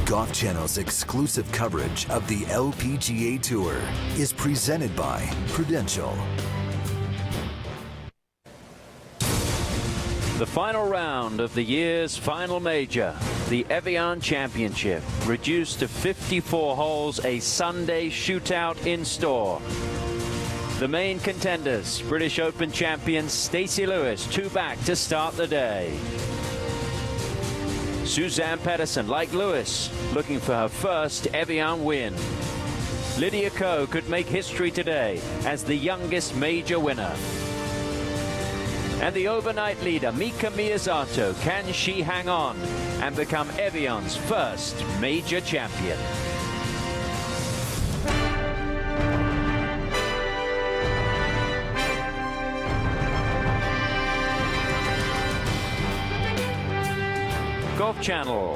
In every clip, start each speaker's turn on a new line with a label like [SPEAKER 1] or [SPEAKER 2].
[SPEAKER 1] Golf Channel's exclusive coverage of the LPGA Tour is presented by Prudential.
[SPEAKER 2] The final round of the year's final major, the Evian Championship, reduced to 54 holes, a Sunday shootout in store. The main contenders, British Open champion Stacey Lewis, 2 back to start the day. Suzann Pettersen, like Lewis, looking for her first Evian win. Lydia Ko could make history today as the youngest major winner. And the overnight leader, Mika Miyazato, can she hang on and become Evian's first major champion? Golf Channel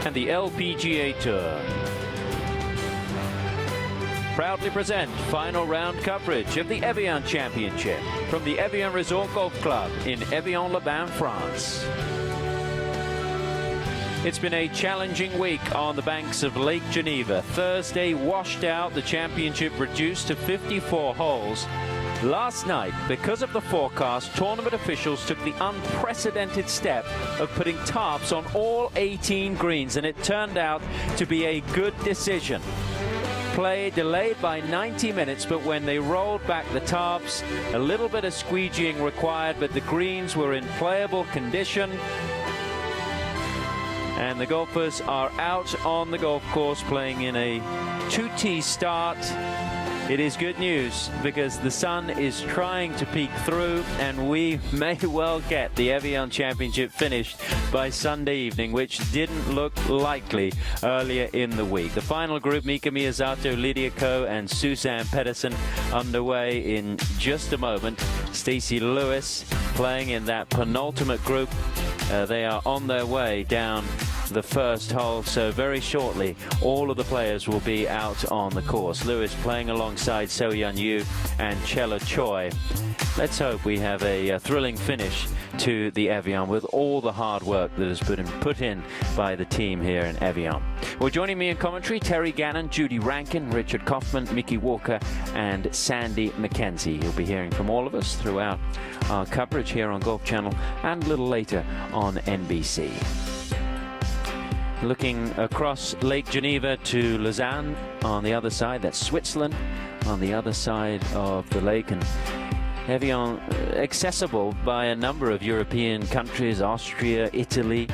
[SPEAKER 2] and the LPGA Tour proudly present final round coverage of the Evian Championship from the Evian Resort Golf Club in Evian-les-Bains, France. It's been a challenging week on the banks of Lake Geneva. Thursday washed out, the championship reduced to 54 holes. Last night, because of the forecast, tournament officials took the unprecedented step of putting tarps on all 18 greens, and it turned out to be a good decision. Play delayed by 90 minutes, but when they rolled back the tarps, a little bit of squeegeeing required, but the greens were in playable condition. And the golfers are out on the golf course playing in a 2-tee start. It is good news because the sun is trying to peek through, and we may well get the Evian Championship finished by Sunday evening, which didn't look likely earlier in the week. The final group, Mika Miyazato, Lydia Ko and Suzann Pettersen, underway in just a moment. Stacey Lewis playing in that penultimate group. They are on their way down the first hole, so very shortly all of the players will be out on the course. Lewis playing alongside So Yeon Yu and Chella Choi. Let's hope we have a thrilling finish to the Evian with all the hard work that has been put in by the team here in Evian. Well, joining me in commentary, Terry Gannon, Judy Rankin, Richard Kaufman, Mickey Walker and Sandy McKenzie. You'll be hearing from all of us throughout our coverage here on Golf Channel and a little later on NBC. Looking across Lake Geneva to Lausanne on the other side, that's Switzerland on the other side of the lake, and Evian accessible by a number of European countries, Austria, Italy,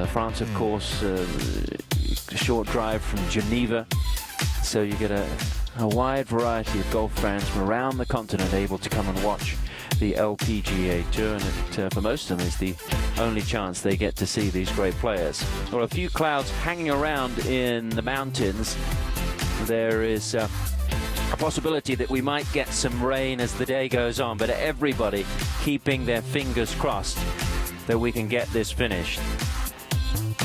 [SPEAKER 2] France of course, a short drive from Geneva, so you get a wide variety of golf fans from around the continent able to come and watch the LPGA Tour, and it, for most of them, is the only chance they get to see these great players. Well, a few clouds hanging around in the mountains. There is a possibility that we might get some rain as the day goes on, but everybody keeping their fingers crossed that we can get this finished.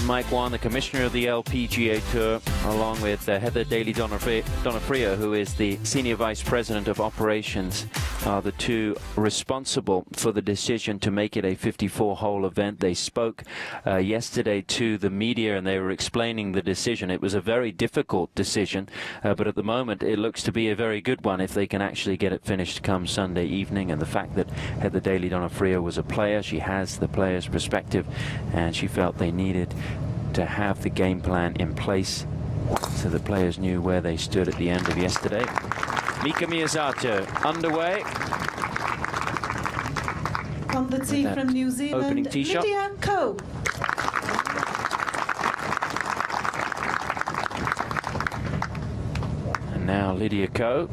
[SPEAKER 2] Mike Wan, the commissioner of the LPGA Tour, along with Heather Daly-Donofrio, who is the senior vice president of operations, are the two responsible for the decision to make it a 54-hole event. They spoke yesterday to the media and they were explaining the decision. It was a very difficult decision, but at the moment it looks to be a very good one if they can actually get it finished come Sunday evening. And the fact that Heather Daly-Donofrio was a player, she has the player's perspective, and she felt they needed to have the game plan in place so the players knew where they stood at the end of yesterday. Mika Miyazato underway.
[SPEAKER 3] On the tee from New Zealand, Lydia Ko.
[SPEAKER 2] And now Lydia Ko.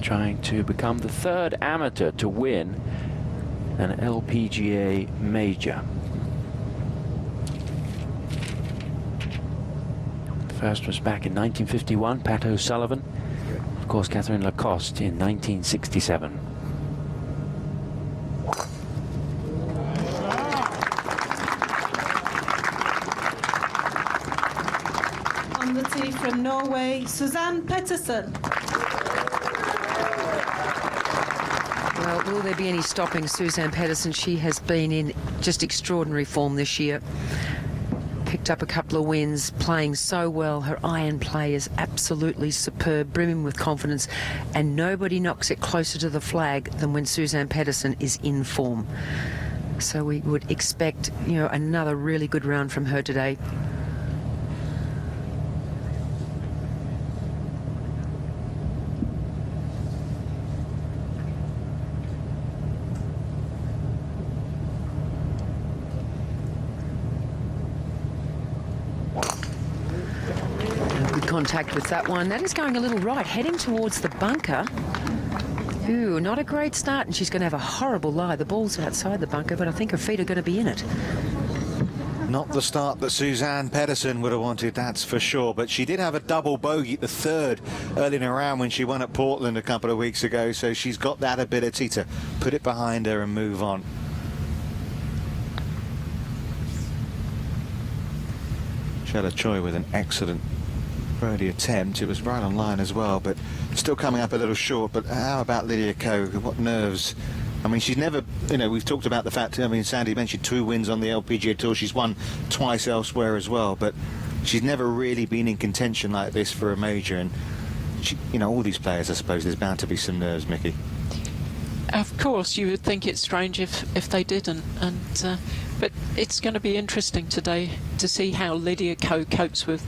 [SPEAKER 2] Trying to become the third amateur to win an LPGA major. First was back in 1951, Pat O'Sullivan. Of course, Catherine Lacoste in 1967.
[SPEAKER 3] On the tee from Norway, Suzann Pettersen.
[SPEAKER 4] Well, Will there be any stopping Suzanne Pettersen? She has been in just extraordinary form this year. Picked up a couple of wins, playing so well. Her iron play is absolutely superb, brimming with confidence, and nobody knocks it closer to the flag than when Suzanne Pettersen is in form. So we would expect, you know, another really good round from her today. Contact with that one. That is going a little right, heading towards the bunker. Ooh, not a great start, and she's going to have a horrible lie. The ball's outside the bunker, but I think her feet are going to be in it.
[SPEAKER 5] Not the start that Suzanne Pettersen would have wanted, that's for sure. But she did have a double bogey, the third, early in the round when she won at Portland a couple of weeks ago. So she's got that ability to put it behind her and move on. Chella Choi with an excellent birdie attempt. It was right on line as well, but still coming up a little short. But how about Lydia Ko? What nerves? I mean, she's never, you know, we've talked about the fact, I mean, Sandy mentioned 2 wins on the LPGA Tour. She's won twice elsewhere as well, but she's never really been in contention like this for a major. And she, you know, all these players, I suppose there's bound to be some nerves, Mickey.
[SPEAKER 6] Of course, you would think it's strange if they didn't, but it's going to be interesting today to see how Lydia Ko copes with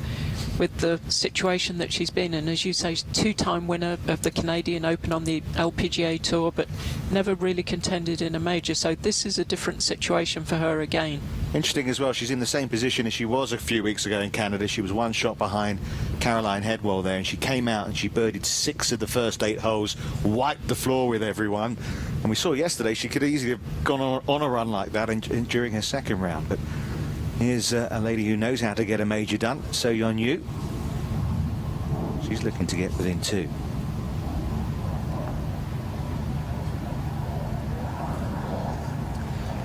[SPEAKER 6] the situation that she's been in. As you say, 2-time winner of the Canadian Open on the LPGA Tour, but never really contended in a major, so this is a different situation for her again.
[SPEAKER 5] Interesting as well, she's in the same position as she was a few weeks ago in Canada. She was 1 shot behind Caroline Headwell there, and she came out and she birdied 6 of the first 8 holes, wiped the floor with everyone. And we saw yesterday she could easily have gone on a run like that during her second round. But here's a lady who knows how to get a major done, So Yeon Yu. She's looking to get within 2.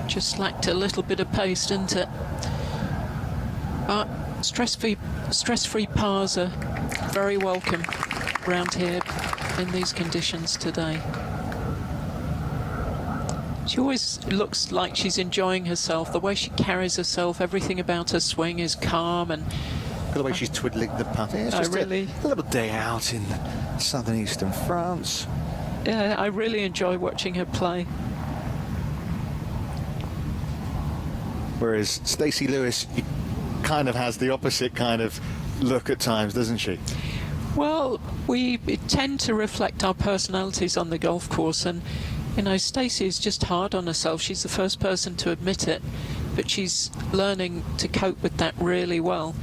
[SPEAKER 6] Just lacked a little bit of pace, didn't it? But stress-free pars are very welcome around here in these conditions today. She always looks like she's enjoying herself. The way she carries herself, everything about her swing is calm, and
[SPEAKER 5] The way she's twiddling the putt. It's just
[SPEAKER 6] really
[SPEAKER 5] a little day out in southern eastern France.
[SPEAKER 6] Yeah, I really enjoy watching her play.
[SPEAKER 5] Whereas Stacey Lewis kind of has the opposite kind of look at times, doesn't she?
[SPEAKER 6] Well, we tend to reflect our personalities on the golf course, and you know, Stacey is just hard on herself. She's the first person to admit it, but she's learning to cope with that really well,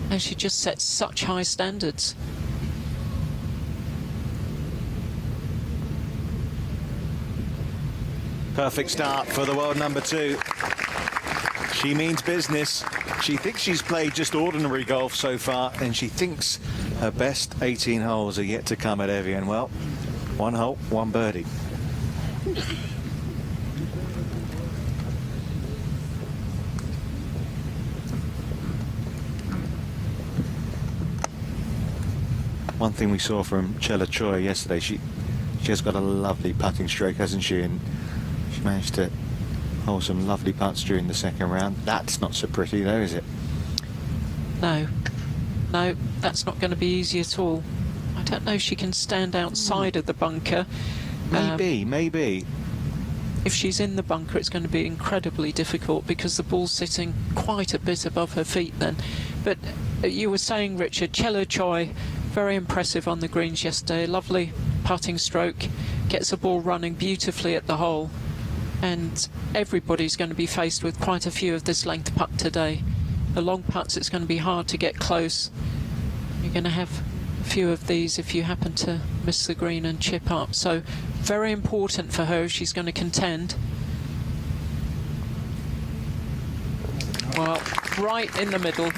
[SPEAKER 6] and she just sets such high standards.
[SPEAKER 5] Perfect start for the world number 2. She means business. She thinks she's played just ordinary golf so far, and she thinks her best 18 holes are yet to come at Evian. Well, 1 hole, 1 birdie. One thing we saw from Chella Choi yesterday, she has got a lovely putting stroke, hasn't she? And she managed to hold some lovely putts during the second round. That's not so pretty though, is it?
[SPEAKER 6] No, that's not going to be easy at all. I don't know if she can stand outside of the bunker.
[SPEAKER 5] Maybe.
[SPEAKER 6] If she's in the bunker, it's going to be incredibly difficult because the ball's sitting quite a bit above her feet then. But you were saying, Richard, Chella Choi, very impressive on the greens yesterday. Lovely putting stroke, gets the ball running beautifully at the hole. And everybody's going to be faced with quite a few of this length putt today. The long putts, it's going to be hard to get close. You're going to have a few of these if you happen to miss the green and chip up. So very important for her if she's going to contend. Well, right in the middle.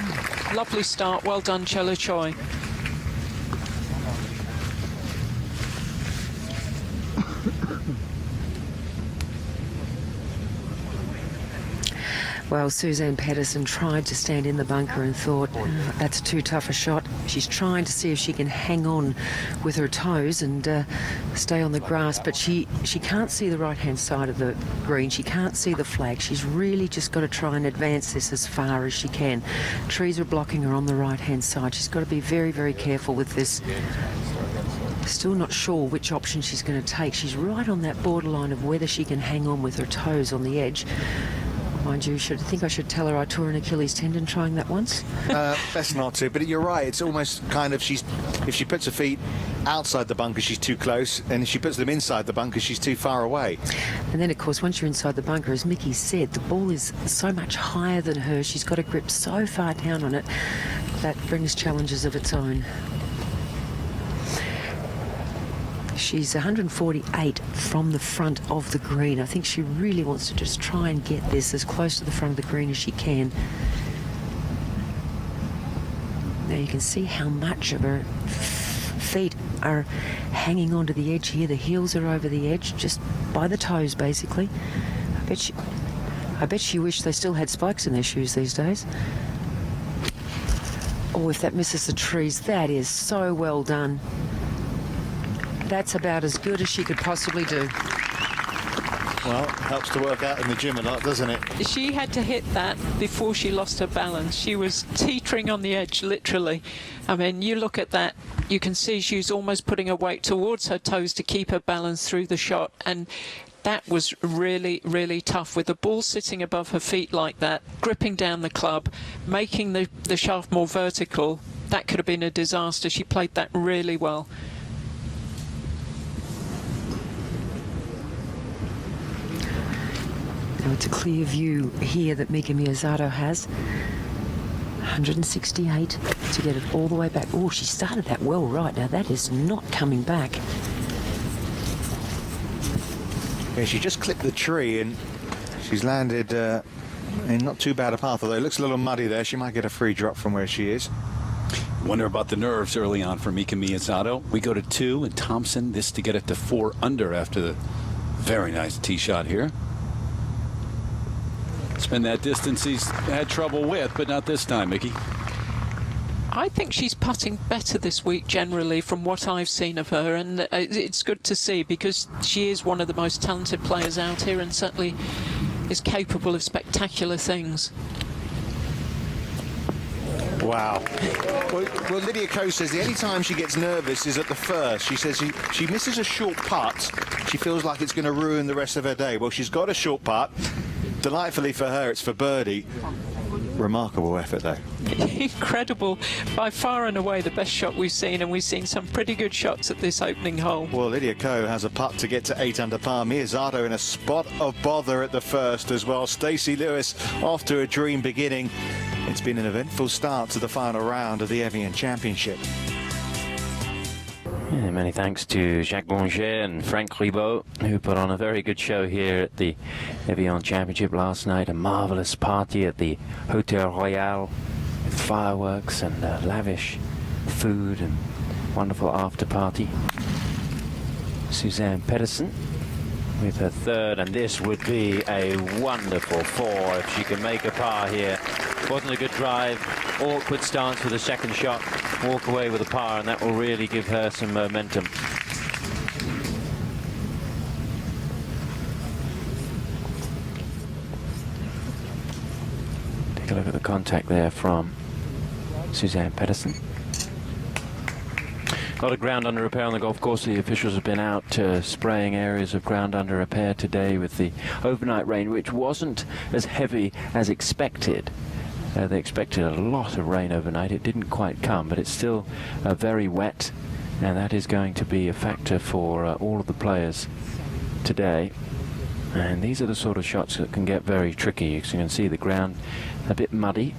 [SPEAKER 6] Lovely start. Well done, Chella Choi.
[SPEAKER 4] Well, Suzanne Pettersen tried to stand in the bunker and thought, "Oh, that's too tough a shot." She's trying to see if she can hang on with her toes and stay on the grass, but she can't see the right-hand side of the green. She can't see the flag. She's really just got to try and advance this as far as she can. Trees are blocking her on the right-hand side. She's got to be very, very careful with this. Still not sure which option she's going to take. She's right on that borderline of whether she can hang on with her toes on the edge. Mind you, I think I should tell her I tore an Achilles tendon trying that once.
[SPEAKER 5] Best not to, but you're right. It's almost kind of, if she puts her feet outside the bunker, she's too close, and if she puts them inside the bunker, she's too far away.
[SPEAKER 4] And then, of course, once you're inside the bunker, as Mickey said, the ball is so much higher than her. She's got a grip so far down on it. That brings challenges of its own. She's 148 from the front of the green. I think she really wants to just try and get this as close to the front of the green as she can. Now you can see how much of her feet are hanging onto the edge here. The heels are over the edge, just by the toes, basically. I bet she wished they still had spikes in their shoes these days. Oh, if that misses the trees, that is so well done. That's about as good as she could possibly do.
[SPEAKER 5] Well, helps to work out in the gym a lot, doesn't it?
[SPEAKER 6] She had to hit that before she lost her balance. She was teetering on the edge, literally. I mean, you look at that, you can see she's almost putting her weight towards her toes to keep her balance through the shot. And that was really, really tough with the ball sitting above her feet like that, gripping down the club, making the shaft more vertical. That could have been a disaster. She played that really well.
[SPEAKER 4] Now it's a clear view here that Mika Miyazato has. 168 to get it all the way back. Oh, she started that well right. Now that is not coming back.
[SPEAKER 5] Yeah, she just clipped the tree and she's landed in not too bad a path, although it looks a little muddy there. She might get a free drop from where she is.
[SPEAKER 7] Wonder about the nerves early on for Mika Miyazato. We go to 2, and Thompson, this to get it to 4 under after the very nice tee shot here. It's been that distance he's had trouble with, but not this time, Mickey.
[SPEAKER 6] I think she's putting better this week generally from what I've seen of her, and it's good to see because she is one of the most talented players out here and certainly is capable of spectacular things.
[SPEAKER 5] Wow. Well, Lydia Ko says the only time she gets nervous is at the first. She says she misses a short putt. She feels like it's going to ruin the rest of her day. Well, she's got a short putt. Delightfully for her, it's for birdie. Remarkable effort, though.
[SPEAKER 6] Incredible. By far and away the best shot we've seen, and we've seen some pretty good shots at this opening hole.
[SPEAKER 5] Well, Lydia Ko has a putt to get to 8 under par. Miyazato in a spot of bother at the first as well. Stacey Lewis off to a dream beginning. It's been an eventful start to the final round of the Evian Championship.
[SPEAKER 2] Yeah, many thanks to Jacques Bonget and Frank Ribot, who put on a very good show here at the Evian Championship last night. A marvellous party at the Hotel Royal with fireworks and lavish food and wonderful after party. Suzanne Pettersen with her third, and this would be a wonderful 4 if she can make a par here. Wasn't a good drive, awkward stance for the second shot, walk away with a par, and that will really give her some momentum. Take a look at the contact there from Suzanne Pettersen. A lot of ground under repair on the golf course. The officials have been out spraying areas of ground under repair today with the overnight rain, which wasn't as heavy as expected. They expected a lot of rain overnight. It didn't quite come, but it's still very wet, and that is going to be a factor for all of the players today. And these are the sort of shots that can get very tricky. As you can see, the ground a bit muddy.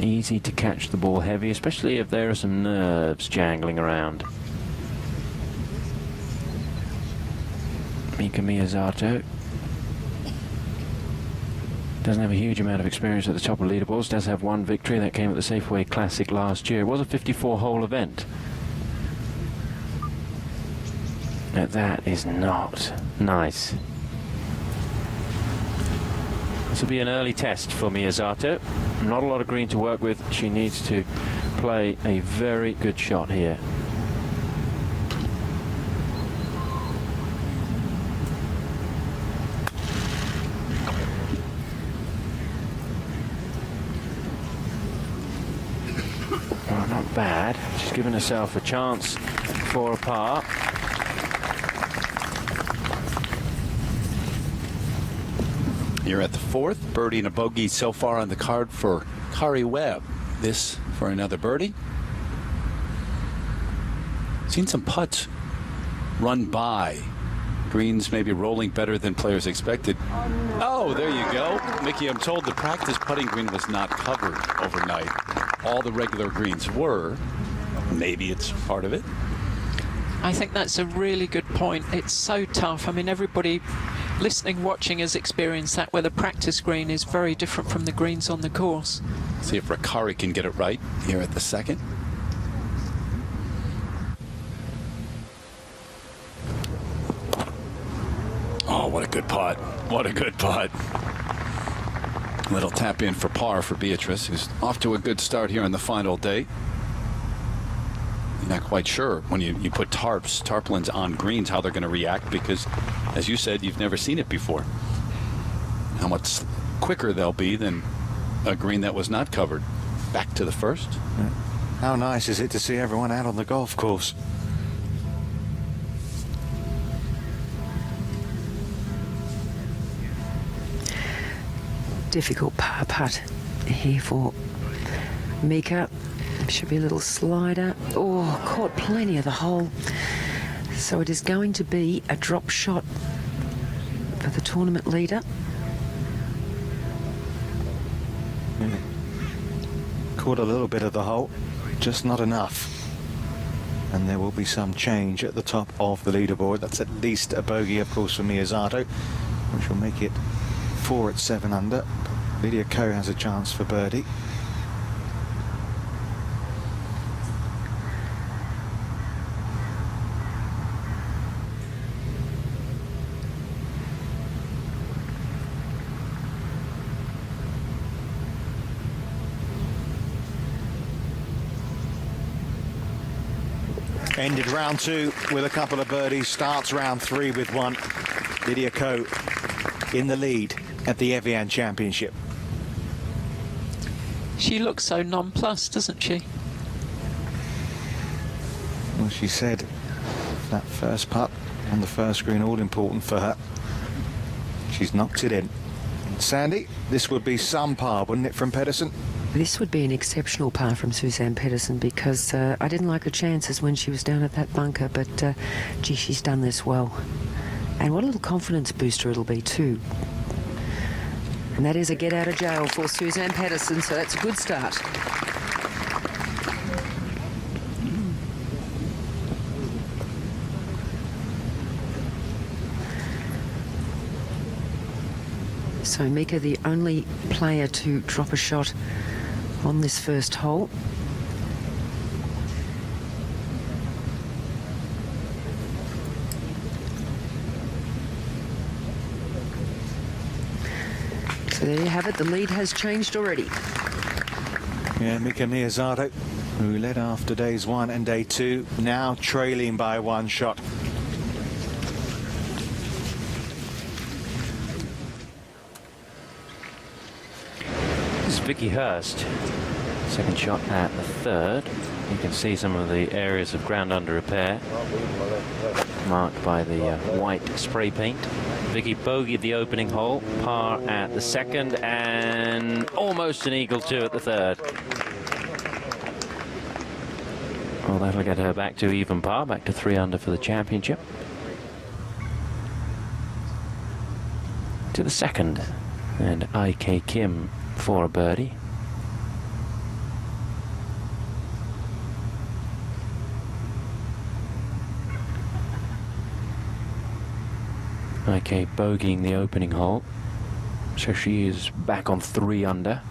[SPEAKER 2] Easy to catch the ball heavy, especially if there are some nerves jangling around. Mika Miyazato doesn't have a huge amount of experience at the top of leaderboards. Does have one victory that came at the Safeway Classic last year. It was a 54-hole event. Now that is not nice. This will be an early test for Miyazato. Not a lot of green to work with. She needs to play a very good shot here. Well, not bad. She's given herself a chance for a par.
[SPEAKER 7] You're at the fourth. Birdie and a bogey so far on the card for Kari Webb. This for another birdie. Seen some putts run by. Greens maybe rolling better than players expected. Oh, there you go. Mickey, I'm told the practice putting green was not covered overnight. All the regular greens were. Maybe it's part of it.
[SPEAKER 6] I think that's a really good point. It's so tough. I mean, everybody listening, watching has experienced that, where the practice green is very different from the greens on the course.
[SPEAKER 7] See if Rakari can get it right here at the second. Oh, what a good putt. What a good putt. Little tap in for par for Beatrice, who's off to a good start here on the final day. You're not quite sure when you put tarpaulins on greens how they're going to react, because, as you said, you've never seen it before. How much quicker they'll be than a green that was not covered. Back to the first.
[SPEAKER 5] How nice is it to see everyone out on the golf course?
[SPEAKER 4] Difficult par putt here for Mika. Should be a little slider. Oh, caught plenty of the hole. So it is going to be a drop shot for the tournament leader.
[SPEAKER 5] Caught a little bit of the hole, just not enough. And there will be some change at the top of the leaderboard. That's at least a bogey, of course, for Miyazato, which will make it 4 at 7 under. Lydia Ko has a chance for birdie. Ended round 2 with a couple of birdies. Starts round 3 with one. Lydia Ko in the lead at the Evian Championship.
[SPEAKER 6] She looks so nonplussed, doesn't she?
[SPEAKER 5] Well, she said that first putt on the first green, all important for her. She's knocked it in. Sandy, this would be some par, wouldn't it, from Pettersen?
[SPEAKER 4] This would be an exceptional par from Suzanne Pettersen, because I didn't like her chances when she was down at that bunker, but gee, she's done this well. And what a little confidence booster it'll be too. And that is a get out of jail for Suzanne Pettersen, so that's a good start. So Mika, the only player to drop a shot on this first hole. So there you have it. The lead has changed already.
[SPEAKER 5] Yeah, Mika Miyazato, who led after days 1 and day 2, now trailing by 1 shot.
[SPEAKER 2] This is Vicky Hurst. Second shot at the third. You can see some of the areas of ground under repair marked by the white spray paint. Vicky bogeyed the opening hole, par at the second, and almost an eagle 2 at the third. Well, that'll get her back to even par, back to 3 under for the championship. To the second, and IK Kim for a birdie. IK bogeying the opening hole, so she is back on 3 under.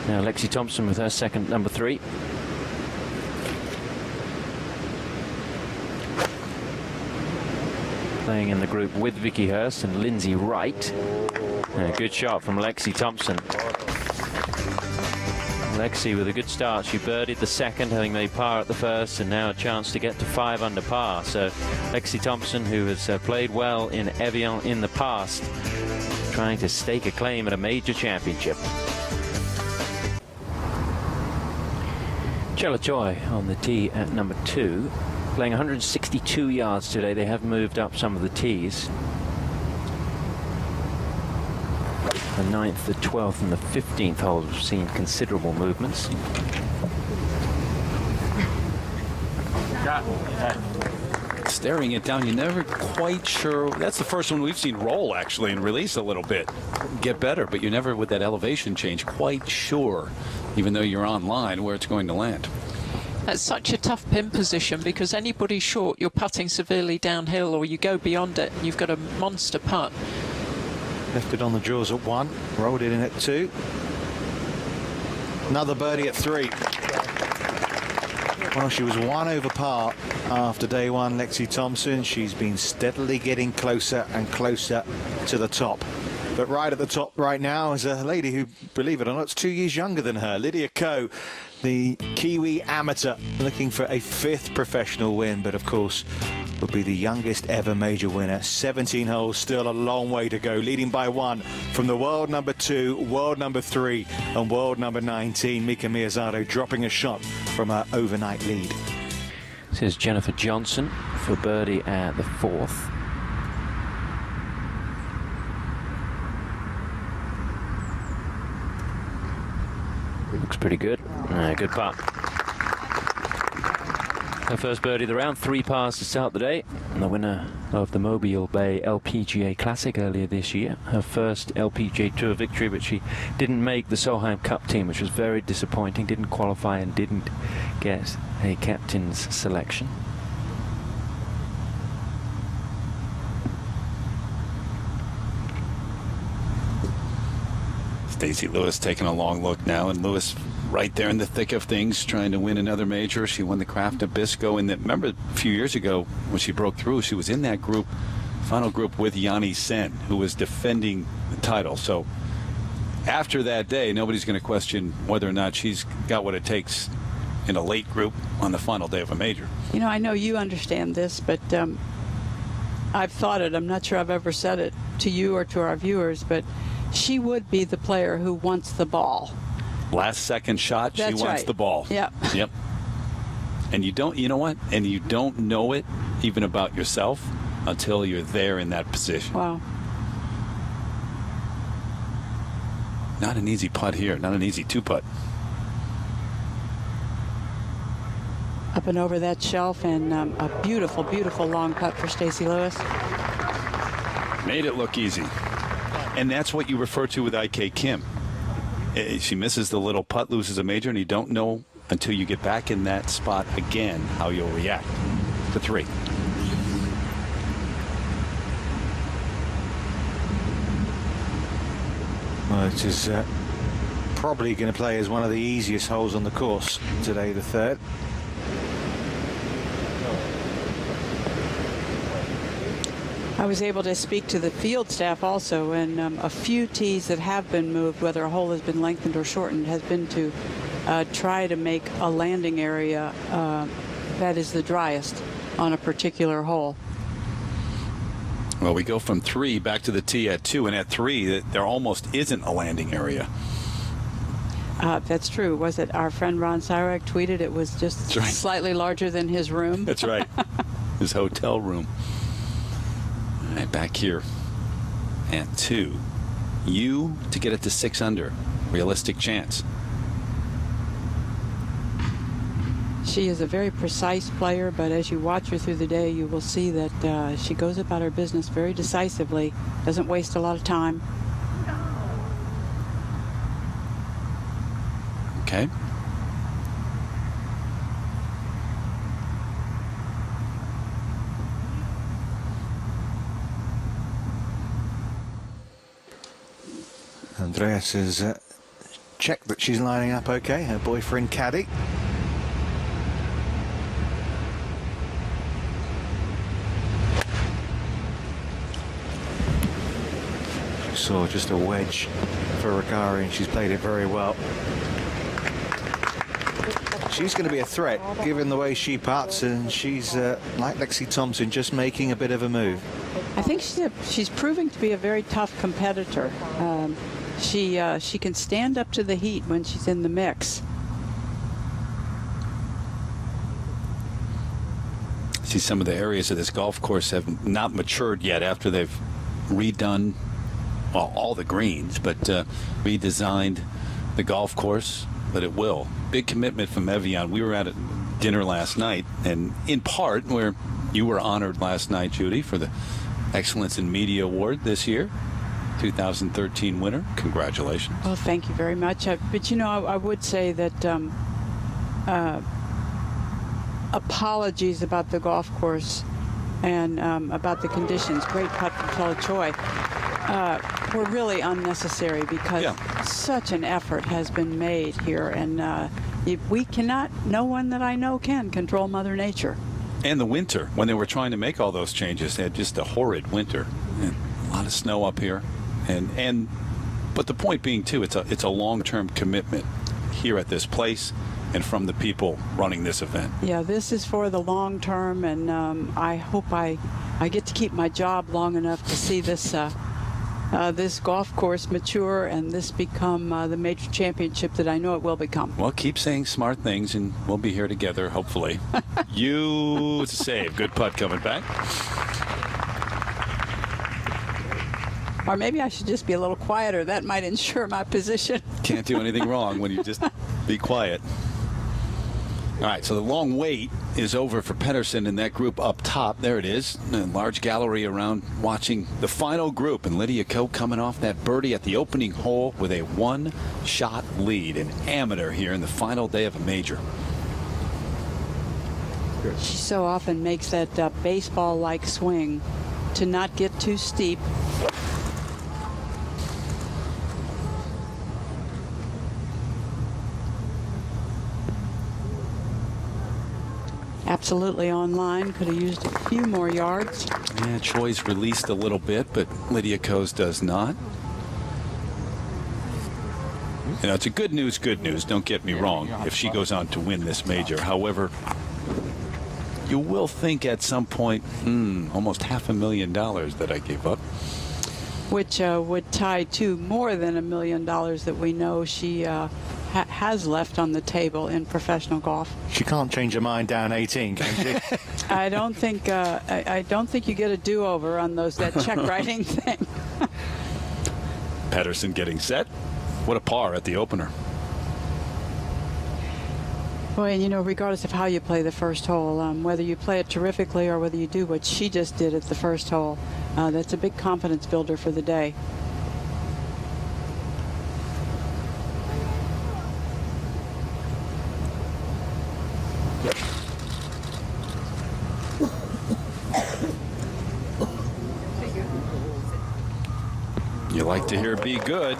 [SPEAKER 2] Now Lexi Thompson with her second, number 3. playing in the group with Vicky Hurst and Lindsay Wright. And a good shot from Lexi Thompson. Lexi with a good start. She birdied the second, having made par at the first, and now a chance to get to 5 under par. So Lexi Thompson, who has played well in Evian in the past, trying to stake a claim at a major championship. Chella Choi on the tee at number 2, playing 162 yards today. They have moved up some of the tees. The 9th, the 12th, and the 15th holes have seen considerable movements.
[SPEAKER 7] Staring it down, you're never quite sure. That's the first one we've seen roll, actually, and release a little bit. Get better, but you're never, with that elevation change, quite sure, even though you're online, where it's going to land.
[SPEAKER 6] That's such a tough pin position, because anybody short, you're putting severely downhill, or you go beyond it and you've got a monster putt.
[SPEAKER 5] Left it on the jaws at 1, rolled it in at 2. Another birdie at 3. Well, she was 1 over par after day 1, Lexi Thompson. She's been steadily getting closer and closer to the top. But right at the top right now is a lady who, believe it or not, is 2 years younger than her, Lydia Ko, the Kiwi amateur, looking for a 5th professional win, but of course will be the youngest ever major winner. 17 holes, still a long way to go, leading by 1 from the world number 2, world number 3, and world number 19. Mika Miyazato dropping a shot from her overnight lead.
[SPEAKER 2] This is Jennifer Johnson for birdie at the 4th. Looks pretty good. Good putt. Her first birdie of the round, 3 pars to start the day. And the winner of the Mobile Bay LPGA Classic earlier this year. Her first LPGA Tour victory, but she didn't make the Solheim Cup team, which was very disappointing. Didn't qualify and didn't get a captain's selection.
[SPEAKER 7] Stacey Lewis taking a long look now, and Lewis right there in the thick of things, trying to win another major. She won the Kraft Nabisco, and remember a few years ago when she broke through, she was in that group, final group with Yanni Sen, who was defending the title. So after that day, nobody's going to question whether or not she's got what it takes in a late group on the final day of a major.
[SPEAKER 8] You know, I know you understand this, but I've thought it. I'm not sure I've ever said it to you or to our viewers, but she would be the player who wants the ball.
[SPEAKER 7] Last second shot,
[SPEAKER 8] That's
[SPEAKER 7] she wants
[SPEAKER 8] right.
[SPEAKER 7] the ball.
[SPEAKER 8] Yep.
[SPEAKER 7] Yep. And you don't, you know what? And you don't know it even about yourself until you're there in that position.
[SPEAKER 8] Wow.
[SPEAKER 7] Not an easy putt here. Not an easy 2-putt.
[SPEAKER 8] Up and over that shelf, and a beautiful, beautiful long putt for Stacey Lewis.
[SPEAKER 7] Made it look easy. And that's what you refer to with IK Kim. She misses the little putt, loses a major, and you don't know until you get back in that spot again how you'll react. The 3.
[SPEAKER 5] Well, it is probably going to play as one of the easiest holes on the course today, the 3rd.
[SPEAKER 8] I was able to speak to the field staff also, and a few tees that have been moved, whether a hole has been lengthened or shortened, has been to try to make a landing area that is the driest on a particular hole.
[SPEAKER 7] Well, we go from 3 back to the tee at 2, and at 3, there almost isn't a landing area.
[SPEAKER 8] That's true. Was it our friend Ron Sirek tweeted it was just
[SPEAKER 7] right.
[SPEAKER 8] Slightly larger than his room?
[SPEAKER 7] That's right. His hotel room. All right, back here at 2. You to get it to 6 under. Realistic chance.
[SPEAKER 8] She is a very precise player, but as you watch her through the day, you will see that she goes about her business very decisively, doesn't waste a lot of time.
[SPEAKER 7] Okay.
[SPEAKER 5] Andreas has checked that she's lining up okay, her boyfriend caddy. saw just a wedge for Ricari, and she's played it very well. She's going to be a threat given the way she putts, and she's like Lexi Thompson, just making a bit of a move.
[SPEAKER 8] I think she's proving to be a very tough competitor. She can stand up to the heat when she's in the mix.
[SPEAKER 7] See, some of the areas of this golf course have not matured yet after they've redone, well, all the greens, but redesigned the golf course, but it will. Big commitment from Evian. We were at a dinner last night, and in part where you were honored last night, Judy, for the Excellence in Media Award this year, 2013 winner. Congratulations.
[SPEAKER 8] Well, thank you very much. But, you know, I would say that apologies about the golf course and about the conditions. Great putt from Chela Choi. Were really unnecessary because such an effort has been made here, and we cannot, no one that I know can control Mother Nature.
[SPEAKER 7] And the winter, when they were trying to make all those changes, they had just a horrid winter. And a lot of snow up here. But the point being, too, it's a long-term commitment here at this place and from the people running this event.
[SPEAKER 8] Yeah, this is for the long term, and I hope I get to keep my job long enough to see this this golf course mature and this become the major championship that I know it will become.
[SPEAKER 7] Well, keep saying smart things, and we'll be here together, hopefully. You save. Good putt coming back.
[SPEAKER 8] Or maybe I should just be a little quieter. That might ensure my position.
[SPEAKER 7] Can't do anything wrong when you just be quiet. All right, so the long wait is over for Pettersen and that group up top. There it is. A large gallery around watching the final group. And Lydia Ko coming off that birdie at the opening hole with a one-shot lead. An amateur here in the final day of a major.
[SPEAKER 8] She so often makes that baseball-like swing to not get too steep. Absolutely online. Could have used a few more yards.
[SPEAKER 7] Yeah, Choi's released a little bit, but Lydia Ko's does not. You know, it's a good news, don't get me wrong, if she goes on to win this major. However, you will think at some point, almost $500,000 that I gave up.
[SPEAKER 8] Which would tie to more than $1 million that we know she has left on the table in professional golf.
[SPEAKER 5] She can't change her mind down 18, can she?
[SPEAKER 8] I don't think you get a do-over on that check writing thing.
[SPEAKER 7] Pettersen getting set. What a par at the opener.
[SPEAKER 8] Boy, and you know, regardless of how you play the first hole, whether you play it terrifically or whether you do what she just did at the first hole, that's a big confidence builder for the day.
[SPEAKER 7] You like to hear be good,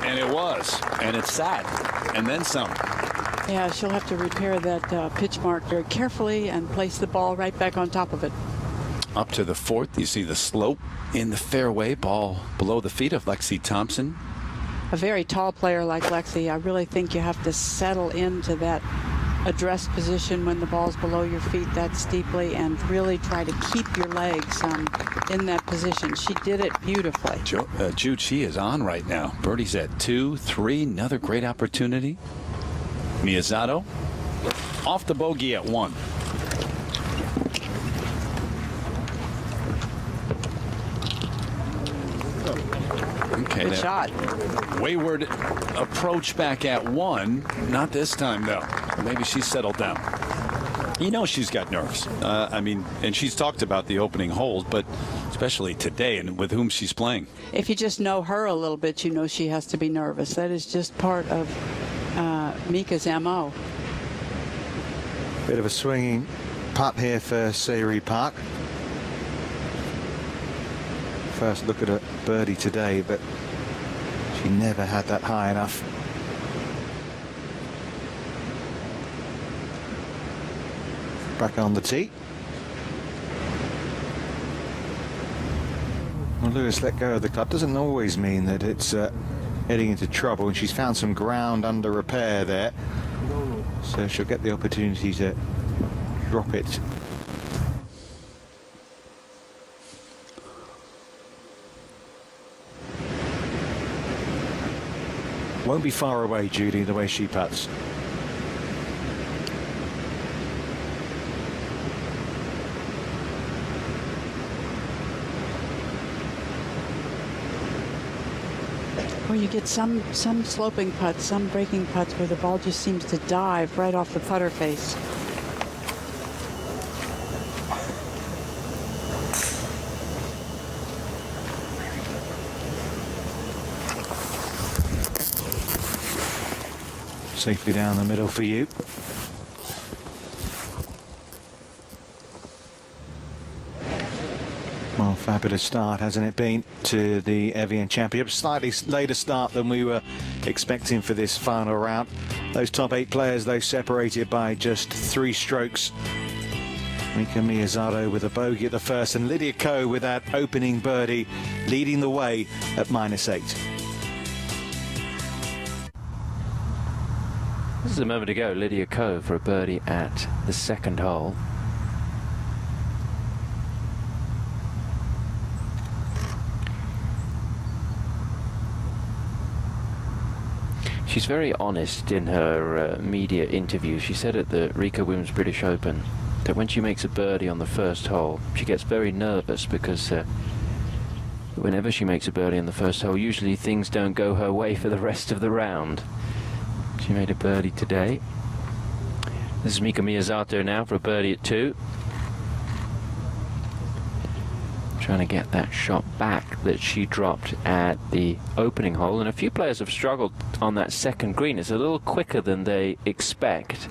[SPEAKER 7] and it was, and it sat, and then some.
[SPEAKER 8] Yeah, she'll have to repair that pitch mark very carefully and place the ball right back on top of it.
[SPEAKER 7] Up to the fourth, you see the slope in the fairway, ball below the feet of Lexi Thompson.
[SPEAKER 8] A very tall player like Lexi, I really think you have to settle into that address position when the ball's below your feet that steeply and really try to keep your legs in that position. She did it beautifully.
[SPEAKER 7] Jude, she is on right now. Birdie's at 2, 3, another great opportunity. Miyazato off the bogey at 1. Okay,
[SPEAKER 8] good shot.
[SPEAKER 7] Wayward approach back at 1. Not this time, though. Maybe she's settled down. You know she's got nerves. I mean, and she's talked about the opening holes, but especially today and with whom she's playing.
[SPEAKER 8] If you just know her a little bit, you know she has to be nervous. That is just part of Mika's MO.
[SPEAKER 5] Bit of a swinging putt here for Sayuri Park. First look at a birdie today, but she never had that high enough. Back on the tee. Well, Lewis let go of the club doesn't always mean that it's heading into trouble, and she's found some ground under repair there, so she'll get the opportunity to drop it. Won't be far away, Judy, the way she putts.
[SPEAKER 8] Well, you get some sloping putts, some breaking putts where the ball just seems to dive right off the putter face.
[SPEAKER 5] Safely down the middle for you. Well, fabulous start, hasn't it been, to the Evian Championship? Slightly later start than we were expecting for this final round. Those top 8 players, though, separated by just 3 strokes. Mika Miyazato with a bogey at the first, and Lydia Ko with that opening birdie leading the way at -8.
[SPEAKER 2] This is a moment ago, Lydia Ko for a birdie at the second hole. She's very honest in her media interview. She said at the Rico Women's British Open that when she makes a birdie on the first hole, she gets very nervous because whenever she makes a birdie on the first hole, usually things don't go her way for the rest of the round. She made a birdie today. This is Mika Miyazato now for a birdie at 2. Trying to get that shot back that she dropped at the opening hole, and a few players have struggled on that second green. It's a little quicker than they expect.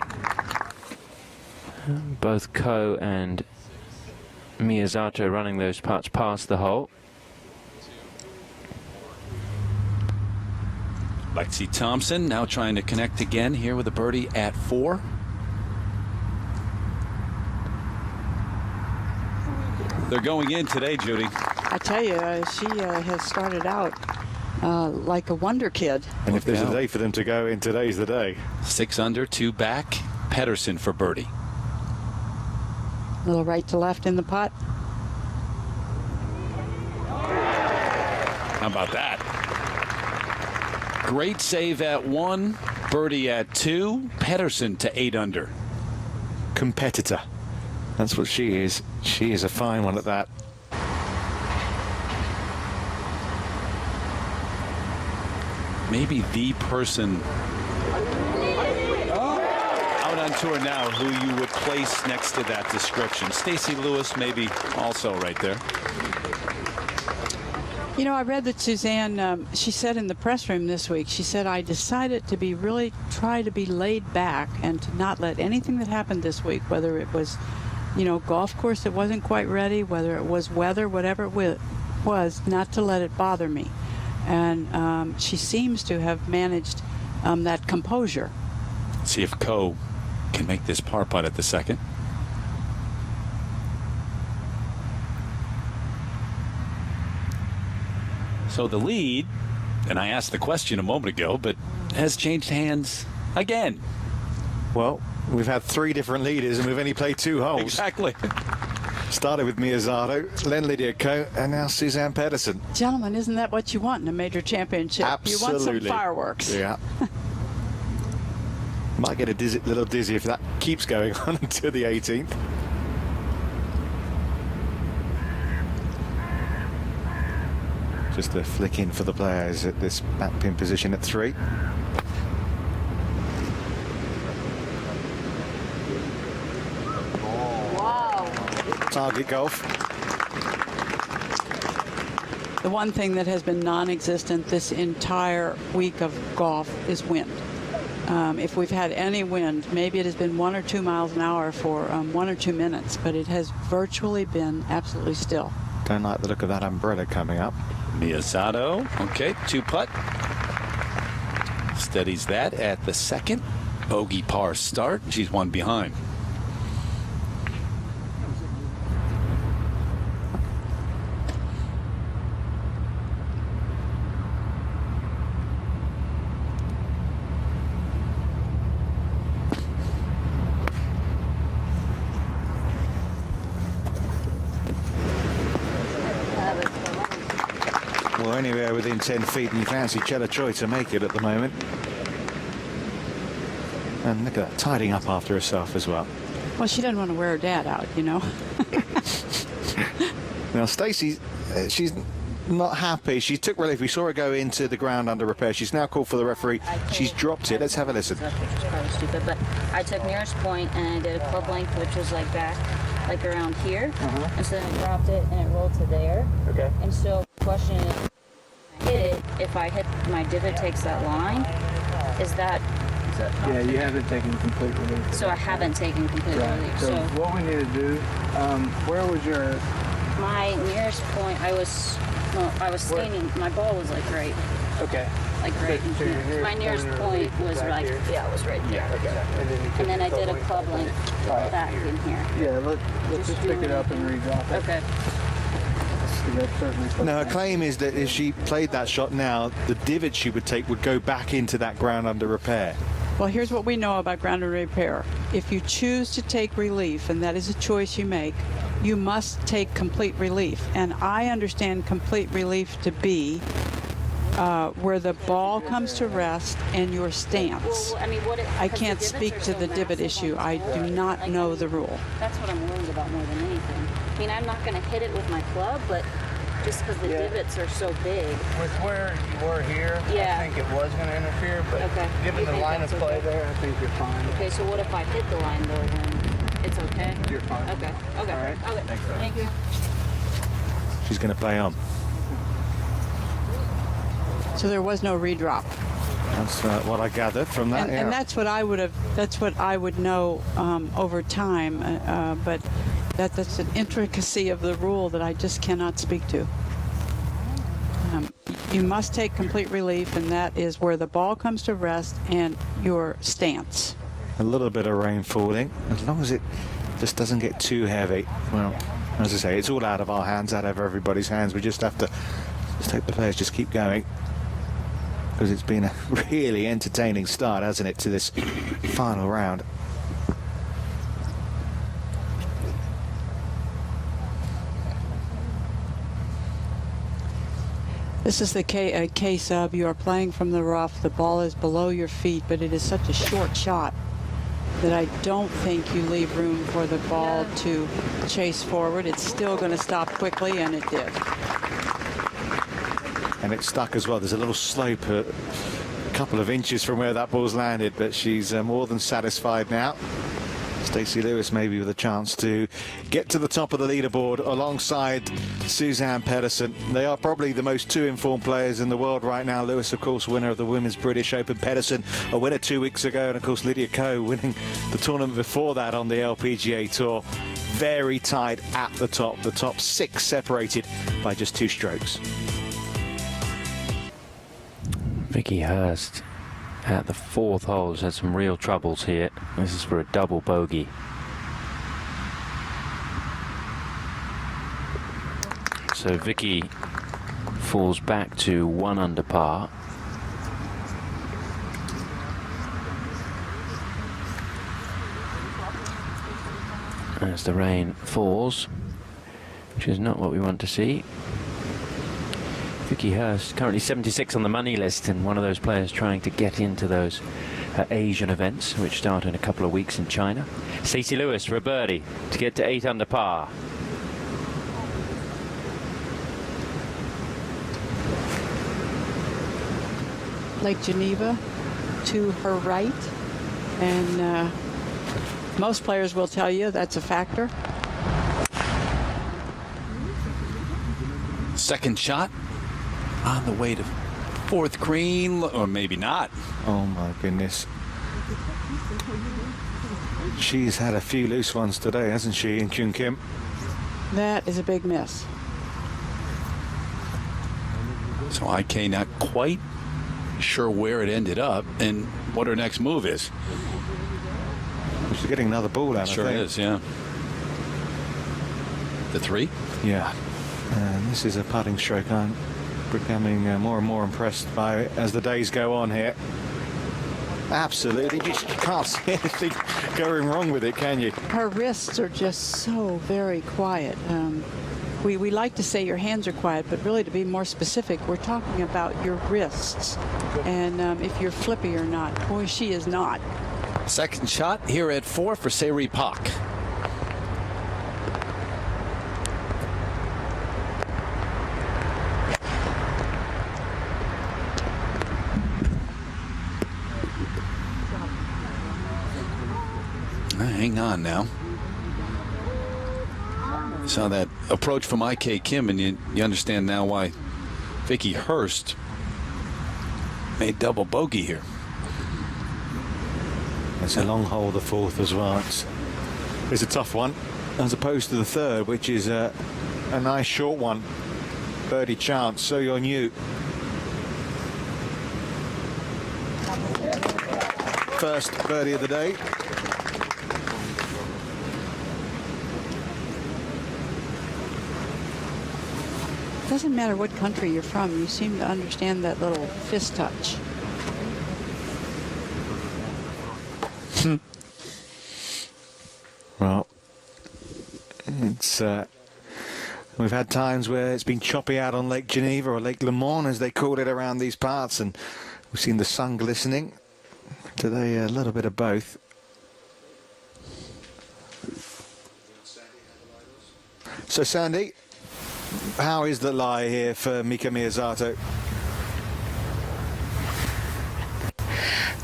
[SPEAKER 2] Both Ko and Miyazato running those putts past the hole.
[SPEAKER 7] Lexi Thompson now trying to connect again here with a birdie at 4. They're going in today, Judy.
[SPEAKER 8] I tell you, she has started out like a wonder kid.
[SPEAKER 5] And if there's a day for them to go in, today's the day.
[SPEAKER 7] 6 under, 2 back. Pettersen for birdie.
[SPEAKER 8] A little right to left in the putt.
[SPEAKER 7] How about that? Great save at 1, birdie at 2. Pettersen to 8 under.
[SPEAKER 5] Competitor. That's what she is. She is a fine one at that.
[SPEAKER 7] Maybe the person out on tour now who you would place next to that description. Stacey Lewis maybe also right there.
[SPEAKER 8] You know, I read that Suzanne, she said in the press room this week, she said, I decided to be really try to be laid back and to not let anything that happened this week, whether it was, you know, golf course that wasn't quite ready, whether it was weather, whatever it was, not to let it bother me. And she seems to have managed that composure.
[SPEAKER 7] See if Ko can make this par putt at the second. So the lead, and I asked the question a moment ago, but has changed hands again.
[SPEAKER 5] Well, we've had 3 different leaders and we've only played 2 holes.
[SPEAKER 7] Exactly.
[SPEAKER 5] Started with Miyazato, then Lydia Ko, and now Suzanne Pettersen.
[SPEAKER 8] Gentlemen, isn't that what you want in a major championship?
[SPEAKER 5] Absolutely.
[SPEAKER 8] You want some fireworks.
[SPEAKER 5] Yeah. Might get a little dizzy if that keeps going on until the 18th. Just a flick in for the players at this back pin position at 3.
[SPEAKER 8] Wow.
[SPEAKER 5] Target golf.
[SPEAKER 8] The one thing that has been non-existent this entire week of golf is wind. If we've had any wind, maybe it has been 1 or 2 miles an hour for 1 or 2 minutes, but it has virtually been absolutely still.
[SPEAKER 5] Don't like the look of that umbrella coming up.
[SPEAKER 7] Miyazato, okay, 2 putt. Steadies that at the second. Bogey par start. She's 1 behind.
[SPEAKER 5] anywhere within 10 feet, and you fancy Chela Choi to make it at the moment. And look at that, tidying up after herself as well.
[SPEAKER 8] Well, she doesn't want to wear her dad out, you know.
[SPEAKER 5] Now, Stacey, she's not happy. She took relief. We saw her go into the ground under repair. She's now called for the referee. She's dropped it. Let's have a listen.
[SPEAKER 9] Which is probably stupid, but I took nearest point and I did a club length, which was like back, like around here. And so then I dropped it and it rolled to there.
[SPEAKER 10] Okay.
[SPEAKER 9] And so the question is, I hit it, if I hit my divot takes that line, is that
[SPEAKER 10] Yeah, you haven't taken complete relief.
[SPEAKER 9] so I haven't taken complete relief.
[SPEAKER 10] So what we need to do, where was your...
[SPEAKER 9] My nearest point, I was standing, my ball was like right,
[SPEAKER 10] Okay.
[SPEAKER 9] like right in
[SPEAKER 10] So your
[SPEAKER 9] here.
[SPEAKER 10] nearest
[SPEAKER 9] My nearest
[SPEAKER 10] point
[SPEAKER 9] point was
[SPEAKER 10] back
[SPEAKER 9] like,
[SPEAKER 10] here?
[SPEAKER 9] yeah, it was right there.
[SPEAKER 10] Okay.
[SPEAKER 9] And then I did a club length back in here.
[SPEAKER 10] Yeah, let's just pick it up and re-drop it.
[SPEAKER 9] Okay.
[SPEAKER 10] That's certainly
[SPEAKER 5] Now, her claim is that if she played that shot now, the divot she would take would go back into that ground under repair.
[SPEAKER 8] Well, here's what we know about ground and repair. If you choose to take relief, and that is a choice you make, you must take complete relief. And I understand complete relief to be where the ball comes to rest and your stance.
[SPEAKER 9] Well, I mean,
[SPEAKER 8] I can't speak to the divot issue. I do not know the rule.
[SPEAKER 9] That's what I'm worried about more than anything. I mean, I'm not going to hit it with my club, but just because the divots are so big.
[SPEAKER 10] With where you were here,
[SPEAKER 9] Yeah.
[SPEAKER 10] I think it was going to interfere, but
[SPEAKER 9] Okay.
[SPEAKER 10] given
[SPEAKER 9] You
[SPEAKER 10] the
[SPEAKER 9] think
[SPEAKER 10] line of
[SPEAKER 9] that's
[SPEAKER 10] play
[SPEAKER 9] okay?
[SPEAKER 10] there, I think you're fine.
[SPEAKER 9] Okay, so what if I hit the line though? Then it's okay.
[SPEAKER 10] You're fine.
[SPEAKER 9] Okay. Okay.
[SPEAKER 10] All right.
[SPEAKER 9] Okay. Thank you.
[SPEAKER 5] She's going to play on.
[SPEAKER 8] So there was no redrop.
[SPEAKER 5] That's what I gathered from that.
[SPEAKER 8] And that's what I would have. That's what I would know over time. But that's an intricacy of the rule that I just cannot speak to. You must take complete relief, and that is where the ball comes to rest and your stance.
[SPEAKER 5] A little bit of rain falling, as long as it just doesn't get too heavy. Well, as I say, it's all out of our hands, out of everybody's hands. We just have to just hope the players just keep going, because it's been a really entertaining start, hasn't it, to this final round.
[SPEAKER 8] This is the K-sub. You are playing from the rough. The ball is below your feet, but it is such a short shot that I don't think you leave room for the ball to chase forward. It's still going to stop quickly, and it did.
[SPEAKER 5] And it's stuck as well. There's a little slope a couple of inches from where that ball's landed, but she's more than satisfied now. Stacey Lewis maybe with a chance to get to the top of the leaderboard alongside Suzanne Pettersen. They are probably the most two informed players in the world right now. Lewis, of course, winner of the Women's British Open. Pettersen, a winner 2 weeks ago. And, of course, Lydia Ko winning the tournament before that on the LPGA Tour. Very tight at the top 6 separated by just 2 strokes.
[SPEAKER 2] Vicky Hurst at the 4th hole has had some real troubles here. This is for a double bogey. So Vicky falls back to 1 under par. As the rain falls, which is not what we want to see. Vicky Hurst, currently 76 on the money list, and one of those players trying to get into those Asian events, which start in a couple of weeks in China. Stacey Lewis for a birdie to get to 8 under par.
[SPEAKER 8] Lake Geneva to her right, and most players will tell you that's a factor.
[SPEAKER 7] Second shot on the way to 4th green, or maybe not.
[SPEAKER 5] Oh my goodness. She's had a few loose ones today, hasn't she, in Kyung Kim?
[SPEAKER 8] That is a big miss.
[SPEAKER 7] So IK not quite sure where it ended up and what her next move is.
[SPEAKER 5] She's getting another ball out,
[SPEAKER 7] Sure
[SPEAKER 5] I think.
[SPEAKER 7] is, yeah. The 3?
[SPEAKER 5] Yeah. And this is a putting stroke I'm becoming more and more impressed by as the days go on here. Absolutely. You can't see anything going wrong with it, can you?
[SPEAKER 8] Her wrists are just so very quiet. we like to say your hands are quiet, but really, to be more specific, we're talking about your wrists and if you're flippy or not. Boy, she is not.
[SPEAKER 7] Second shot here at 4 for Seri Pak. Hang on now. Saw that approach from IK Kim, and you understand now why Vicky Hurst made double bogey here.
[SPEAKER 5] It's a long hole, the fourth as well. It's a tough one, as opposed to the third, which is a nice short one. Birdie chance, so you're new. First birdie of the day.
[SPEAKER 8] Doesn't matter what country you're from, you seem to understand that little fist touch.
[SPEAKER 5] Well, it's we've had times where it's been choppy out on Lake Geneva, or Lake Le Mans as they call it around these parts, and we've seen the sun glistening. Today a little bit of both. So Sandy, how is the lie here for Mika Miyazato?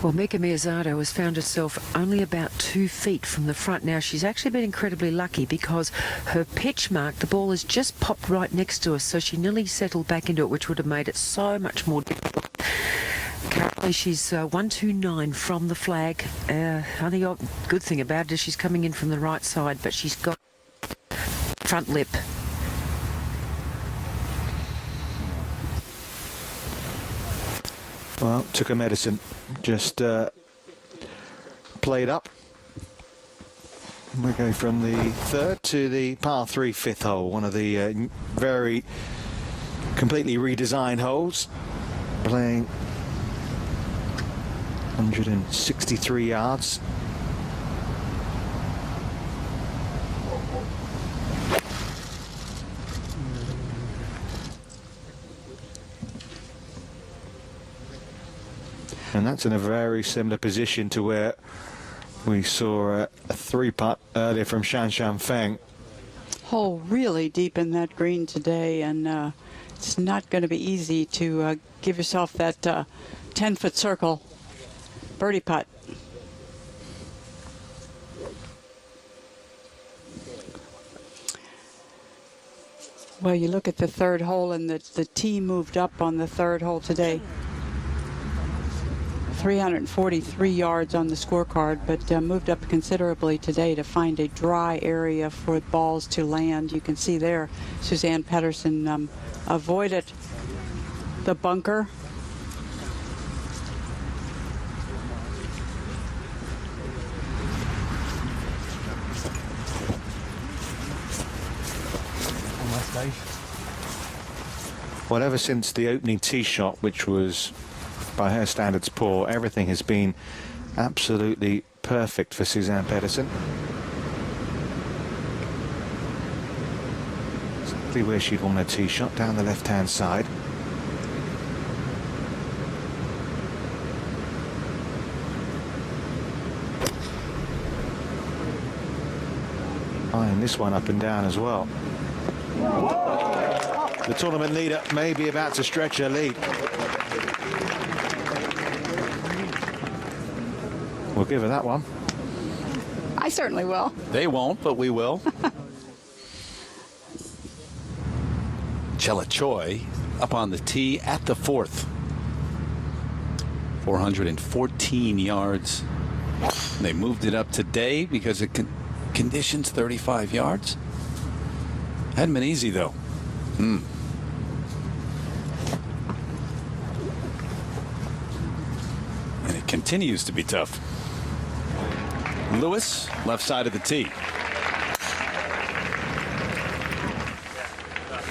[SPEAKER 4] Well, Mika Miyazato has found herself only about 2 feet from the front. Now, she's actually been incredibly lucky because her pitch mark, the ball has just popped right next to her, so she nearly settled back into it, which would have made it so much more difficult. Currently, she's 129 from the flag. Only good thing about it is she's coming in from the right side, but she's got front lip.
[SPEAKER 5] Well, took her medicine. Just played up. We go from the third to the par 3 fifth hole, one of the very completely redesigned holes, playing 163 yards. And that's in a very similar position to where we saw a 3-putt earlier from Shan Shan Feng.
[SPEAKER 8] Hole really deep in that green today, and it's not going to be easy to give yourself that 10-foot circle birdie putt. Well, you look at the third hole, and the tee moved up on the third hole today. 343 yards on the scorecard, but moved up considerably today to find a dry area for balls to land. You can see there Suzann Pettersen avoided the bunker.
[SPEAKER 5] Well, ever since the opening tee shot, which was by her standards poor, everything has been absolutely perfect for Suzann Pettersen. Exactly where she'd want a tee shot, down the left-hand side. Eyeing this one up and down as well. The tournament leader may be about to stretch her lead. We'll give her that one.
[SPEAKER 8] I certainly will.
[SPEAKER 7] They won't, but we will. Chella Choi up on the tee at the fourth. 414 yards. They moved it up today because of conditions, 35 yards. Hadn't been easy, though. And it continues to be tough. Lewis, left side of the tee.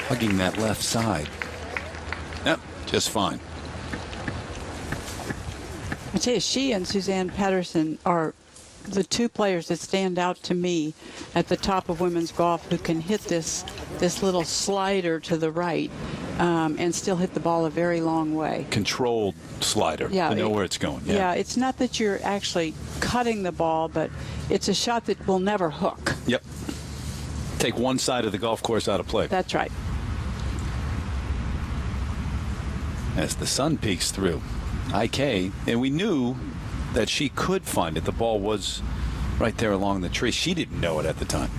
[SPEAKER 7] Hugging that left side. Yep, just fine.
[SPEAKER 8] I tell you, she and Suzann Pettersen are the two players that stand out to me at the top of women's golf who can hit this little slider to the right and still hit the ball a very long way.
[SPEAKER 7] Controlled slider.
[SPEAKER 8] Yeah,
[SPEAKER 7] to know where it's going.
[SPEAKER 8] Yeah, it's not that you're actually cutting the ball, but it's a shot that will never hook.
[SPEAKER 7] Yep. Take one side of the golf course out of play.
[SPEAKER 8] That's right.
[SPEAKER 7] As the sun peeks through. IK, and we knew that she could find it. The ball was right there along the tree. She didn't know it at the time.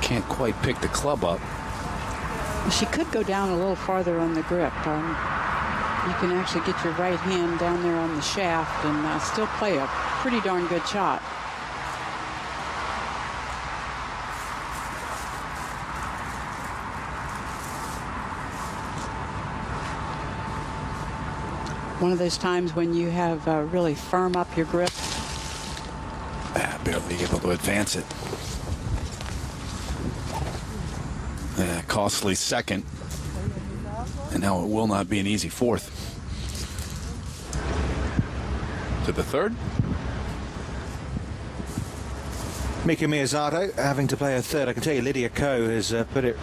[SPEAKER 7] Can't quite pick the club up.
[SPEAKER 8] She could go down a little farther on the grip. You can actually get your right hand down there on the shaft and still play a pretty darn good shot. One of those times when you have really firm up your grip.
[SPEAKER 7] Barely able to advance it. Costly second. And now it will not be an easy fourth. To the third.
[SPEAKER 5] Mika Miyazato having to play a third. I can tell you Lydia Ko has put it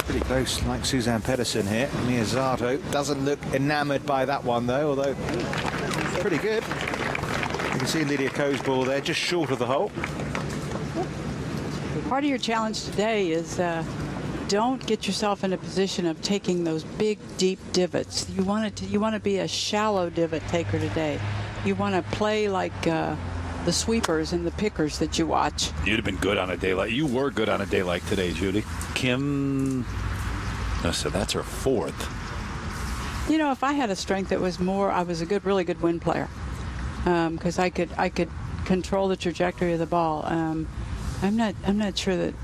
[SPEAKER 5] pretty close, like Suzanne Pettersen here. Miyazato doesn't look enamoured by that one, though, although pretty good. You can see Lydia Ko's ball there, just short of the hole.
[SPEAKER 8] Part of your challenge today is don't get yourself in a position of taking those big, deep divots. You want to be a shallow divot taker today. You want to play like the sweepers and the pickers that you watch.
[SPEAKER 7] You'd have been good on a day like you were good on a day like today, Judy. Kim. Oh, so that's her fourth.
[SPEAKER 8] You know, if I had a strength that was more, I was a really good wind player because I could control the trajectory of the ball. I'm not sure that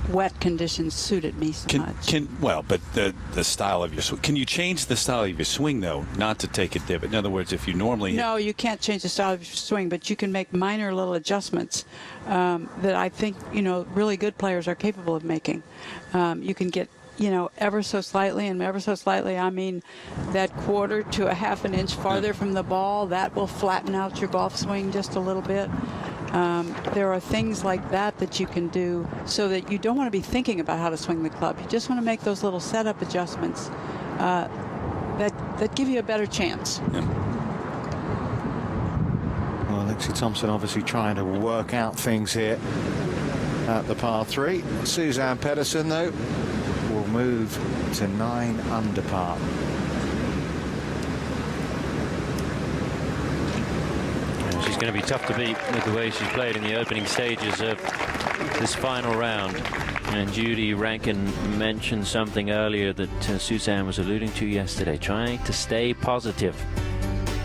[SPEAKER 8] wet conditions suited me so much.
[SPEAKER 7] But the style of your swing. Can you change the style of your swing though, not to take a divot? In other words, if you normally
[SPEAKER 8] no, you can't change the style of your swing, but you can make minor little adjustments that I think really good players are capable of making. You can get ever so slightly, and ever so slightly I mean that quarter to a half an inch farther from the ball. That will flatten out your golf swing just a little bit. There are things like that you can do so that you don't want to be thinking about how to swing the club. You just want to make those little setup adjustments that give you a better chance.
[SPEAKER 7] Yeah.
[SPEAKER 5] Well, Lexi Thompson obviously trying to work out things here at the par 3. Suzanne Pettersen, though, will move to 9 under par.
[SPEAKER 2] She's going to be tough to beat with the way she's played in the opening stages of this final round. And Judy Rankin mentioned something earlier that Suzanne was alluding to yesterday, trying to stay positive.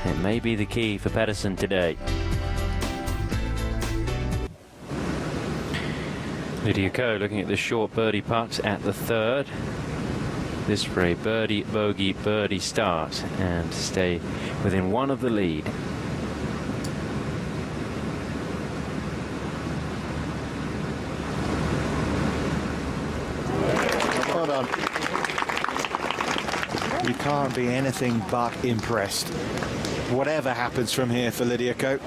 [SPEAKER 2] It may be the key for Pettersen today. Lydia Ko looking at the short birdie putt at the third. This for a birdie, bogey, birdie start and stay within one of the lead.
[SPEAKER 5] Well done. You can't be anything but impressed. Whatever happens from here for Lydia Ko.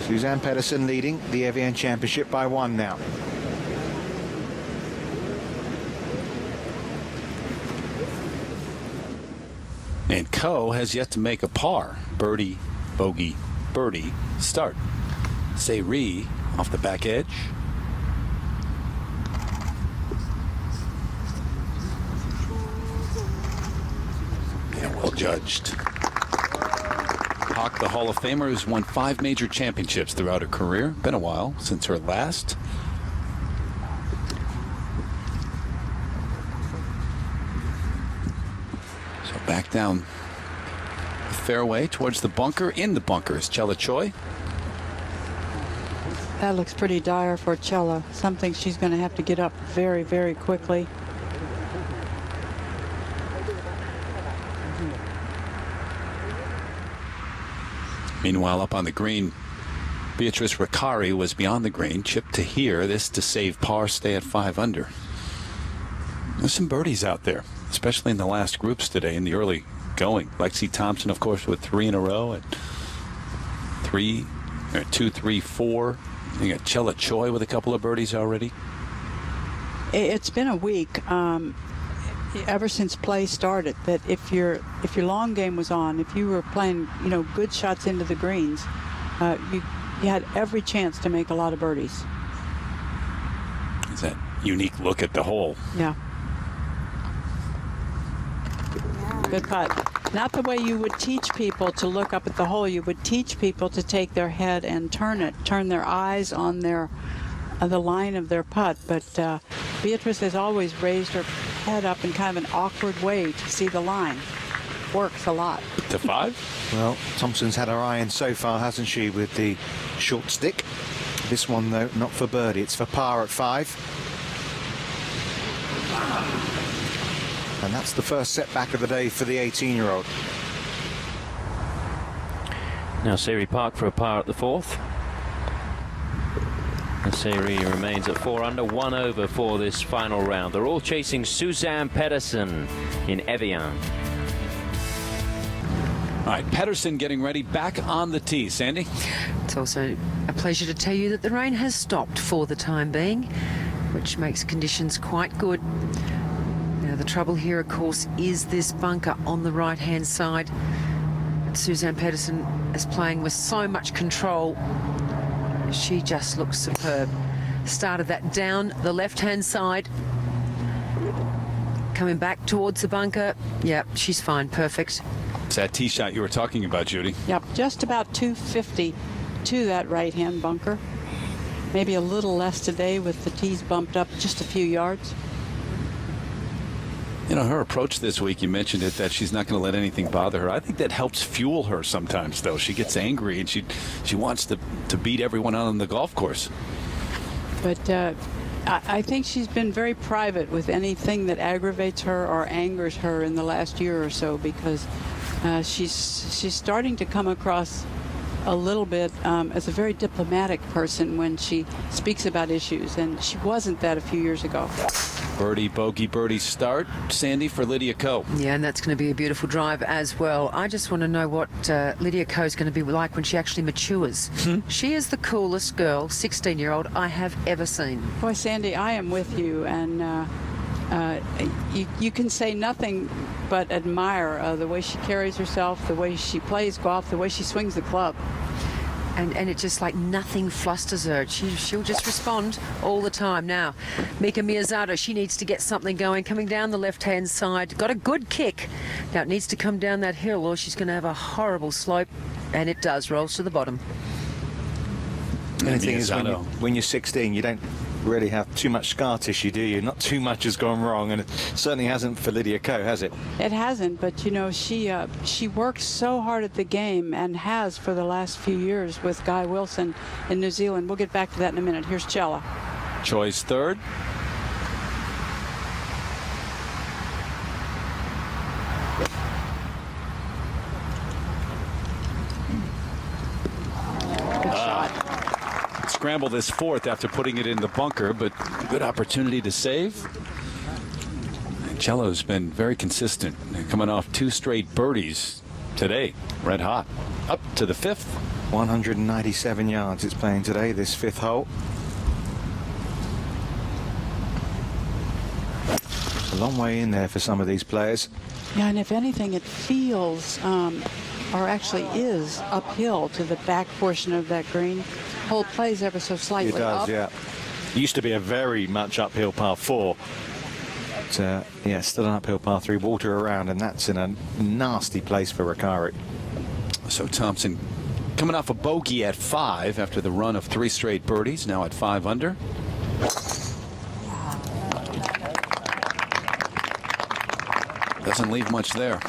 [SPEAKER 5] Suzanne Pettersen leading the Evian Championship by 1 now.
[SPEAKER 7] And Ko has yet to make a par. Birdie, bogey, birdie, start. Sayri off the back edge. And well judged. Hawk, the Hall of Famer, has won 5 major championships throughout her career. Been a while since her last. So back down the fairway towards the bunker. In the bunker is Chella Choi.
[SPEAKER 8] That looks pretty dire for Chella. Something she's going to have to get up very, very quickly.
[SPEAKER 7] Meanwhile, up on the green, Beatrice Riccari was beyond the green, chipped to here. This to save par, stay at 5 under. There's some birdies out there, especially in the last groups today, in the early going. Lexi Thompson, of course, with 3 in a row at 2, 3, 4. You got Chella Choi with a couple of birdies already.
[SPEAKER 8] It's been a week ever since play started that if your long game was on, if you were playing, good shots into the greens, you had every chance to make a lot of birdies.
[SPEAKER 7] It's that unique look at the hole.
[SPEAKER 8] Yeah. Good putt. Not the way you would teach people to look up at the hole. You would teach people to take their head and turn their eyes on the line of their putt. But Beatrice has always raised her head up in kind of an awkward way to see the line. Works a lot.
[SPEAKER 7] To 5?
[SPEAKER 5] Well, Thompson's had her eye in so far, hasn't she, with the short stick. This one, though, not for birdie. It's for par at 5. And that's the first setback of the day for the 18-year-old.
[SPEAKER 2] Now Siri Park for a par at the 4th. And Siri remains at 4 under, 1 over for this final round. They're all chasing Suzanne Pettersen in Evian.
[SPEAKER 7] All right, Pettersen getting ready back on the tee. Sandy?
[SPEAKER 4] It's also a pleasure to tell you that the rain has stopped for the time being, which makes conditions quite good. Now, the trouble here, of course, is this bunker on the right-hand side. Suzanne Pettersen is playing with so much control. She just looks superb. Started that down the left-hand side. Coming back towards the bunker. Yeah, she's fine. Perfect.
[SPEAKER 7] It's that tee shot you were talking about, Judy.
[SPEAKER 8] Yep, just about 250 to that right-hand bunker. Maybe a little less today with the tees bumped up just a few yards.
[SPEAKER 7] Her approach this week, you mentioned it, that she's not going to let anything bother her. I think that helps fuel her sometimes, though. She gets angry and she wants to beat everyone out on the golf course.
[SPEAKER 8] But I think she's been very private with anything that aggravates her or angers her in the last year or so, because she's starting to come across a little bit as a very diplomatic person when she speaks about issues, and she wasn't that a few years ago.
[SPEAKER 7] Birdie, bogey, birdie start. Sandy for Lydia Ko.
[SPEAKER 4] Yeah, and that's going to be a beautiful drive as well. I just want to know what Lydia Ko is going to be like when she actually matures. She is the coolest girl, 16-year-old, I have ever seen.
[SPEAKER 8] Boy, Sandy, I am with you, and you can say nothing but admire the way she carries herself, the way she plays golf, the way she swings the club.
[SPEAKER 4] And it's just like nothing flusters her. She'll just respond all the time. Now, Mika Miyazato, she needs to get something going. Coming down the left-hand side. Got a good kick. Now, it needs to come down that hill or she's going to have a horrible slope. And it does. Rolls to the bottom.
[SPEAKER 5] The only thing is, when you're 16, you don't really have too much scar tissue, do you? Not too much has gone wrong, and it certainly hasn't for Lydia Ko, has it?
[SPEAKER 8] It hasn't, but she works so hard at the game and has for the last few years with Guy Wilson in New Zealand. We'll get back to that in a minute. Here's Chella.
[SPEAKER 7] Choi's third. Scramble this 4th after putting it in the bunker, but good opportunity to save. Cello's been very consistent, coming off 2 straight birdies today. Red hot. Up to the 5th.
[SPEAKER 5] 197 yards it's playing today, this 5th hole. A long way in there for some of these players.
[SPEAKER 8] Yeah, and if anything, it feels, or actually is, uphill to the back portion of that green. Hole plays ever so slightly
[SPEAKER 5] up. It does, yeah. Used to be a very much uphill par 4. But, yeah, still an uphill par 3. Water around, and that's in a nasty place for Ricari.
[SPEAKER 7] So Thompson coming off a bogey at 5 after the run of 3 straight birdies, now at 5 under. Doesn't leave much there.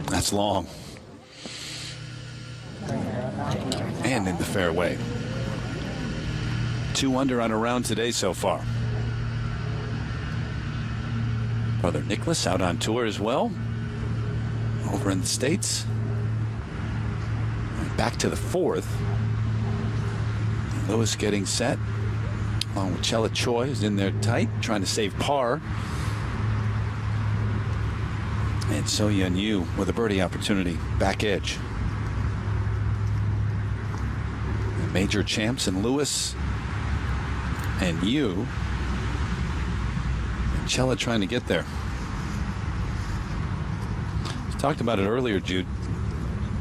[SPEAKER 7] That's long. And in the fairway. 2 under on a round today so far. Brother Nicholas out on tour as well. Over in the States. Back to the 4th. Lewis getting set. Along with Chella Choi, who's in there tight, trying to save par. And So Yun Yu with a birdie opportunity, back edge. The major champs in Lewis and Yu. And Cella trying to get there. We talked about it earlier, Jude.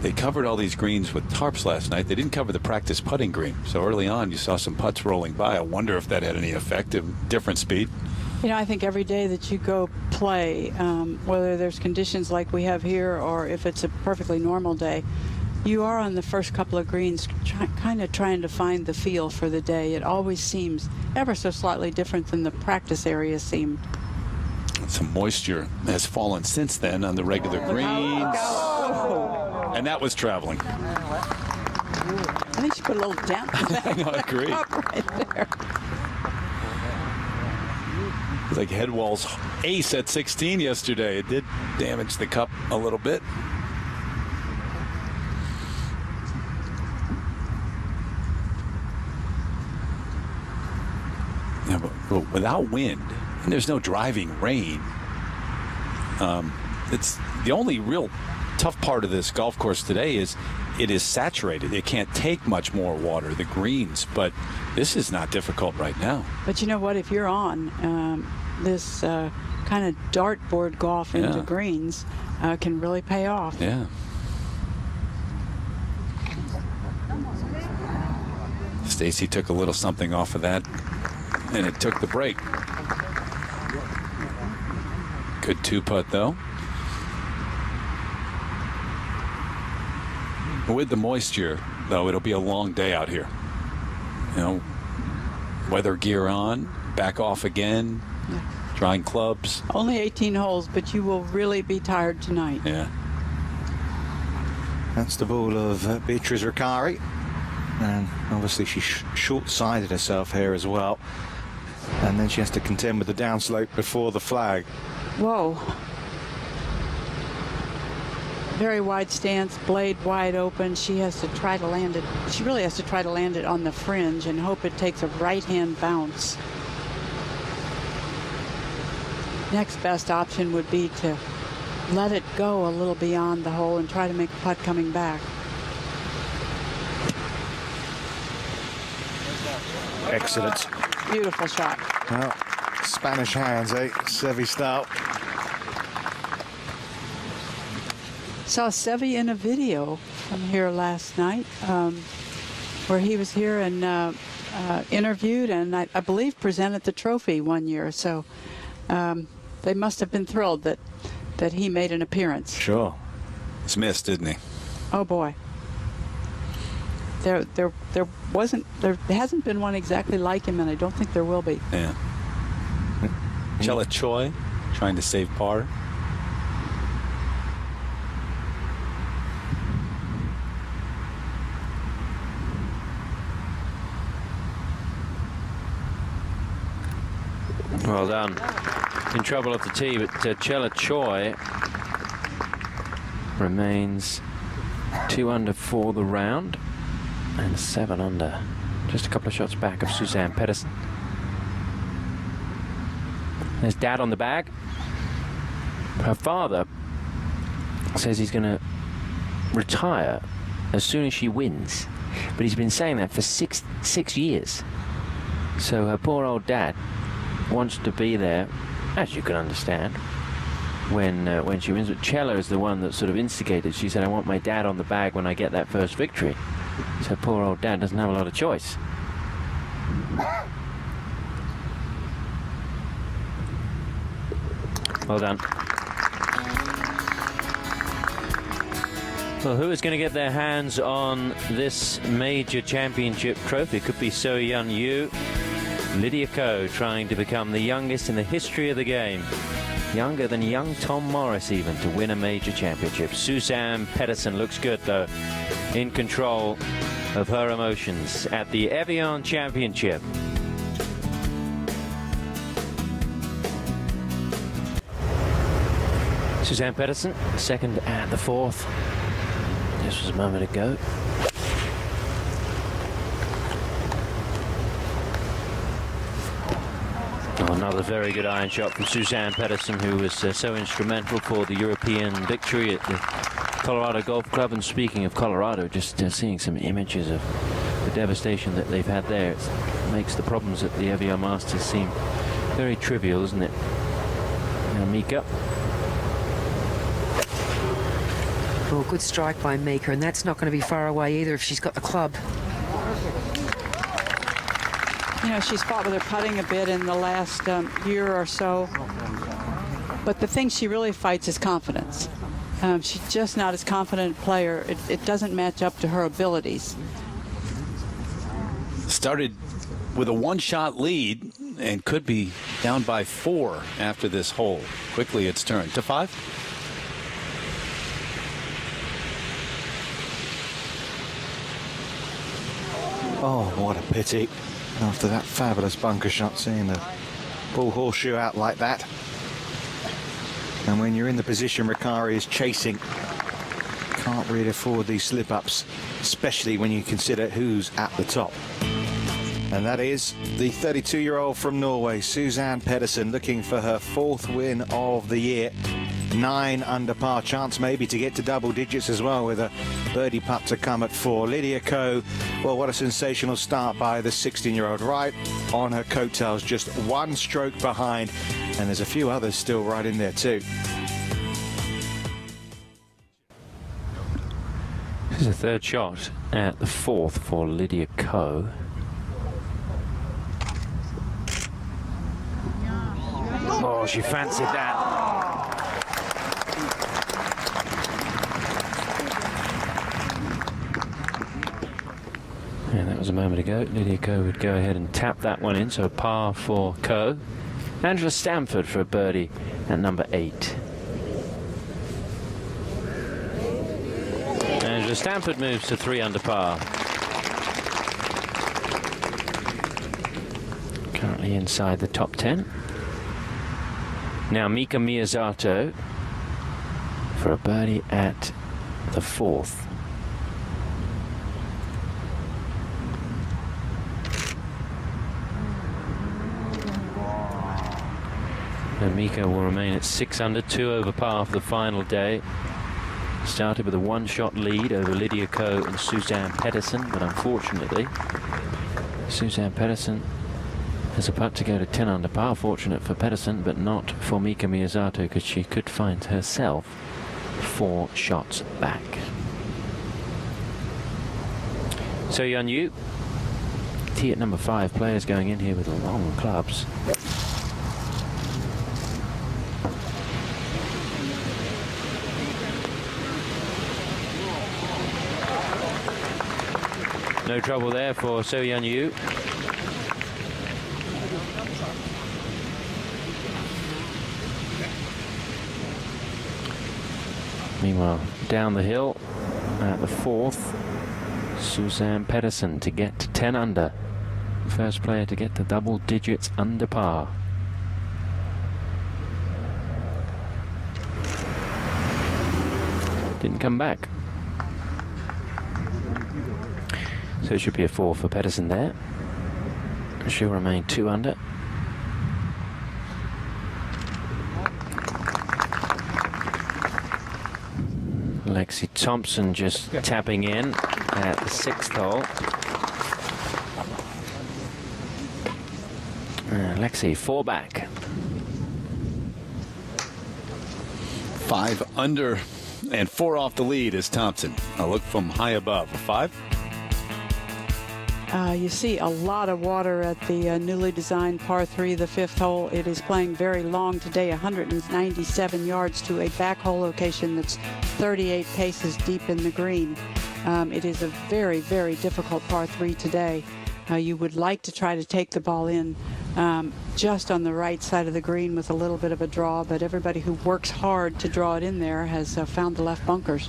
[SPEAKER 7] They covered all these greens with tarps last night. They didn't cover the practice putting green. So early on, you saw some putts rolling by. I wonder if that had any effect of different speed.
[SPEAKER 8] You know, I think every day that you go play, whether there's conditions like we have here or if it's a perfectly normal day, you are on the first couple of greens kind of trying to find the feel for the day. It always seems ever so slightly different than the practice area seemed.
[SPEAKER 7] Some moisture has fallen since then on the regular greens. And that was traveling.
[SPEAKER 8] I think she put a little damp on that.
[SPEAKER 7] I know, I agree.
[SPEAKER 8] Right there.
[SPEAKER 7] It's like Headwall's ace at 16 yesterday. It did damage the cup a little bit. Yeah, but without wind, and there's no driving rain, it's the only real tough part of this golf course today is it is saturated. It can't take much more water, the greens, but this is not difficult right now.
[SPEAKER 8] But you know what? If you're on this kind of dartboard golf into greens, can really pay off.
[SPEAKER 7] Yeah. Stacy took a little something off of that, and it took the break. Good two-putt, though. With the moisture, though, it'll be a long day out here. You know, weather gear on, back off again, drying clubs.
[SPEAKER 8] Only 18 holes, but you will really be tired tonight.
[SPEAKER 7] Yeah.
[SPEAKER 5] That's the ball of Beatrice Riccari. And obviously she short-sided herself here as well. And then she has to contend with the downslope before the flag.
[SPEAKER 8] Whoa. Very wide stance, blade wide open. She has to try to land it. She really has to try to land it on the fringe and hope it takes a right-hand bounce. Next best option would be to let it go a little beyond the hole and try to make a putt coming back.
[SPEAKER 5] Excellent.
[SPEAKER 8] Beautiful shot.
[SPEAKER 5] Well, Spanish hands, eh? Seve style.
[SPEAKER 8] Saw Seve in a video from here last night where he was here and interviewed and I believe presented the trophy one year. So they must have been thrilled that he made an appearance.
[SPEAKER 5] Sure.
[SPEAKER 7] It's missed, didn't he?
[SPEAKER 8] Oh boy. There hasn't been one exactly like him, and I don't think there will be.
[SPEAKER 7] Yeah. Cella Choi trying to save par.
[SPEAKER 2] Well done. In trouble at the tee, but Cella Choi remains 2 under for the round and 7 under. Just a couple of shots back of Suzann Pettersen. There's Dad on the bag. Her father says he's going to retire as soon as she wins, but he's been saying that for six years. So her poor old dad wants to be there, as you can understand, when she wins. But Cella is the one that sort of instigated. She said, I want my dad on the bag when I get that first victory. So poor old dad doesn't have a lot of choice. Well done. Well, who is going to get their hands on this major championship trophy? Could be So Yun Yu. Lydia Ko trying to become the youngest in the history of the game. Younger than young Tom Morris even to win a major championship. Suzann Pettersen looks good though, in control of her emotions at the Evian Championship. Suzann Pettersen, second at the fourth. This was a moment ago. Oh, another very good iron shot from Suzann Pettersen, who was so instrumental for the European victory at the Colorado Golf Club. And speaking of Colorado, just seeing some images of the devastation that they've had there, it makes the problems at the Evian Masters seem very trivial, isn't it? Now Mika.
[SPEAKER 4] Oh, good strike by Mika, and that's not going to be far away either if she's got the club.
[SPEAKER 8] You know, she's fought with her putting a bit in the last year or so. But the thing she really fights is confidence. She's just not as confident a player. It doesn't match up to her abilities.
[SPEAKER 7] Started with a one-shot lead and could be down by 4 after this hole. Quickly it's turned to 5.
[SPEAKER 5] Oh, what a pity. After that fabulous bunker shot, seeing the ball horseshoe out like that. And when you're in the position Ricari is chasing, can't really afford these slip-ups, especially when you consider who's at the top. And that is the 32-year-old from Norway, Suzann Pettersen, looking for her 4th win of the year. 9 under par, chance maybe to get to double digits as well, with a birdie putt to come at 4. Lydia Ko, well, what a sensational start by the 16-year-old, right on her coattails, just 1 stroke behind, and there's a few others still right in there too.
[SPEAKER 2] This is a 3rd shot at the 4th for Lydia Ko. Oh, she fancied that. And that was a moment ago. Lydia Ko would go ahead and tap that one in, so par for Ko. Angela Stanford for a birdie at number 8. Angela Stanford moves to 3 under par. Currently inside the top 10. Now Mika Miyazato for a birdie at the 4th. And Mika will remain at 6 under, 2 over par for the final day. Started with a 1-shot lead over Lydia Ko and Suzann Pettersen, but unfortunately Suzann Pettersen has a putt to go to 10 under par. Fortunate for Pettersen, but not for Mika Miyazato, because she could find herself 4 shots back. So Yeon Yu, tee at number 5. Players going in here with long clubs. No trouble there for So Yeon Yu. Meanwhile, down the hill at the 4th, Suzann Pettersen to get to 10 under. First player to get to double digits under par. Didn't come back. So it should be a 4 for Pettersen there. She'll remain 2 under. Lexi Thompson just tapping in at the 6th hole. Lexi 4 back.
[SPEAKER 7] 5 under and 4 off the lead is Thompson. A look from high above. A 5.
[SPEAKER 8] You see a lot of water at the newly designed par 3, the 5th hole. It is playing very long today, 197 yards to a back hole location that's 38 paces deep in the green. It is a very, very difficult par 3 today. You would like to try to take the ball in just on the right side of the green with a little bit of a draw, but everybody who works hard to draw it in there has found the left bunkers.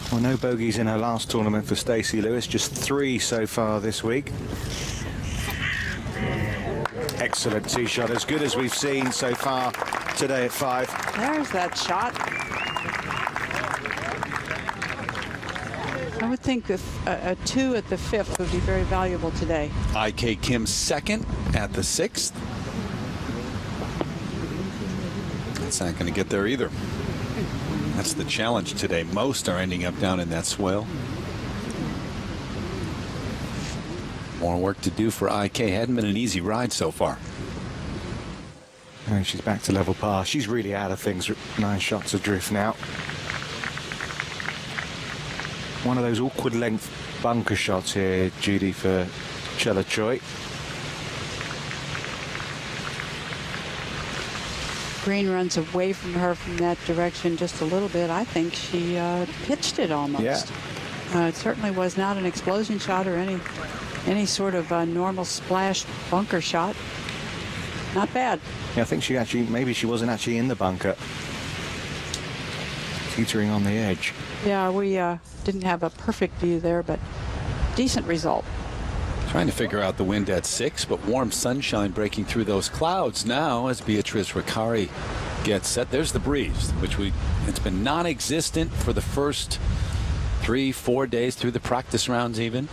[SPEAKER 5] Well, no bogeys in her last tournament for Stacey Lewis, just 3 so far this week. Excellent tee shot, as good as we've seen so far today at 5.
[SPEAKER 8] There's that shot. I would think a 2 at the 5th would be very valuable today.
[SPEAKER 7] IK Kim 2nd at the 6th. It's not going to get there either. That's the challenge today. Most are ending up down in that swale. More work to do for IK. Hadn't been an easy ride so far.
[SPEAKER 5] And she's back to level par. She's really out of things. 9 shots adrift now. One of those awkward length bunker shots here, Judy, for Chela Choi.
[SPEAKER 8] Green runs away from her from that direction just a little bit. I think she pitched it almost.
[SPEAKER 5] Yeah.
[SPEAKER 8] It certainly was not an explosion shot or any sort of normal splash bunker shot. Not bad.
[SPEAKER 5] Yeah, I think she actually, maybe she wasn't actually in the bunker. Teetering on the edge.
[SPEAKER 8] Yeah, we didn't have a perfect view there, but decent result.
[SPEAKER 7] Trying to figure out the wind at 6, but warm sunshine breaking through those clouds now as Beatrice Riccari gets set. There's the breeze, which it's been non-existent for the first 3-4 days through the practice rounds even.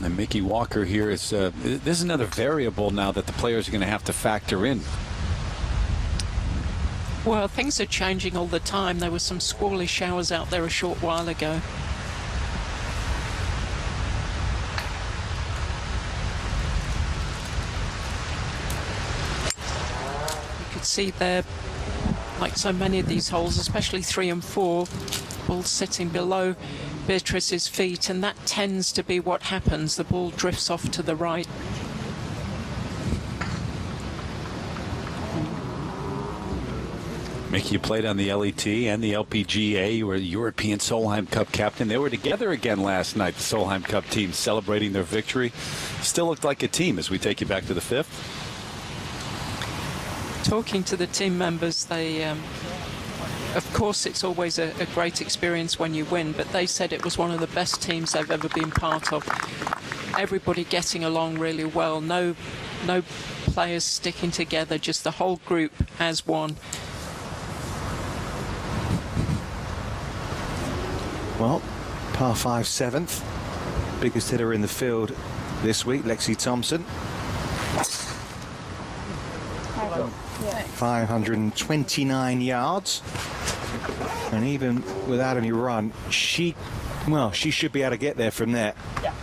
[SPEAKER 7] And Mickey Walker here is this is another variable now that the players are going to have to factor in.
[SPEAKER 6] Well, things are changing all the time. There were some squally showers out there a short while ago. You could see there, like so many of these holes, especially 3 and 4, balls sitting below Beatrice's feet, and that tends to be what happens. The ball drifts off to the right.
[SPEAKER 7] Mickey, you played on the LET and the LPGA. You were a European Solheim Cup captain. They were together again last night, the Solheim Cup team, celebrating their victory. Still looked like a team as we take you back to the 5th.
[SPEAKER 6] Talking to the team members, they, of course, it's always a great experience when you win, but they said it was one of the best teams they've ever been part of. Everybody getting along really well. No players sticking together, just the whole group as one.
[SPEAKER 5] Well, par 5 7th. Biggest hitter in the field this week, Lexi Thompson. 529 yards. And even without any run, she should be able to get there from there.
[SPEAKER 9] Yeah.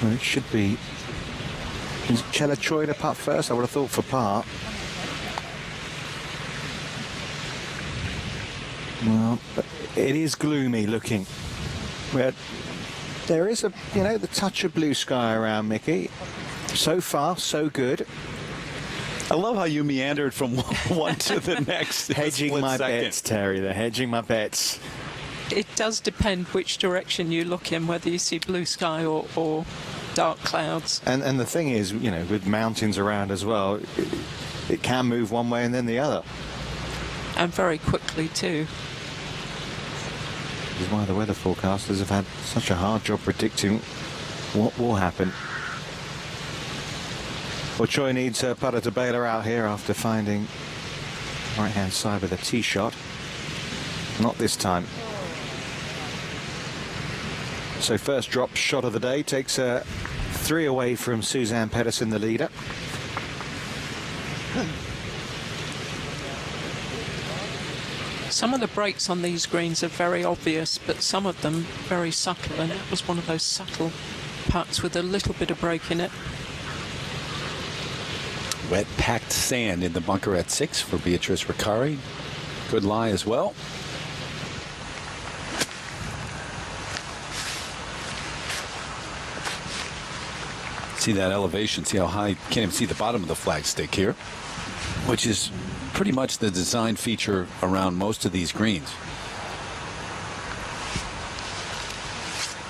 [SPEAKER 5] Well, it should be. Is Chela Choi to putt first? I would have thought for par. Well, but it is gloomy looking. There is the touch of blue sky around, Mickey. So far, so good.
[SPEAKER 7] I love how you meandered from one to the next.
[SPEAKER 5] Hedging my bets, Terry. They're hedging my bets.
[SPEAKER 6] It does depend which direction you look in, whether you see blue sky or dark clouds.
[SPEAKER 5] And the thing is, with mountains around as well, it can move one way and then the other.
[SPEAKER 6] And very quickly too.
[SPEAKER 5] This is why the weather forecasters have had such a hard job predicting what will happen. Well, Choi needs her putter to bail her out here after finding right-hand side with a tee shot. Not this time. So first drop shot of the day takes her 3 away from Suzanne Pettersen, the leader.
[SPEAKER 6] Some of the breaks on these greens are very obvious, but some of them very subtle, and that was one of those subtle putts with a little bit of break in it.
[SPEAKER 7] Wet packed sand in the bunker at 6 for Beatrice Riccari. Good lie as well. See that elevation, see how high, can't even see the bottom of the flagstick here, which is pretty much the design feature around most of these greens.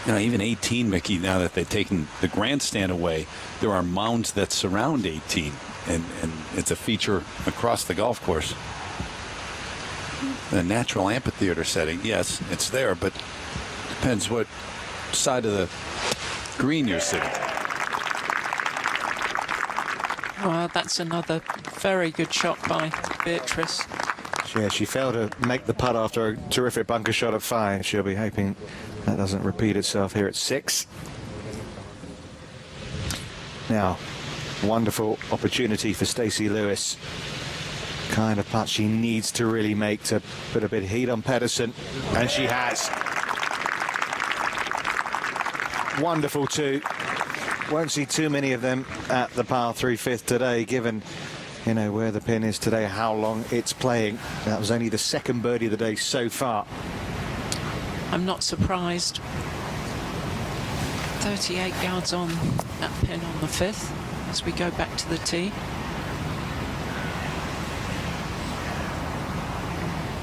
[SPEAKER 7] Even 18, Mickey, now that they've taken the grandstand away, there are mounds that surround 18, and it's a feature across the golf course. The natural amphitheater setting, yes, it's there, but depends what side of the green you're sitting.
[SPEAKER 6] Well, that's another very good shot by Beatrice.
[SPEAKER 5] Yeah, she failed to make the putt after a terrific bunker shot at 5. She'll be hoping that doesn't repeat itself here at 6. Now, wonderful opportunity for Stacey Lewis. Kind of putt she needs to really make to put a bit of heat on Pettersen, and she has. Wonderful too. Won't see too many of them at the par 3 fifth today, given, you know, where the pin is today, how long it's playing. That was only the second birdie of the day so far.
[SPEAKER 6] I'm not surprised. 38 yards on that pin on the 5th as we go back to the tee.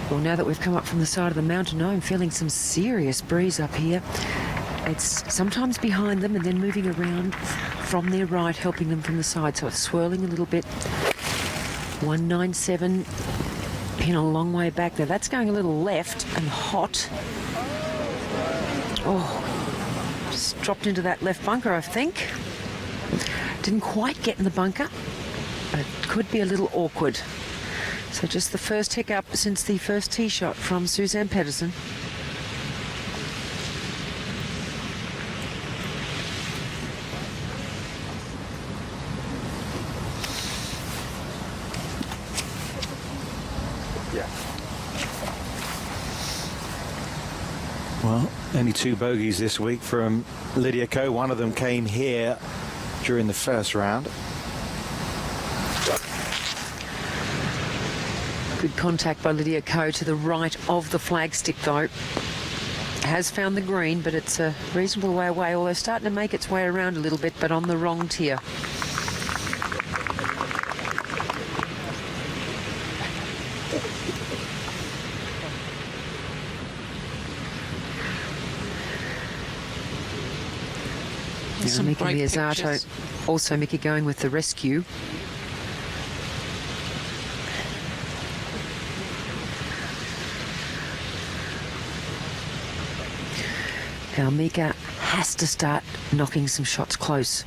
[SPEAKER 4] Well, now that we've come up from the side of the mountain, I'm feeling some serious breeze up here. It's sometimes behind them and then moving around from their right, helping them from the side. So it's swirling a little bit. 197, pin a long way back there. That's going a little left and hot. Oh, just dropped into that left bunker, I think. Didn't quite get in the bunker, but it could be a little awkward. So just the first hiccup since the first tee shot from Suzann Pettersen.
[SPEAKER 5] Well, only 2 bogeys this week from Lydia Ko. One of them came here during the first round.
[SPEAKER 4] Good contact by Lydia Ko to the right of the flagstick, though. Has found the green, but it's a reasonable way away, although starting to make its way around a little bit, but on the wrong tier. Mickey Miyazato, also Mickey going with the rescue. Now Mika has to start knocking some shots close.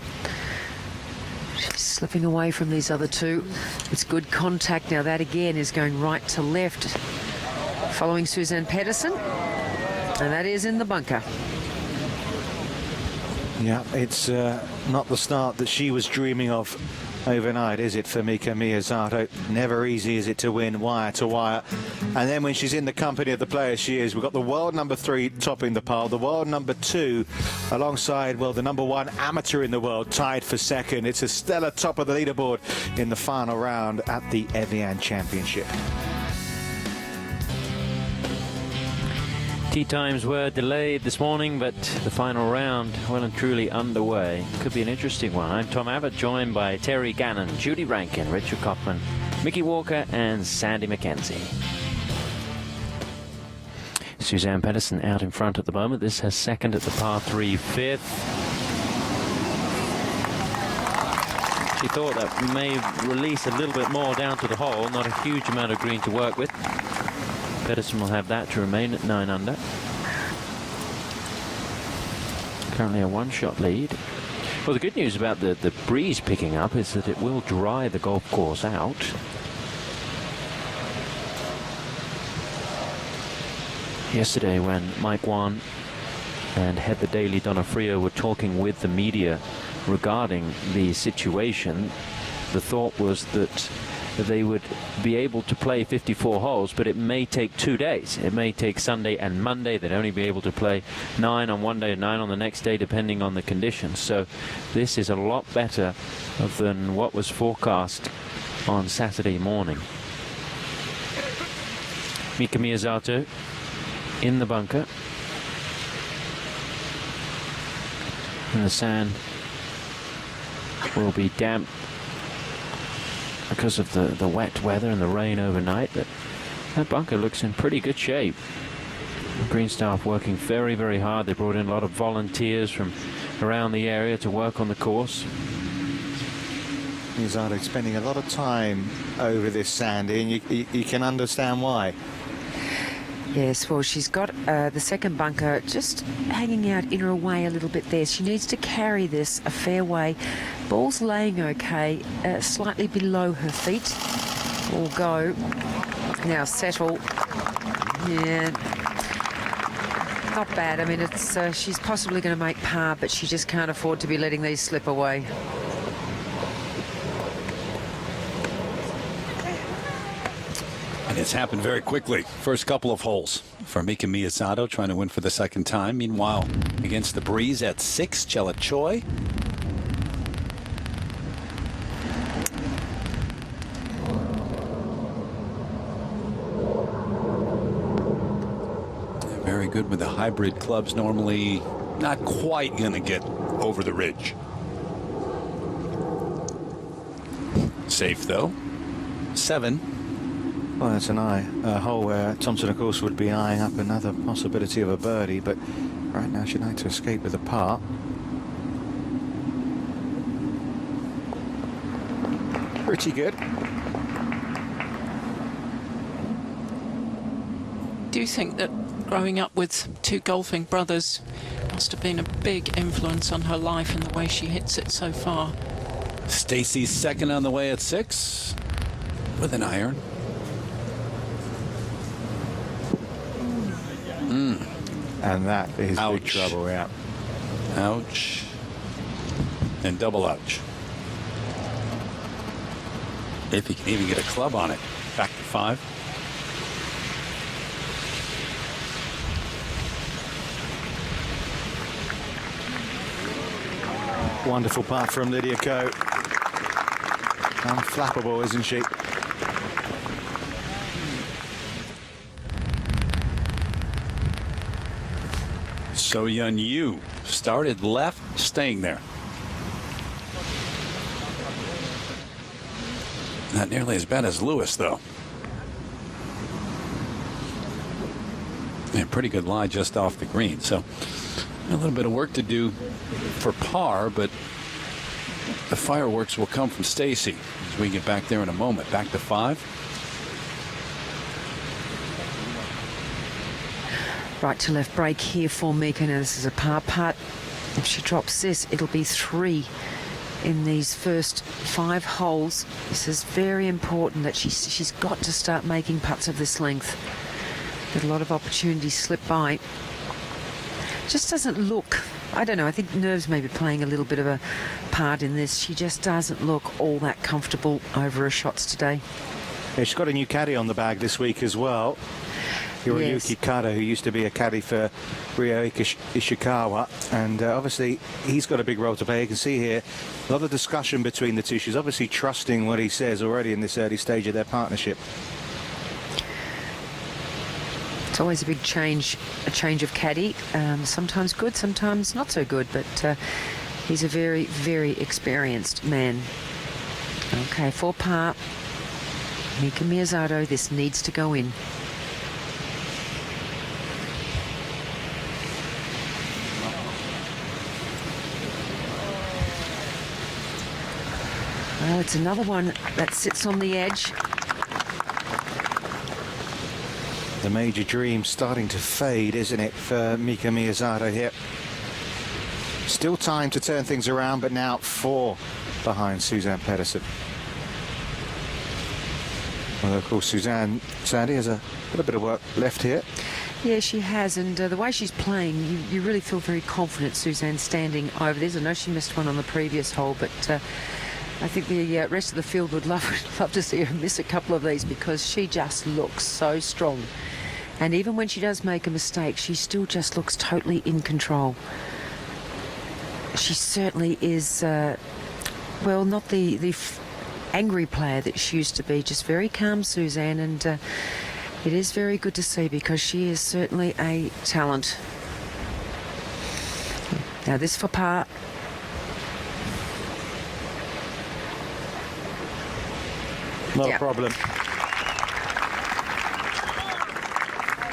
[SPEAKER 4] She's slipping away from these other two. It's good contact. Now that again is going right to left, following Suzann Pettersen, and that is in the bunker.
[SPEAKER 5] Yeah, it's not the start that she was dreaming of overnight, is it, for Mika Miyazato? Never easy, is it, to win wire to wire. And then when she's in the company of the players she is, we've got the world number 3 topping the pile, the world number 2 alongside, well, the number 1 amateur in the world tied for second. It's a stellar top of the leaderboard in the final round at the Evian Championship.
[SPEAKER 2] Tee times were delayed this morning, but the final round well and truly underway. Could be an interesting one. I'm Tom Abbott, joined by Terry Gannon, Judy Rankin, Richard Kaufman, Mickey Walker and Sandy McKenzie. Suzann Pettersen out in front at the moment. This has second at the par 3 fifth. She thought that may release a little bit more down to the hole. Not a huge amount of green to work with. Pettersen will have that to remain at 9 under. Currently a 1-shot lead. Well, the good news about the breeze picking up is that it will dry the golf course out. Yesterday when Mike Wan and Heather Daly Donofrio were talking with the media regarding the situation, the thought was that they would be able to play 54 holes, but it may take 2 days. It may take Sunday and Monday. They'd only be able to play 9 on one day and 9 on the next day, depending on the conditions. So this is a lot better than what was forecast on Saturday morning. Mika Miyazato in the bunker. And the sand will be damp because of the wet weather and the rain overnight, but that bunker looks in pretty good shape. The green staff working very, very hard. They brought in a lot of volunteers from around the area to work on the course.
[SPEAKER 5] Miyazato spending a lot of time over this, Sandy, and you can understand why.
[SPEAKER 4] Yes, well, she's got the second bunker just hanging out in her way a little bit there. She needs to carry this a fair way. Ball's laying okay, slightly below her feet. All go. Now settle. Yeah. Not bad. I mean, it's she's possibly going to make par, but she just can't afford to be letting these slip away.
[SPEAKER 7] And it's happened very quickly. First couple of holes for Mika Miyazato, trying to win for the second time. Meanwhile, against the breeze at 6, Chela Choi. Very good with the hybrid clubs. Normally not quite going to get over the ridge. Safe, though. 7.
[SPEAKER 5] Well, that's an a hole where Thompson, of course, would be eyeing up another possibility of a birdie, but right now she'd like to escape with a par. Pretty good.
[SPEAKER 6] Do you think that growing up with 2 golfing brothers must have been a big influence on her life and the way she hits it so far?
[SPEAKER 7] Stacey's second on the way at 6 with an iron.
[SPEAKER 5] And that is
[SPEAKER 7] Ouch.
[SPEAKER 5] big trouble, yeah.
[SPEAKER 7] Ouch. And double ouch. If he can even get a club on it. Back to 5.
[SPEAKER 5] Wonderful putt from Lydia Ko. Unflappable, isn't she?
[SPEAKER 7] So Yun Yu started left, staying there. Not nearly as bad as Lewis, though. Yeah, pretty good lie just off the green. So a little bit of work to do for par, but the fireworks will come from Stacey as we get back there in a moment. Back to 5.
[SPEAKER 4] Right to left break here for Mika. Now this is a par putt. If she drops this, it'll be 3 in these first 5 holes. This is very important that she's got to start making putts of this length. Got a lot of opportunities slip by. Just doesn't look, I don't know, I think nerves may be playing a little bit of a part in this. She just doesn't look all that comfortable over her shots today.
[SPEAKER 5] Yeah, she's got a new caddy on the bag this week as well. Hiroyuki Kada, who used to be a caddy for Ryo Ishikawa, and obviously he's got a big role to play. You can see here a lot of discussion between the two. She's obviously trusting what he says already in this early stage of their partnership.
[SPEAKER 4] It's always a big change, a change of caddy. Sometimes good, sometimes not so good, but he's a very, very experienced man. Okay, 4 par. Mika Miyazato, this needs to go in. Well, it's another one that sits on the edge.
[SPEAKER 5] The major dream starting to fade, isn't it, for Mika Miyazato here? Still time to turn things around, but now 4 behind Suzanne Pettersen. Well, of course, Suzanne Sandy has a little bit of work left here.
[SPEAKER 4] Yeah, she has, and the way she's playing, you really feel very confident, Suzanne, standing over this. I know she missed one on the previous hole, but I think the rest of the field would love to see her miss a couple of these because she just looks so strong. And even when she does make a mistake, she still just looks totally in control. She certainly is, well, not the angry player that she used to be, just very calm, Suzanne, and it is very good to see because she is certainly a talent. Now this for par.
[SPEAKER 5] Not a problem.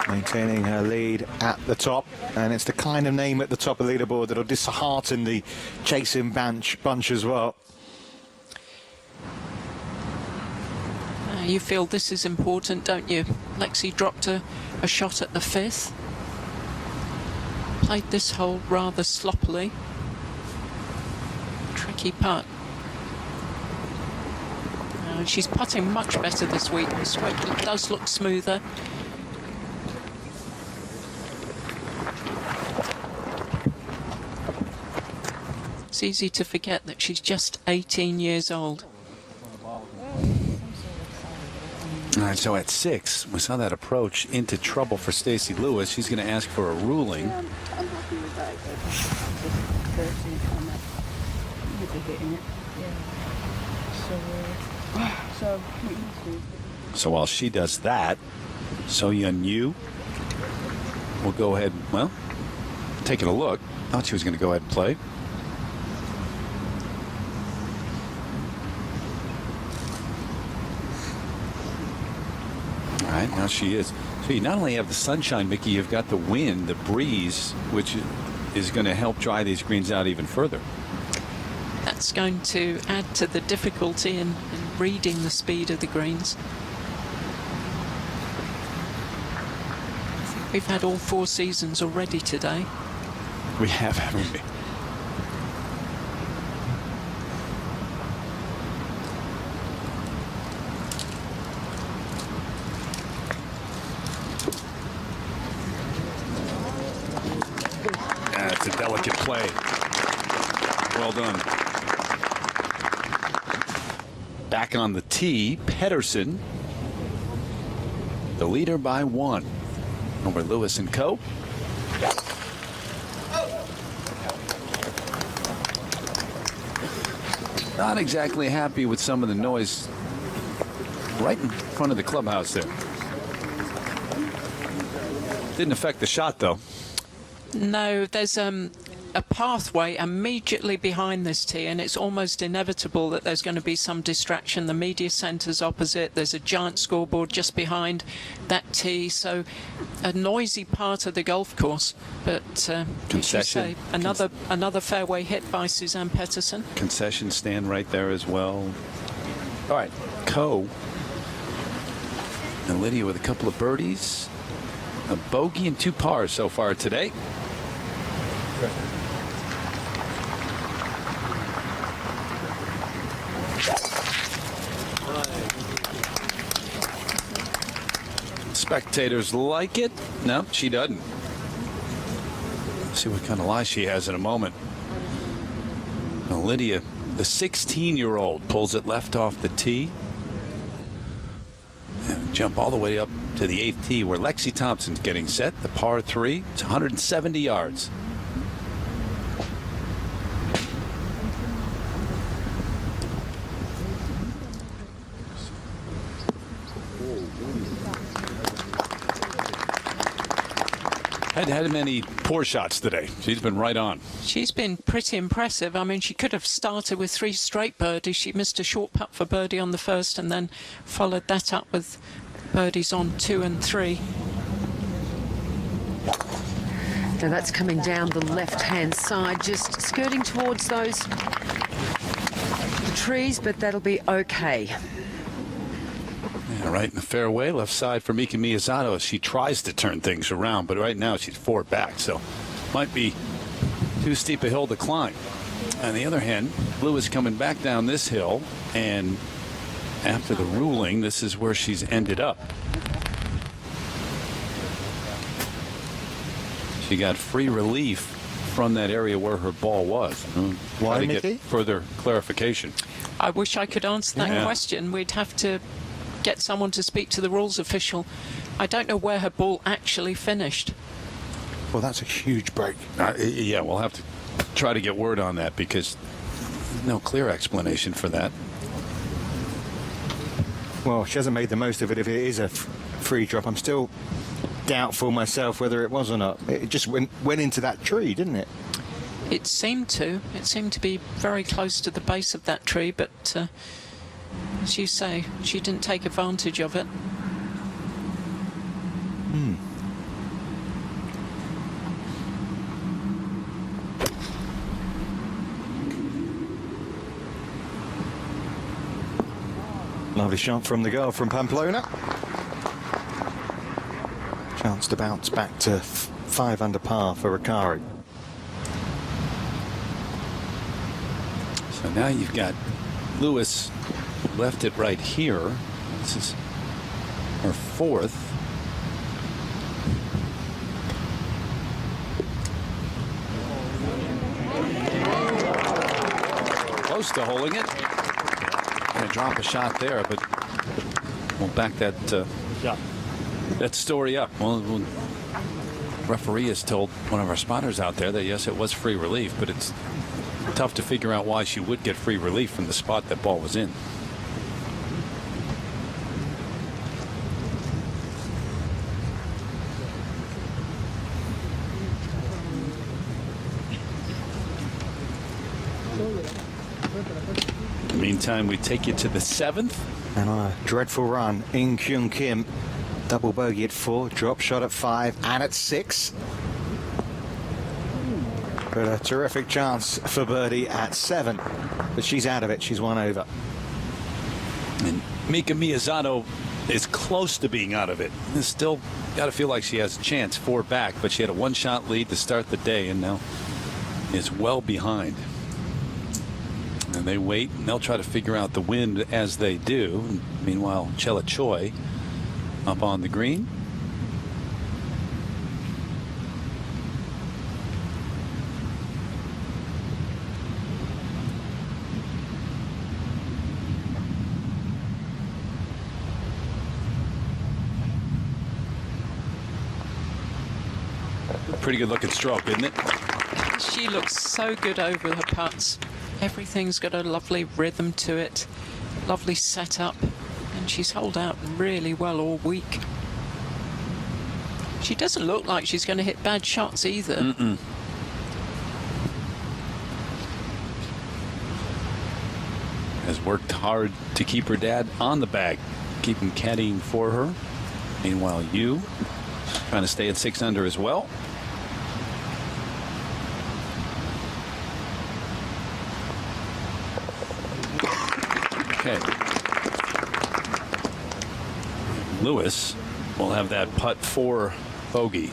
[SPEAKER 5] Maintaining her lead at the top, and it's the kind of name at the top of the leaderboard that'll dishearten the chasing bunch as well.
[SPEAKER 6] You feel this is important, don't you? Lexi dropped a shot at the 5th. Played this hole rather sloppily. Tricky putt. She's putting much better this week. The stroke does look smoother. It's easy to forget that she's just 18 years old.
[SPEAKER 7] All right, so at 6, we saw that approach into trouble for Stacey Lewis. She's going to ask for a ruling. So while she does that, So Yun Yu will go ahead, well, taking a look. Thought she was going to go ahead and play. All right, now she is. So you not only have the sunshine, Mickey, you've got the wind, the breeze, which is going to help dry these greens out even further.
[SPEAKER 6] That's going to add to the difficulty in reading the speed of the greens. I think we've had all 4 seasons already today.
[SPEAKER 7] We have, haven't we? That's a delicate play. Well done. Back on the tee, Pettersen, the leader by 1 over Lewis and Co. Not exactly happy with some of the noise right in front of the clubhouse there. Didn't affect the shot, though.
[SPEAKER 6] No, there's a pathway immediately behind this tee, and it's almost inevitable that there's going to be some distraction. The media centre's opposite. There's a giant scoreboard just behind that tee, so a noisy part of the golf course. But as you say, another fairway hit by Suzann Pettersen.
[SPEAKER 7] Concession stand right there as well. All right, Ko and Lydia with a couple of birdies, a bogey and 2 pars so far today. Spectators like it. No, she doesn't. See what kind of lie she has in a moment. Now, Lydia, the 16-year-old, pulls it left off the tee. And jump all the way up to the 8th tee where Lexi Thompson's getting set. The par 3. It's 170 yards. Hadn't had many poor shots today. She's been right on.
[SPEAKER 6] She's been pretty impressive. I mean, she could have started with 3 straight birdies. She missed a short putt for birdie on the first and then followed that up with birdies on 2 and 3.
[SPEAKER 4] Now that's coming down the left-hand side, just skirting towards those trees, but that'll be okay.
[SPEAKER 7] Yeah, right in the fairway, left side for Mika Miyazato as she tries to turn things around, but right now she's 4 back, so might be too steep a hill to climb. On the other hand, Lewis coming back down this hill, and after the ruling, this is where she's ended up. She got free relief from that area where her ball was.
[SPEAKER 5] Why,
[SPEAKER 7] to
[SPEAKER 5] Mickey?
[SPEAKER 7] get further clarification.
[SPEAKER 6] I wish I could answer that question. We'd have to get someone to speak to the rules official. I don't know where her ball actually finished.
[SPEAKER 5] Well, that's a huge break.
[SPEAKER 7] Yeah, we'll have to try to get word on that because no clear explanation for that.
[SPEAKER 5] Well, she hasn't made the most of it if it is a free drop. I'm still doubtful myself whether it was or not. It just went into that tree, didn't it?
[SPEAKER 6] It seemed to. It seemed to be very close to the base of that tree, but as you say, she didn't take advantage of it.
[SPEAKER 5] Lovely shot from the girl from Pamplona. Chance to bounce back to 5 under par for Ricari.
[SPEAKER 7] So now you've got Lewis left it right here. This is her 4th. Close to holding it. Gonna drop a shot there, but we'll back that that story up. Well, referee has told one of our spotters out there that yes, it was free relief, but it's tough to figure out why she would get free relief from the spot that ball was in. In the meantime, we take you to the 7th.
[SPEAKER 5] And on a dreadful run, In Kyung Kim, double bogey at 4, drop shot at 5 and at 6. But a terrific chance for birdie at 7. But she's out of it. She's 1 over.
[SPEAKER 7] And Mika Miyazato is close to being out of it. Still got to feel like she has a chance, 4 back, but she had a 1-shot lead to start the day and now is well behind. And they wait and they'll try to figure out the wind as they do. Meanwhile, Chela Choi up on the green. Pretty good looking stroke, isn't it?
[SPEAKER 6] She looks so good over her putts. Everything's got a lovely rhythm to it, lovely setup, and she's held out really well all week. She doesn't look like she's going to hit bad shots either.
[SPEAKER 7] Has worked hard to keep her dad on the bag, keep him caddying for her. Meanwhile, you trying to stay at 6 under as well. Okay. Lewis will have that putt for bogey.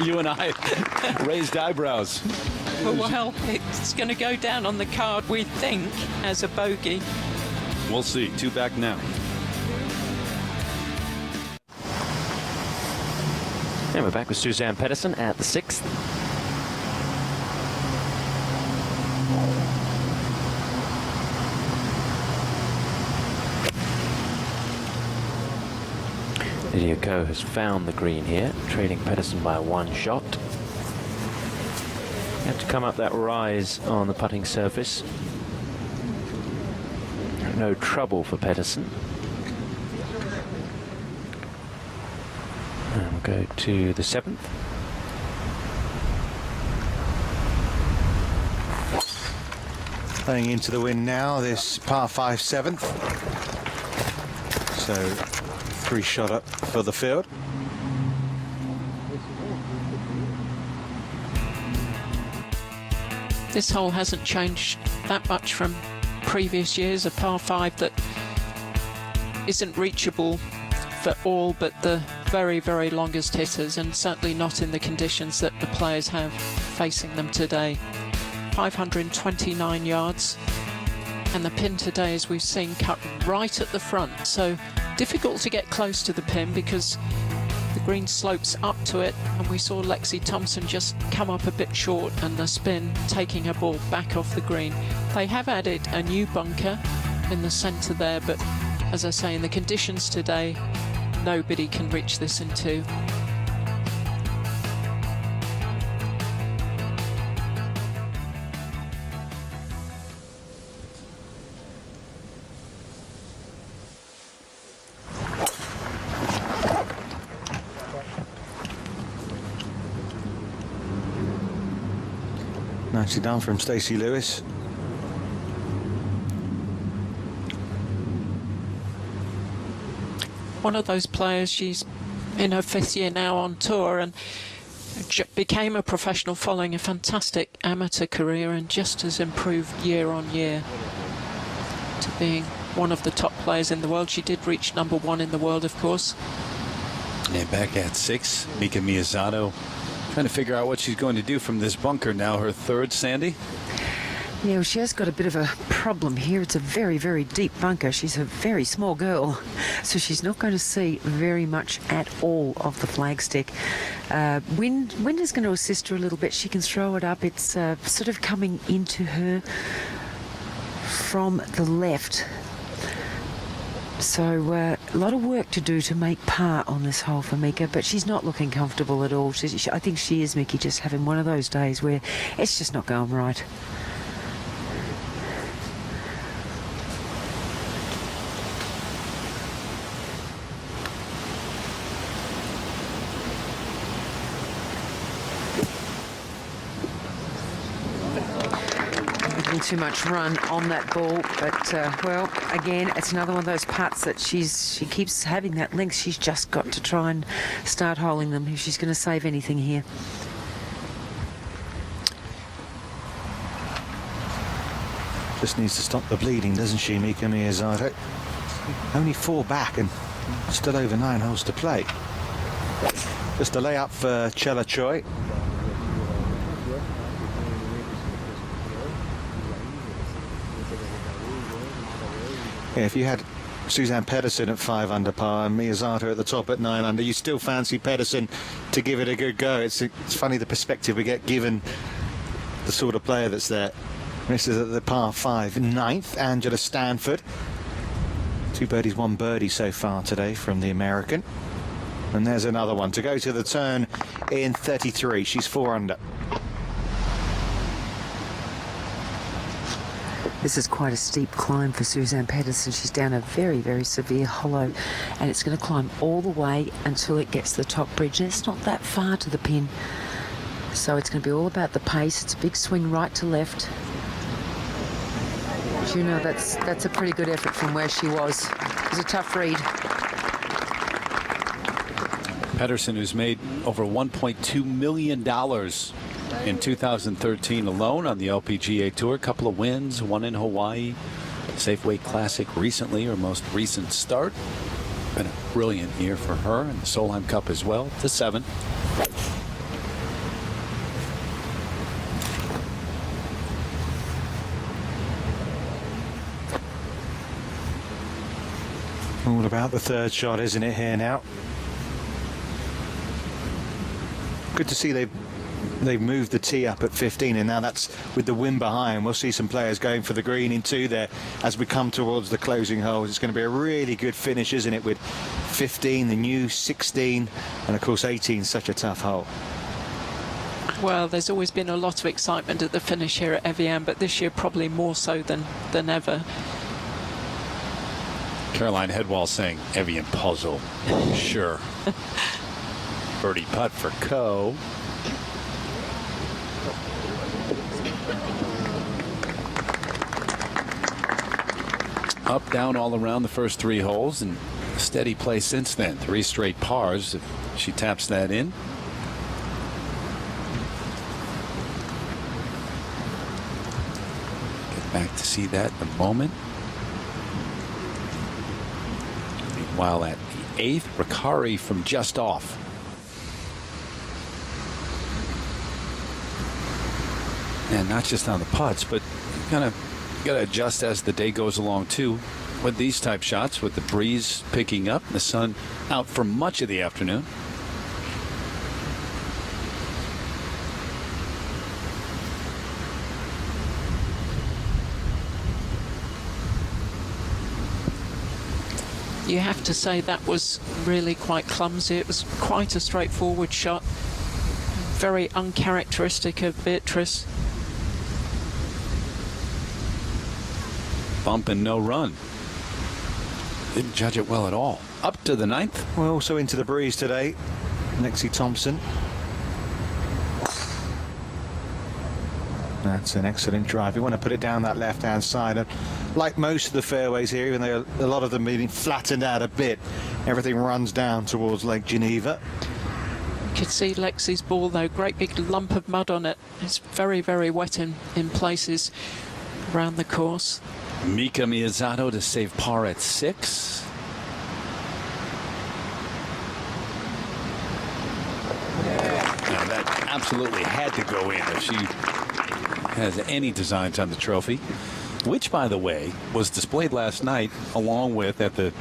[SPEAKER 7] You and I raised eyebrows.
[SPEAKER 6] Well, it's going to go down on the card, we think, as a bogey.
[SPEAKER 7] We'll see. 2 back now.
[SPEAKER 2] And we're back with Suzann Pettersen at the 6th. Lydia Ko has found the green here, trailing Pettersen by 1 shot. Have to come up that rise on the putting surface. No trouble for Pettersen. And we'll go to the 7th.
[SPEAKER 5] Playing into the wind now, this par 5 7th. So 3 shot up for the field.
[SPEAKER 6] This hole hasn't changed that much from previous years. A par 5 that isn't reachable for all but the very, very longest hitters, and certainly not in the conditions that the players have facing them today. 529 yards, and the pin today, as we've seen, cut right at the front, so difficult to get close to the pin because the green slopes up to it, and we saw Lexi Thompson just come up a bit short and the spin taking her ball back off the green. They have added a new bunker in the centre there, but as I say, in the conditions today, nobody can reach this in 2.
[SPEAKER 5] Nicely done from Stacey Lewis.
[SPEAKER 6] one of those players. She's in her 5th year now on tour and became a professional following a fantastic amateur career and just has improved year on year to being one of the top players in the world. She did reach #1 in the world, of course.
[SPEAKER 7] And back at 6, Mika Miyazato trying to figure out what she's going to do from this bunker now, her 3rd, Sandy.
[SPEAKER 4] Yeah, well, she has got a bit of a problem here. It's a very, very deep bunker. She's a very small girl, so she's not going to see very much at all of the flagstick. Wind is going to assist her a little bit. She can throw it up. It's sort of coming into her from the left. So a lot of work to do to make par on this hole for Mika, but she's not looking comfortable at all. I think she is, Mickey, just having one of those days where it's just not going right. Too much run on that ball, but well, again, it's another one of those putts that she keeps having that length. She's just got to try and start holding them if she's going to save anything here.
[SPEAKER 5] Just needs to stop the bleeding, doesn't she, Mika Miyazato? Only 4 back and still over 9 holes to play. Just a layup for Chela Choi. Yeah, if you had Suzanne Pettersen at 5 under par and Miyazato at the top at 9 under, you still fancy Pettersen to give it a good go. It's funny the perspective we get given the sort of player that's there. This is at the par 5 9th, Angela Stanford. 2 birdies, 1 birdie so far today from the American. And there's another one to go to the turn in 33. She's 4 under.
[SPEAKER 4] This is quite a steep climb for Suzanne Pettersen. She's down a very, very severe hollow, and it's going to climb all the way until it gets to the top bridge. And it's not that far to the pin, so it's going to be all about the pace. It's a big swing right to left. But you know, that's a pretty good effort from where she was. It was a tough read.
[SPEAKER 7] Pettersen, who's made over $1.2 million in 2013 alone on the LPGA Tour. A couple of wins, one in Hawaii, Safeway Classic recently, her most recent start. Been a brilliant year for her, and the Solheim Cup as well, to 7.
[SPEAKER 5] All about the 3rd shot, isn't it, here now? Good to see they've moved the tee up at 15, and now that's with the wind behind. We'll see some players going for the green in 2 there as we come towards the closing holes. It's going to be a really good finish, isn't it, with 15, the new 16, and of course 18, such a tough hole.
[SPEAKER 6] Well, there's always been a lot of excitement at the finish here at Evian, but this year probably more so than ever.
[SPEAKER 7] Caroline Headwall saying Evian puzzle. Sure. Birdie putt for Ko. Up, down, all around the first 3 holes, and steady play since then. 3 straight pars if she taps that in. Get back to see that in a moment. Meanwhile, at the 8th, Ricari from just off. And not just on the putts, but kind of got to adjust as the day goes along too with these type shots, with the breeze picking up, the sun out for much of the afternoon.
[SPEAKER 6] You have to say that was really quite clumsy. It was quite a straightforward shot, very uncharacteristic of Beatrice.
[SPEAKER 7] Bump and no run. Didn't judge it well at all. Up to the 9th.
[SPEAKER 5] We're also into the breeze today. Lexi Thompson. That's an excellent drive. You want to put it down that left-hand side. And like most of the fairways here, even though a lot of them being flattened out a bit, everything runs down towards Lake Geneva.
[SPEAKER 6] You could see Lexi's ball though, great big lump of mud on it. It's very, very wet in places around the course.
[SPEAKER 7] Mika Miyazato to save par at 6. Now that absolutely had to go in if she has any designs on the trophy, which, by the way, was displayed last night along with at the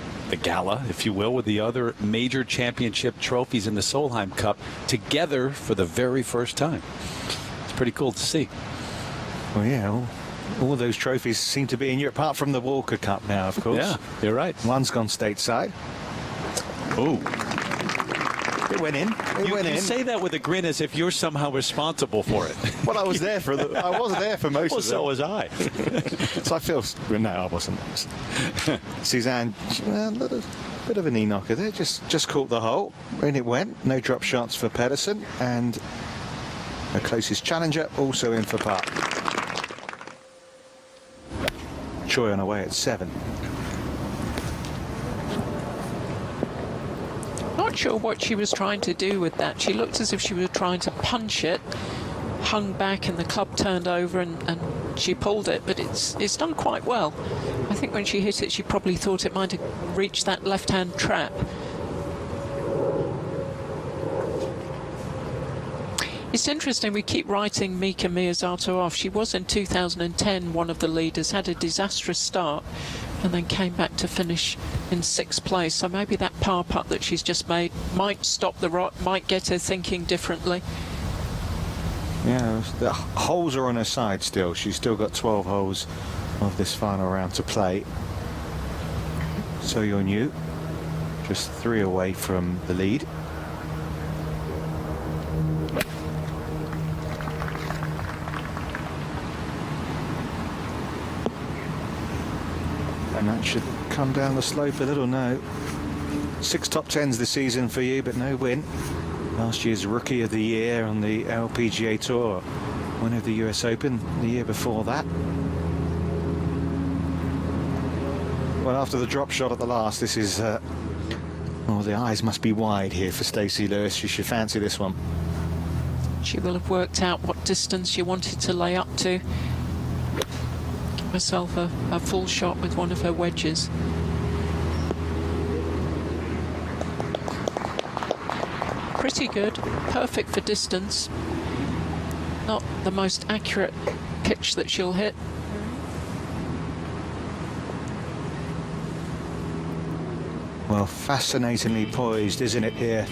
[SPEAKER 7] gala, if you will, with the other major championship trophies in the Solheim Cup together for the very first time. It's pretty cool to see.
[SPEAKER 5] Well, yeah, all those trophies seem to be in Europe, apart from the Walker Cup now, of course.
[SPEAKER 7] Yeah, you're right.
[SPEAKER 5] One's gone stateside.
[SPEAKER 7] Oh.
[SPEAKER 5] It went in.
[SPEAKER 7] You say that with a grin as if you're somehow responsible for it.
[SPEAKER 5] Well, I was there for I was there for most of them.
[SPEAKER 7] So was I.
[SPEAKER 5] So I feel no, I wasn't. Suzanne, a little bit of a knee knocker there. Just caught the hole. In it went. No drop shots for Pettersen, and her closest challenger also in for par. Choi on her way at 7.
[SPEAKER 6] Not sure what she was trying to do with that. She looked as if she was trying to punch it, hung back and the club turned over and she pulled it, but it's done quite well. I think when she hit it, she probably thought it might have reached that left-hand trap. It's interesting, we keep writing Mika Miyazato off. She was in 2010 one of the leaders, had a disastrous start and then came back to finish in 6th place. So maybe that par putt that she's just made might stop the rot, might get her thinking differently.
[SPEAKER 5] Yeah, the holes are on her side still. She's still got 12 holes of this final round to play. So you're new, just 3 away from the lead. And that should come down the slope a little now. 6 top 10s this season for you, but no win. Last year's Rookie of the Year on the LPGA Tour. Winner of the US Open the year before that. Well, after the drop shot at the last, this is... oh, the eyes must be wide here for Stacey Lewis. She should fancy this one.
[SPEAKER 6] She will have worked out what distance she wanted to lay up to. Give herself a full shot with one of her wedges. Pretty good, perfect for distance. Not the most accurate pitch that she'll hit.
[SPEAKER 5] Well, fascinatingly poised, isn't it, here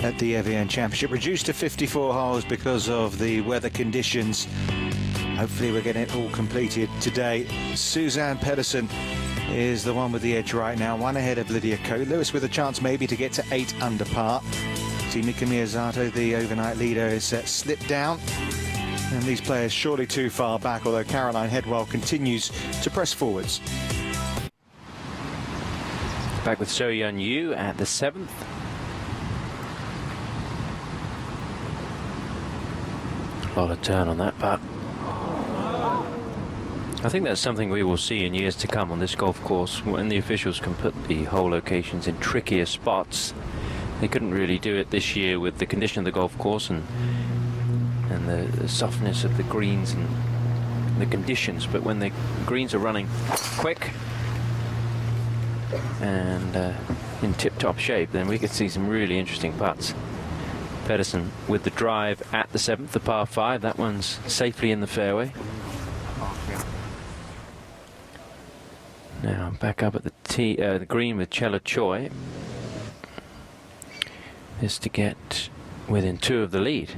[SPEAKER 5] at the Evian Championship? Reduced to 54 holes because of the weather conditions. Hopefully we're getting it all completed today. Suzann Pettersen is the one with the edge right now, 1 ahead of Lydia Ko. Lewis with a chance maybe to get to 8 under par. See Mika Miyazato, the overnight leader, has slipped down. And these players surely too far back, although Caroline Headwell continues to press forwards.
[SPEAKER 2] Back with So Yeon Yu at the 7th. A lot of turn on that putt. I think that's something we will see in years to come on this golf course, when the officials can put the hole locations in trickier spots. They couldn't really do it this year with the condition of the golf course and the softness of the greens and the conditions, but when the greens are running quick and in tip-top shape, then we could see some really interesting putts. Pettersen with the drive at the 7th, the par 5. That one's safely in the fairway. Now back up at the green with Chella Choi. Is to get within 2 of the lead.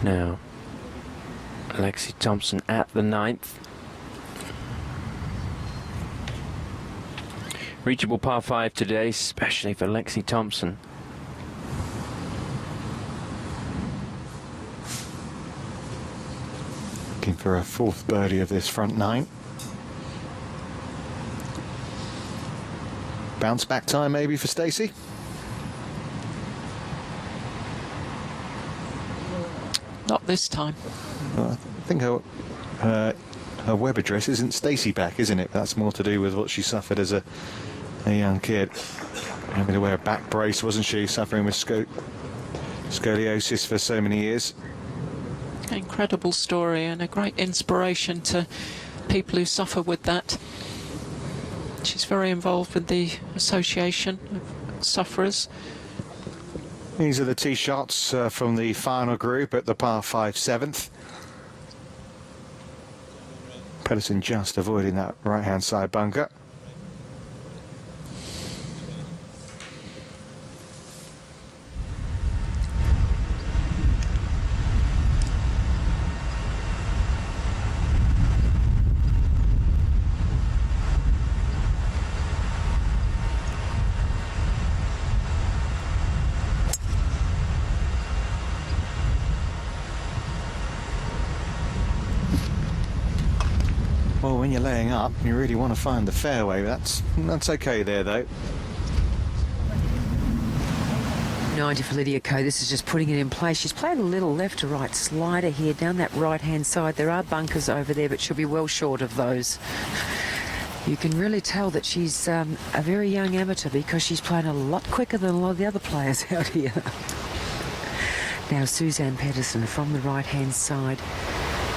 [SPEAKER 2] Now, Lexi Thompson at the 9th. Reachable par 5 today, especially for Lexi Thompson.
[SPEAKER 5] looking for a 4th birdie of this front 9. Bounce back time maybe for Stacey.
[SPEAKER 6] Not this time.
[SPEAKER 5] I think her web address isn't Stacey back, isn't it? That's more to do with what she suffered as a young kid. Having to wear a back brace, wasn't she? Suffering with scoliosis for so many years.
[SPEAKER 6] Incredible story and a great inspiration to people who suffer with that. She's very involved with the Association of Sufferers.
[SPEAKER 5] These are the tee shots from the final group at the par 5 7th. Pettersen just avoiding that right-hand side bunker. Well, when you're laying up, you really want to find the fairway. That's okay there, though.
[SPEAKER 4] 90 for Lydia Ko. This is just putting it in place. She's played a little left to right slider here down that right-hand side. There are bunkers over there, but she'll be well short of those. You can really tell that she's a very young amateur because she's playing a lot quicker than a lot of the other players out here. Now, Suzanne Pettersen from the right-hand side.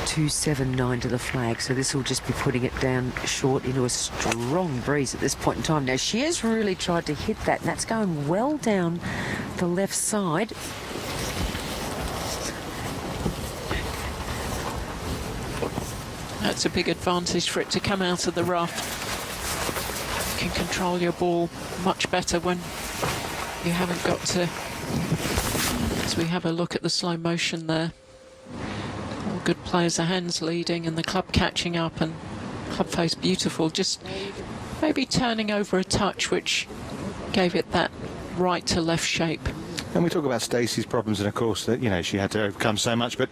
[SPEAKER 4] 279 to the flag, so this will just be putting it down short into a strong breeze at this point in time. Now she has really tried to hit that, and that's going well down the left side.
[SPEAKER 6] That's a big advantage for it to come out of the rough. You can control your ball much better when you haven't got to. As we have a look at the slow motion there. Good players, the hands leading and the club catching up, and club face beautiful, just maybe turning over a touch which gave it that right to left shape.
[SPEAKER 5] And we talk about Stacey's problems, and of course that, you know, she had to overcome so much, but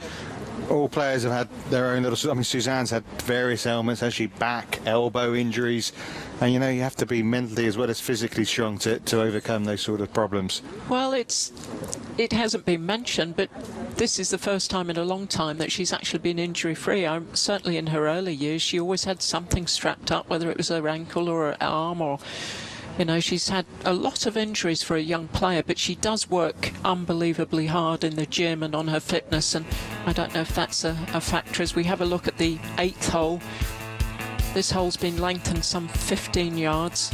[SPEAKER 5] all players have had their own little. I mean, Suzanne's had various ailments, has she? Back, elbow injuries, and you know, you have to be mentally as well as physically strong to overcome those sort of problems.
[SPEAKER 6] Well, it hasn't been mentioned, but this is the first time in a long time that she's actually been injury-free. Certainly in her early years, she always had something strapped up, whether it was her ankle or her arm, or, you know, she's had a lot of injuries for a young player, but she does work unbelievably hard in the gym and on her fitness, and I don't know if that's a factor. As we have a look at the 8th hole, this hole's been lengthened some 15 yards.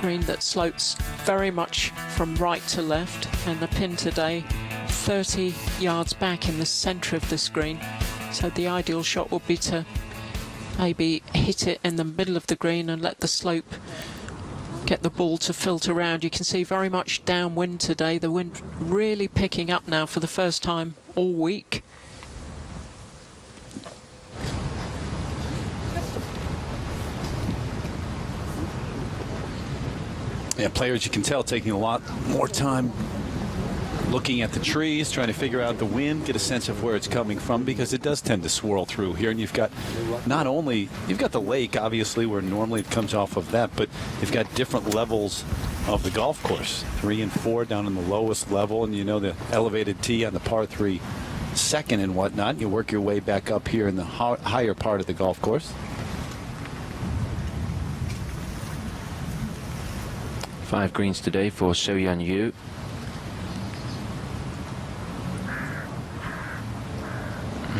[SPEAKER 6] Green that slopes very much from right to left, and the pin today 30 yards back in the centre of this green. So the ideal shot would be to maybe hit it in the middle of the green and let the slope get the ball to filter around. You can see very much downwind today. The wind really picking up now for the first time all week.
[SPEAKER 7] Yeah, players, you can tell, taking a lot more time looking at the trees, trying to figure out the wind, get a sense of where it's coming from, because it does tend to swirl through here. And you've got not only, you've got the lake, obviously, where normally it comes off of that, but you've got different levels of the golf course, 3 and 4 down in the lowest level, and you know the elevated tee on the par 3 second and whatnot. You work your way back up here in the higher part of the golf course.
[SPEAKER 2] 5 greens today for So-Yeon Yu.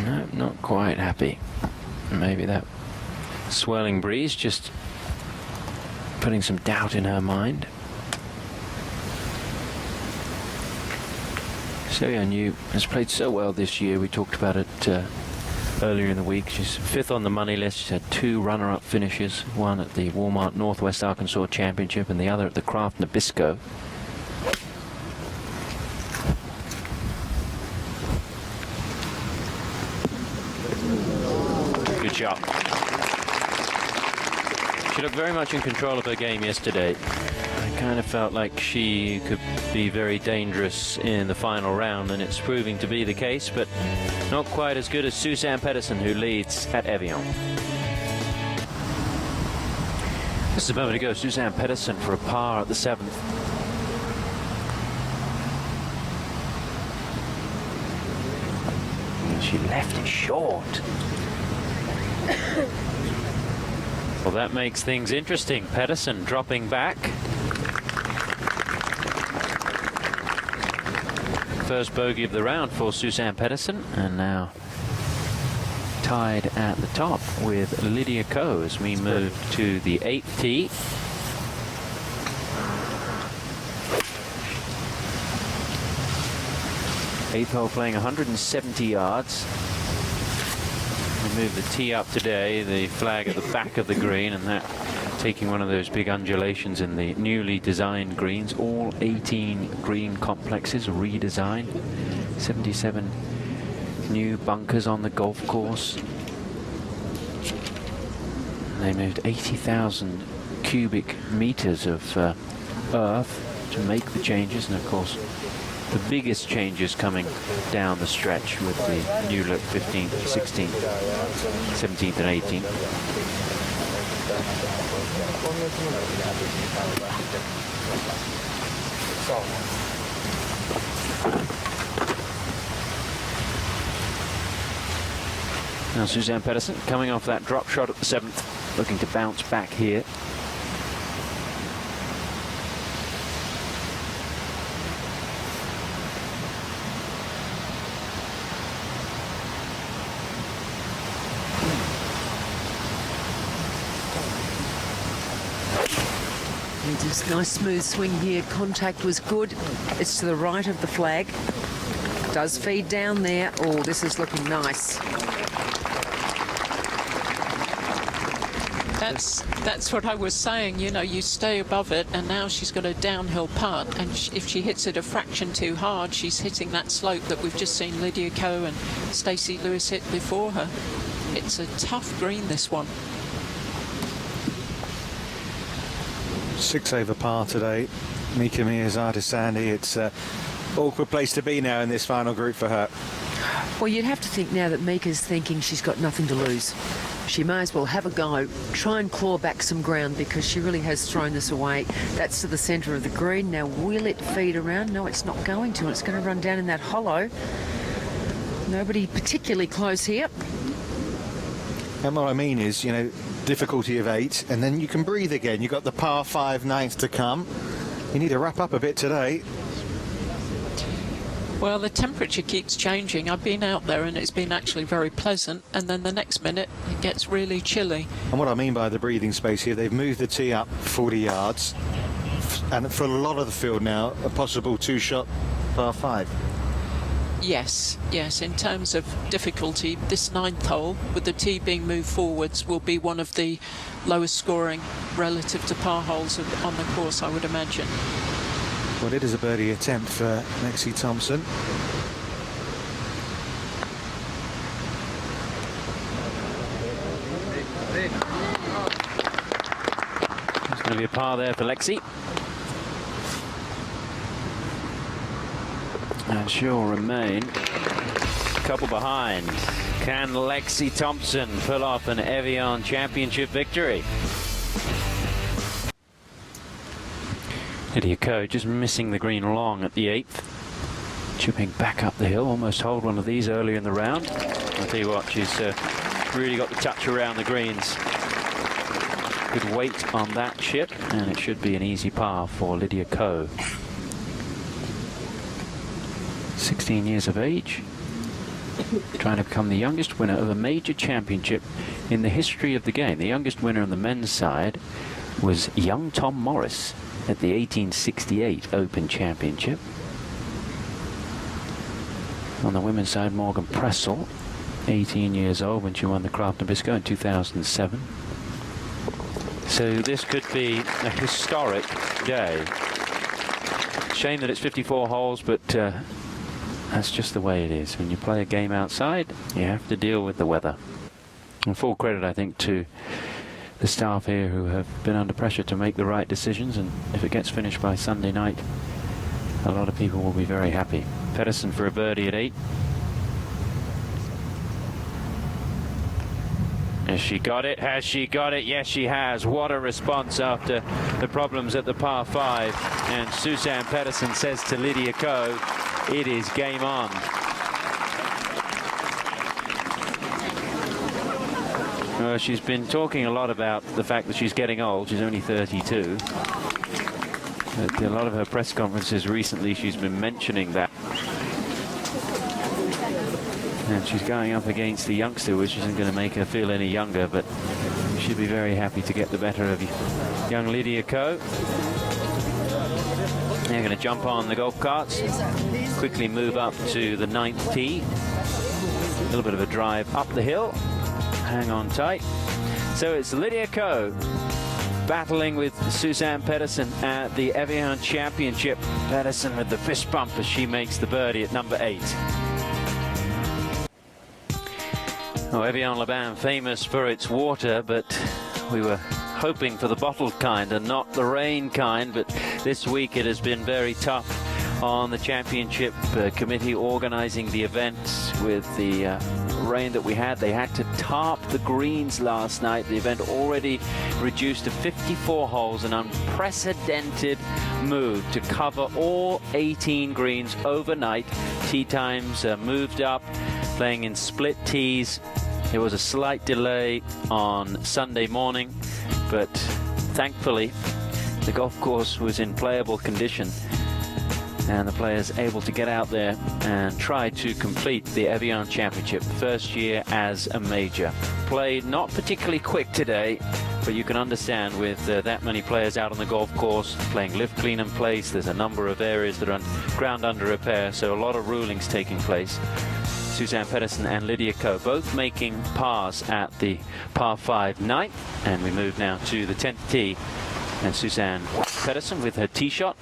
[SPEAKER 2] No, not quite happy. Maybe that swirling breeze just putting some doubt in her mind. So-Yeon Yu has played so well this year. We talked about it earlier in the week. She's 5th on the money list. She's had 2 runner-up finishes, one at the Walmart Northwest Arkansas Championship and the other at the Kraft Nabisco. Good shot. She looked very much in control of her game yesterday. I kind kind of felt like she could be very dangerous in the final round, and it's proving to be the case, but not quite as good as Suzann Pettersen, who leads at Evian. Just a moment ago, Suzann Pettersen for a par at the 7th. And she left it short. Well, that makes things interesting. Pettersen dropping back. First bogey of the round for Suzann Pettersen, and now tied at the top with Lydia Ko as we move to the 8th tee. Eighth hole, playing 170 yards. We move the tee up today, the flag at the back of the green, and that taking one of those big undulations in the newly designed greens. All 18 green complexes redesigned. 77 new bunkers on the golf course. They moved 80,000 cubic meters of earth to make the changes, and of course the biggest changes coming down the stretch with the new look 15th, 16th, 17th and 18th. Now Suzann Pettersen coming off that drop shot at the 7th, looking to bounce back here.
[SPEAKER 4] Just nice smooth swing here. Contact was good. It's to the right of the flag. Does feed down there. Oh, this is looking nice.
[SPEAKER 6] That's what I was saying. You know, you stay above it, and now she's got a downhill putt, and if she hits it a fraction too hard, she's hitting that slope that we've just seen Lydia Ko and Stacey Lewis hit before her. It's a tough green, this one.
[SPEAKER 5] 6 over par today. Mika Miyazaki Sandy. It's an awkward place to be now in this final group for her.
[SPEAKER 4] Well, you'd have to think now that Mika's thinking she's got nothing to lose. She may as well have a go, try and claw back some ground, because she really has thrown this away. That's to the centre of the green. Now, will it feed around? No, it's not going to. It's going to run down in that hollow. Nobody particularly close here.
[SPEAKER 5] And what I mean is, you know, difficulty of 8, and then you can breathe again. You've got the par 5 9th to come. You need to wrap up a bit today.
[SPEAKER 6] Well, the temperature keeps changing. I've been out there and it's been actually very pleasant, and then the next minute it gets really chilly.
[SPEAKER 5] And what I mean by the breathing space here, they've moved the tee up 40 yards, and for a lot of the field now, a possible 2-shot par 5.
[SPEAKER 6] Yes, in terms of difficulty, this 9th hole, with the tee being moved forwards, will be one of the lowest scoring relative to par holes on the course, I would imagine.
[SPEAKER 5] Well, it is a birdie attempt for Lexi Thompson.
[SPEAKER 2] It's going to be a par there for Lexi. And she'll remain a couple behind. Can Lexi Thompson pull off an Evian Championship victory? Lydia Ko just missing the green long at the 8th. Chipping back up the hill, almost hold one of these earlier in the round. I'll tell you what, she's really got the touch around the greens. Good weight on that chip, and it should be an easy par for Lydia Ko. 16 years of age, trying to become the youngest winner of a major championship in the history of the game. The youngest winner on the men's side was young Tom Morris at the 1868 Open Championship. On the women's side, Morgan Pressel, 18 years old when she won the Kraft Nabisco in 2007. So this could be a historic day. Shame that it's 54 holes, but that's just the way it is. When you play a game outside, you have to deal with the weather. And full credit, I think, to the staff here who have been under pressure to make the right decisions, and if it gets finished by Sunday night, a lot of people will be very happy. Pettersen for a birdie at 8. Has she got it? Has she got it? Yes, she has. What a response after the problems at the par 5. And Suzann Pettersen says to Lydia Ko, it is game on. Well, she's been talking a lot about the fact that she's getting old. She's only 32. But a lot of her press conferences recently, she's been mentioning that. And she's going up against the youngster, which isn't going to make her feel any younger, but we should be very happy to get the better of young Lydia Ko. They're going to jump on the golf carts, quickly move up to the 9th tee. A little bit of a drive up the hill. Hang on tight. So it's Lydia Ko battling with Suzann Pettersen at the Evian Championship. Pettersen with the fist bump as she makes the birdie at number 8. Oh, Evian-les-Bains famous for its water, but we were hoping for the bottled kind and not the rain kind. But this week it has been very tough on the championship committee organising the events with the rain that we had. They had to tarp the greens last night. The event already reduced to 54 holes, an unprecedented move to cover all 18 greens overnight. Tee times moved up, playing in split tees. There was a slight delay on Sunday morning, but thankfully the golf course was in playable condition and the players able to get out there and try to complete the Evian Championship, first year as a major. Played not particularly quick today, but you can understand with that many players out on the golf course playing live clean in place. There's a number of areas that are ground under repair, so a lot of rulings taking place. Suzann Pettersen and Lydia Ko both making pars at the par 5 9th, and we move now to the 10th tee, and Suzann Pettersen with her tee shot.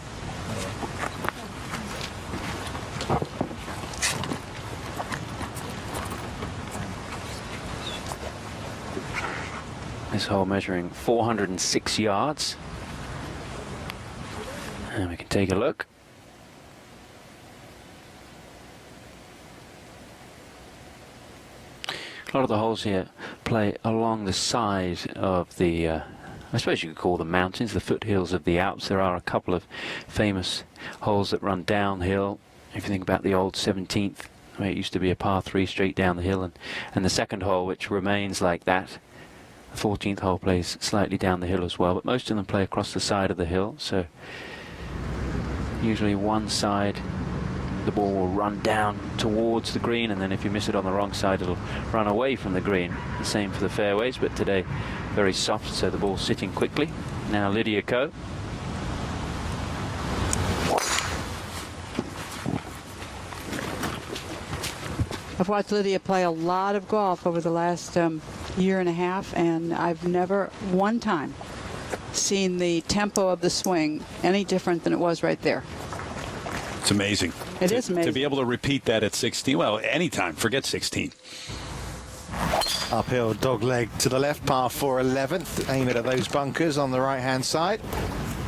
[SPEAKER 2] This hole measuring 406 yards, and we can take a look. A lot of the holes here play along the side of the, I suppose you could call them mountains, the foothills of the Alps. There are a couple of famous holes that run downhill. If you think about the old 17th, where it used to be a par 3 straight down the hill, and the second hole, which remains like that. The 14th hole plays slightly down the hill as well, but most of them play across the side of the hill, so usually one side the ball will run down towards the green, and then if you miss it on the wrong side it'll run away from the green. The same for the fairways, but today very soft, so the ball's sitting quickly. Now Lydia Ko.
[SPEAKER 8] I've watched Lydia play a lot of golf over the last year and a half, and I've never one time seen the tempo of the swing any different than it was right there.
[SPEAKER 7] It's amazing.
[SPEAKER 8] It is amazing.
[SPEAKER 7] To be able to repeat that at 16, well, anytime, forget 16.
[SPEAKER 5] Uphill dog leg to the left, par 4 11th. Aim it at those bunkers on the right-hand side.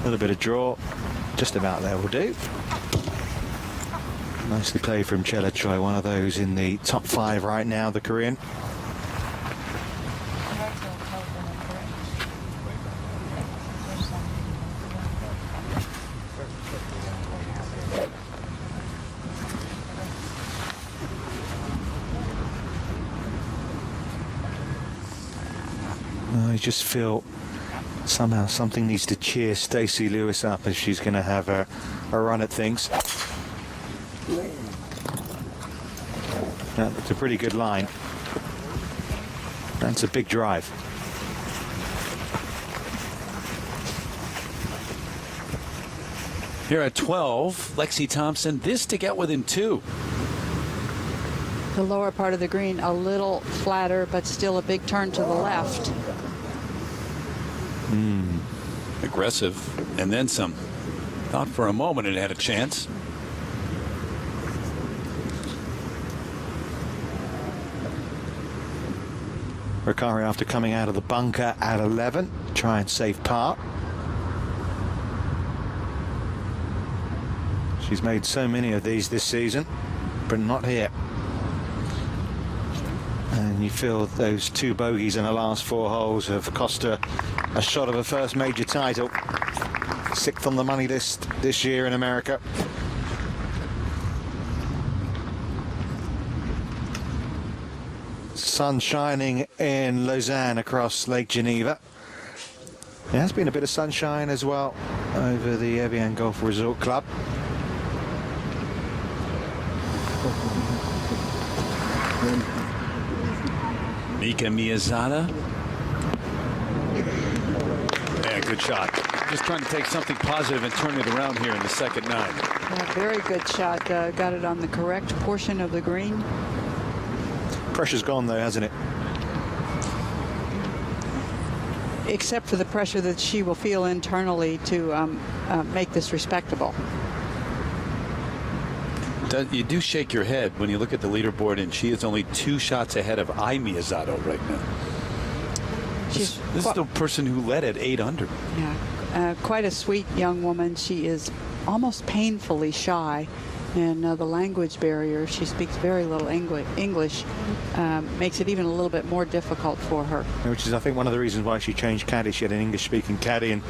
[SPEAKER 5] A little bit of draw, just about there will do. Nicely played from Chela Choi, one of those in the top 5 right now, the Korean. I just feel somehow something needs to cheer Stacey Lewis up if she's going to have a run at things. That's a pretty good line. That's a big drive.
[SPEAKER 7] Here at 12, Lexi Thompson, this to get within 2.
[SPEAKER 8] The lower part of the green a little flatter, but still a big turn to the left.
[SPEAKER 7] Aggressive, and then some. Thought for a moment it had a chance.
[SPEAKER 5] Ricari, after coming out of the bunker at 11, try and save par. She's made so many of these this season, but not here. And you feel those 2 bogeys in the last 4 holes have cost her a shot of her first major title. 6th on the money list this year in America. Sun shining in Lausanne across Lake Geneva. There has been a bit of sunshine as well over the Evian Golf Resort Club.
[SPEAKER 7] Mika Miyazada. Yeah, good shot. Just trying to take something positive and turn it around here in the second 9.
[SPEAKER 8] Yeah, very good shot. Got it on the correct portion of the green.
[SPEAKER 5] Pressure's gone though, hasn't it?
[SPEAKER 8] Except for the pressure that she will feel internally to make this respectable.
[SPEAKER 7] You do shake your head when you look at the leaderboard, and she is only 2 shots ahead of Miyazado right now. This is the person who led at 8 under.
[SPEAKER 8] Yeah, quite a sweet young woman. She is almost painfully shy, and the language barrier, she speaks very little English, makes it even a little bit more difficult for her.
[SPEAKER 5] Which is, I think, one of the reasons why she changed caddy. She had an English-speaking caddy, and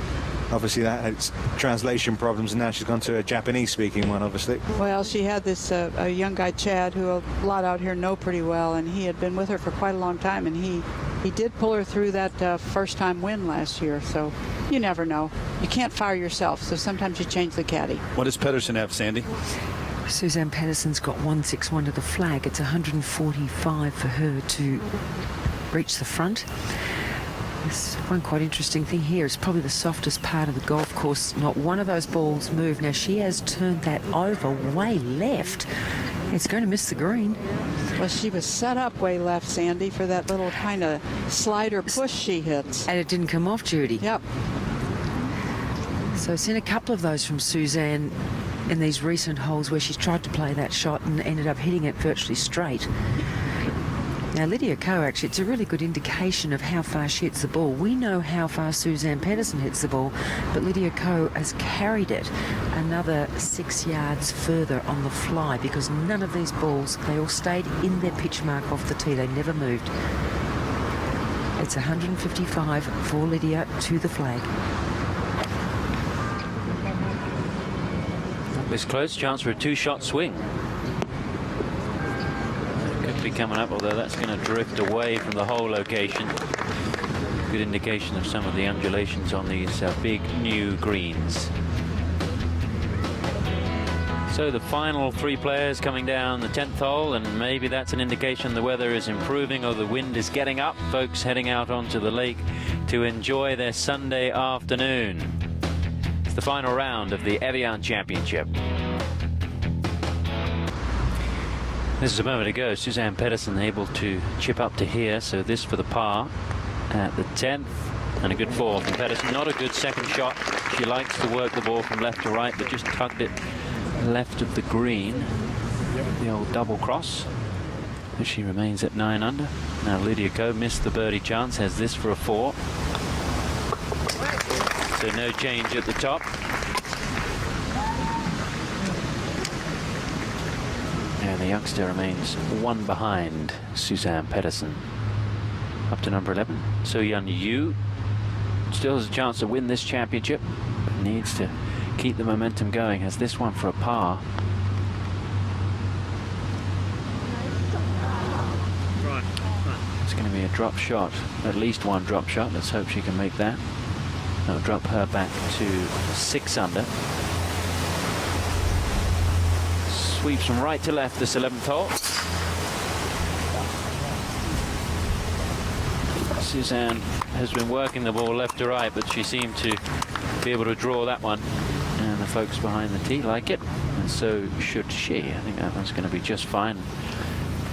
[SPEAKER 5] obviously that had its translation problems, and now she's gone to a Japanese-speaking one, obviously.
[SPEAKER 8] Well, she had this a young guy, Chad, who a lot out here know pretty well, and he had been with her for quite a long time, and he did pull her through that first-time win last year, so you never know. You can't fire yourself, so sometimes you change the caddy.
[SPEAKER 7] What does Pettersen have, Sandy?
[SPEAKER 4] Suzanne Pettersen's got 161 to the flag. It's 145 for her to reach the front. There's one quite interesting thing here. It's probably the softest part of the golf course. Not one of those balls moved. Now, she has turned that over way left. It's going to miss the green.
[SPEAKER 8] Well, she was set up way left, Sandy, for that little kind of slider push she hits.
[SPEAKER 4] And it didn't come off, Judy.
[SPEAKER 8] Yep.
[SPEAKER 4] So I've seen a couple of those from Suzanne in these recent holes where she's tried to play that shot and ended up hitting it virtually straight. Now, Lydia Ko, actually, it's a really good indication of how far she hits the ball. We know how far Suzanne Pettersen hits the ball, but Lydia Ko has carried it another 6 yards further on the fly, because none of these balls, they all stayed in their pitch mark off the tee. They never moved. It's 155 for Lydia to the flag.
[SPEAKER 2] This close, chance for a 2-shot swing. Could be coming up, although that's going to drift away from the hole location. Good indication of some of the undulations on these big new greens. So the final 3 players coming down the 10th hole, and maybe that's an indication the weather is improving or the wind is getting up. Folks heading out onto the lake to enjoy their Sunday afternoon. It's the final round of the Evian Championship. This is a moment ago. Suzanne Pettersen able to chip up to here, so this for the par at the 10th, and a good 4 from Pettersen. Not a good second shot. She likes to work the ball from left to right, but just tugged it left of the green. The old double cross. But she remains at 9 under. Now Lydia Ko missed the birdie chance, has this for a 4. So no change at the top. And the youngster remains 1 behind Suzanne Pettersen. Up to number 11. So Yun Yu still has a chance to win this championship. Needs to keep the momentum going. Has this one for a par. It's going to be a drop shot. At least one drop shot. Let's hope she can make that. That'll drop her back to 6 under. Sweeps from right to left this 11th hole. Suzanne has been working the ball left to right, but she seemed to be able to draw that one. And the folks behind the tee like it, and so should she. I think that one's going to be just fine.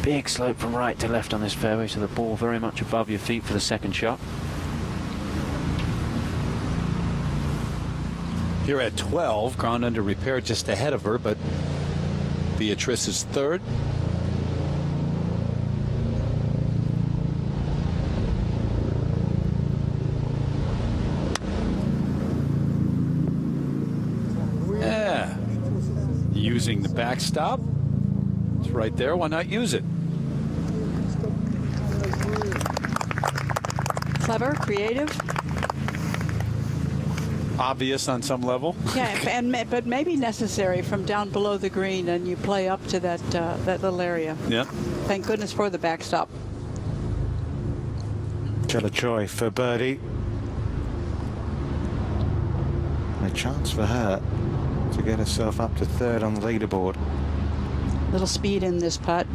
[SPEAKER 2] Big slope from right to left on this fairway, so the ball very much above your feet for the second shot.
[SPEAKER 7] Here at 12, ground under repair just ahead of her, but Beatrice is 3rd. backstop. It's right there. Why not use it?
[SPEAKER 8] Clever, creative.
[SPEAKER 7] Obvious on some level.
[SPEAKER 8] Yeah, but maybe necessary from down below the green, and you play up to that little area.
[SPEAKER 7] Yeah.
[SPEAKER 8] Thank goodness for the backstop.
[SPEAKER 5] Chela Choi for birdie. A chance for her to get herself up to third on the leaderboard.
[SPEAKER 8] Little speed in this putt.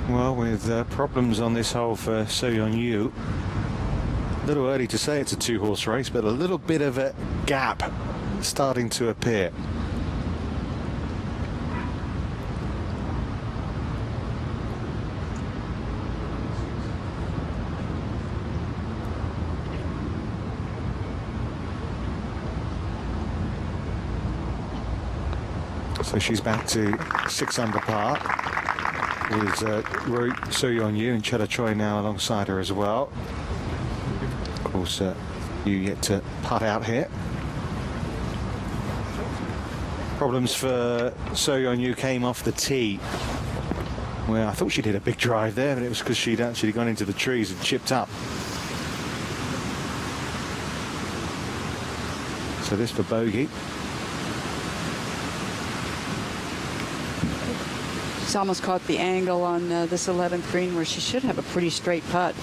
[SPEAKER 5] Well, with problems on this hole for So-Yeon Yu. A little early to say it's a two-horse race, but a little bit of a gap starting to appear. So she's back to 6 under par. With So-Yeon Yu and Chela Choi now alongside her as well. Of course, Yu yet to putt out here. Problems for So-Yeon Yu came off the tee. Well, I thought she'd hit a big drive there, but it was because she'd actually gone into the trees and chipped up. So this for bogey.
[SPEAKER 8] She's almost caught the angle on this 11th green where she should have a pretty straight putt.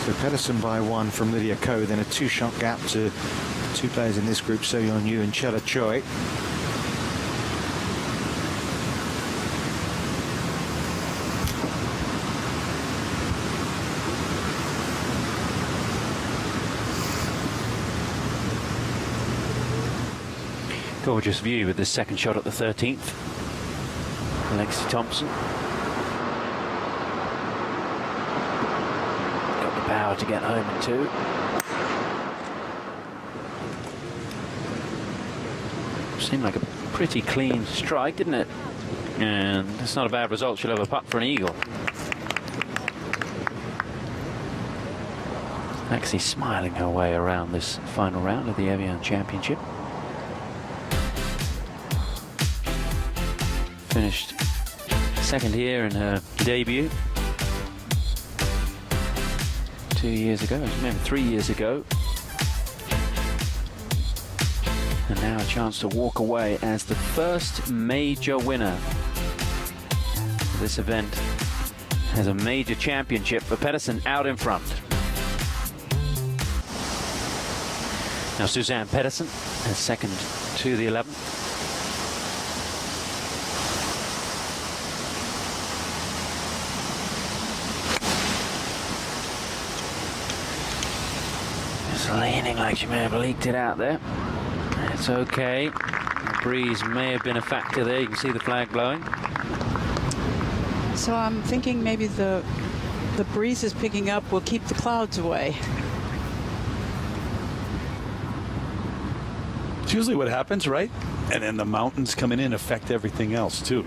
[SPEAKER 5] So Pettersen by 1 from Lydia Ko, then a 2-shot gap to 2 players in this group, So-Yeon Yu and Chela Choi.
[SPEAKER 2] Gorgeous view with the second shot at the 13th. Lexi Thompson. Got the power to get home in 2. Seemed like a pretty clean strike, didn't it? And that's not a bad result. She'll have a putt for an eagle. Lexi smiling her way around this final round of the Evian Championship. Finished second here in her debut 2 years ago, maybe 3 years ago. And now a chance to walk away as the first major winner. This event has a major championship for Pettersen out in front. Now Suzann Pettersen is second to the 11th. Leaning like she may have leaked it out there. It's okay. The breeze may have been a factor there. You can see the flag blowing.
[SPEAKER 8] So I'm thinking maybe the breeze is picking up will keep the clouds away.
[SPEAKER 7] It's usually what happens, right? And then the mountains coming in affect everything else too.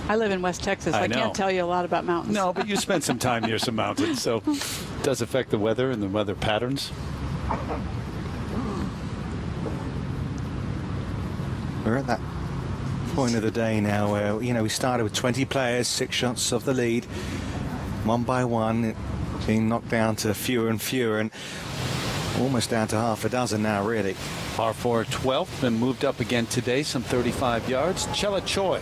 [SPEAKER 8] I live in West Texas. I can't tell you a lot about mountains.
[SPEAKER 7] No, but you spent some time near some mountains, so it does affect the weather and the weather patterns.
[SPEAKER 5] We're at that point of the day now where, you know, we started with 20 players, 6 shots of the lead, one by one, being knocked down to fewer and fewer, and almost down to half a dozen now, really.
[SPEAKER 7] Par 4 12th, been moved up again today, some 35 yards. Chela Choi.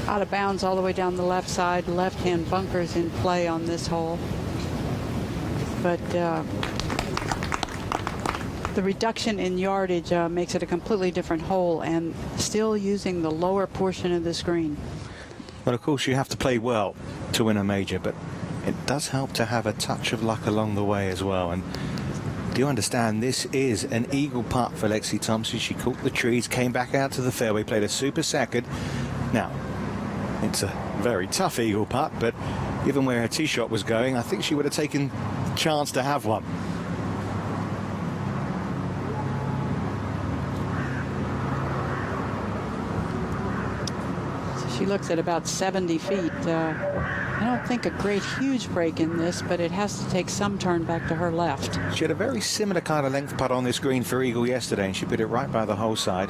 [SPEAKER 8] Out of bounds all the way down the left side. Left-hand bunkers in play on this hole. But the reduction in yardage makes it a completely different hole, and still using the lower portion of the screen.
[SPEAKER 5] Well, of course, you have to play well to win a major, but it does help to have a touch of luck along the way as well. And do you understand, this is an eagle putt for Lexi Thompson. She caught the trees, came back out to the fairway, played a super second. Now, it's a very tough eagle putt, but given where her tee shot was going, I think she would have taken the chance to have one.
[SPEAKER 8] So she looks at about 70 feet. I don't think a great huge break in this, but it has to take some turn back to her left.
[SPEAKER 5] She had a very similar kind of length putt on this green for eagle yesterday, and she put it right by the hole side.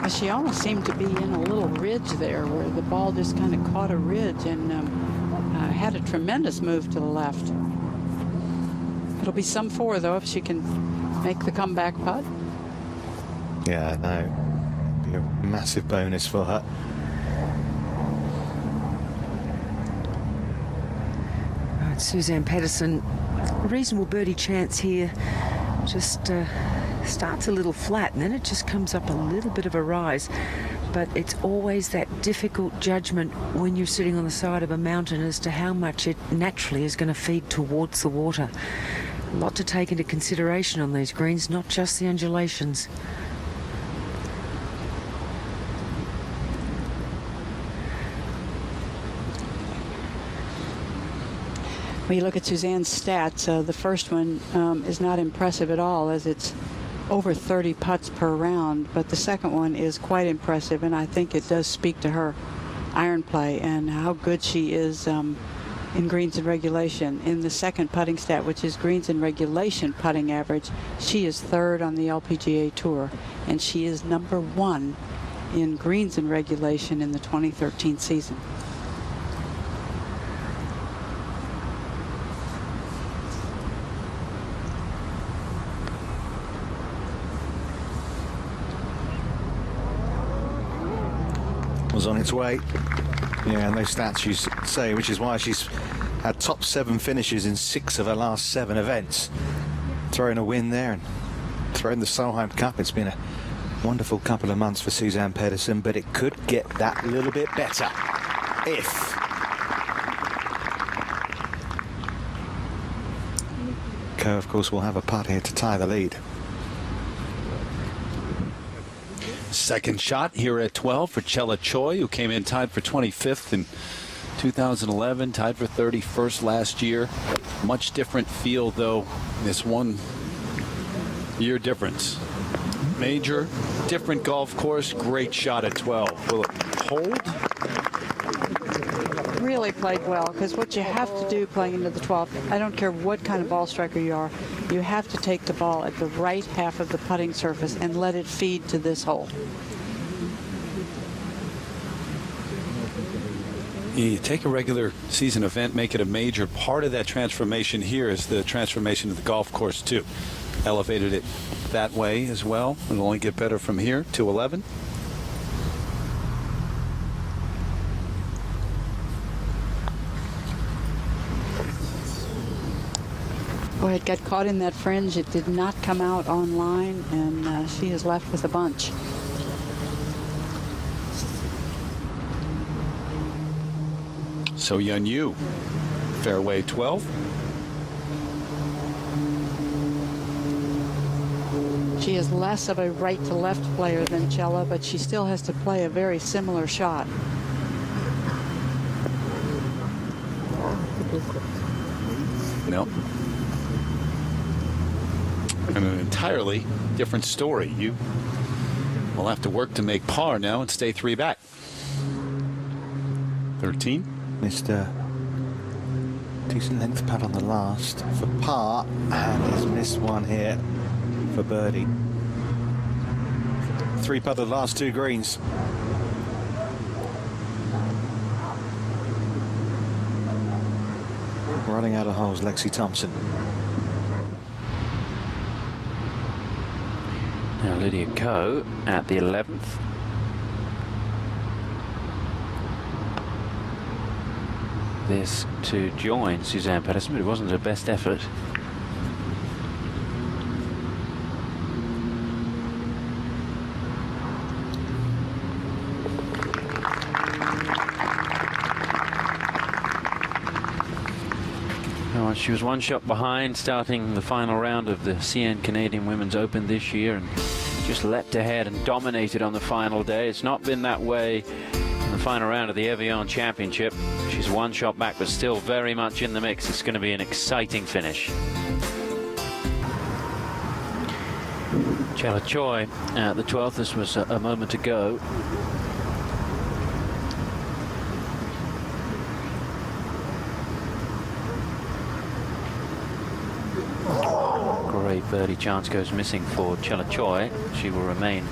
[SPEAKER 8] She almost seemed to be in a little ridge there where the ball just kind of caught a ridge and had a tremendous move to the left. It'll be some 4 though if she can make the comeback putt.
[SPEAKER 5] Yeah, no, be a massive bonus for her.
[SPEAKER 4] Right, Suzanne Pettersen, reasonable birdie chance here. Just starts a little flat and then it just comes up a little bit of a rise, but it's always that difficult judgment when you're sitting on the side of a mountain as to how much it naturally is going to feed towards the water. A lot to take into consideration on these greens, not just the undulations.
[SPEAKER 8] When you look at Suzanne's stats, the first one is not impressive at all, as it's over 30 putts per round, but the second one is quite impressive, and I think it does speak to her iron play and how good she is in greens in regulation. In the second putting stat, which is greens in regulation putting average, she is 3rd on the LPGA Tour, and she is number 1 in greens in regulation in the 2013 season.
[SPEAKER 5] Was on its way. Yeah, and those stats you say, which is why she's had top 7 finishes in 6 of her last 7 events. Throwing a win there and throwing the Solheim Cup. It's been a wonderful couple of months for Suzanne Pettersen, but it could get that little bit better if Ko, of course, will have a putt here to tie the lead.
[SPEAKER 7] Second shot here at 12 for Chella Choi, who came in tied for 25th in 2011, tied for 31st last year. Much different feel, though, this 1 year difference. Major, different golf course, great shot at 12. Will it hold?
[SPEAKER 8] Really played well, because what you have to do playing into the 12th, I don't care what kind of ball striker you are, you have to take the ball at the right half of the putting surface and let it feed to this hole.
[SPEAKER 7] You take a regular season event, make it a major. Part of that transformation here is the transformation of the golf course too. Elevated it that way as well. It'll only get better from here to 11.
[SPEAKER 8] Boy, it got caught in that fringe. It did not come out online, and she is left with a bunch.
[SPEAKER 7] So Yun Yu, fairway 12.
[SPEAKER 8] She is less of a right to left player than Chella, but she still has to play a very similar shot.
[SPEAKER 7] No. And an entirely different story. You will have to work to make par now and stay 3 back. 13.
[SPEAKER 5] Missed a decent length putt on the last for par, and he's missed one here for birdie. 3 putt the last 2 greens. Running out of holes, Lexi Thompson.
[SPEAKER 2] Now Lydia Ko at the 11th. This to join Suzanne Pettersen, but it wasn't her best effort. She was one shot behind starting the final round of the CN Canadian Women's Open this year and just leapt ahead and dominated on the final day. It's not been that way in the final round of the Evian Championship. She's one shot back but still very much in the mix. It's going to be an exciting finish. Chela Choi at the 12th. This was a moment ago. Great birdie chance goes missing for Chela Choi. She will remain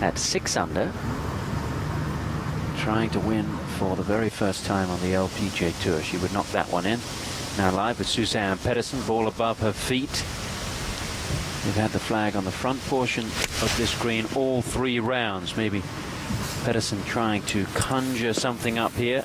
[SPEAKER 2] at 6 under, trying to win for the very first time on the LPGA Tour. She would knock that one in. Now live with Suzanne Pettersen, ball above her feet. We've had the flag on the front portion of this green all 3 rounds. Maybe Pettersen trying to conjure something up here.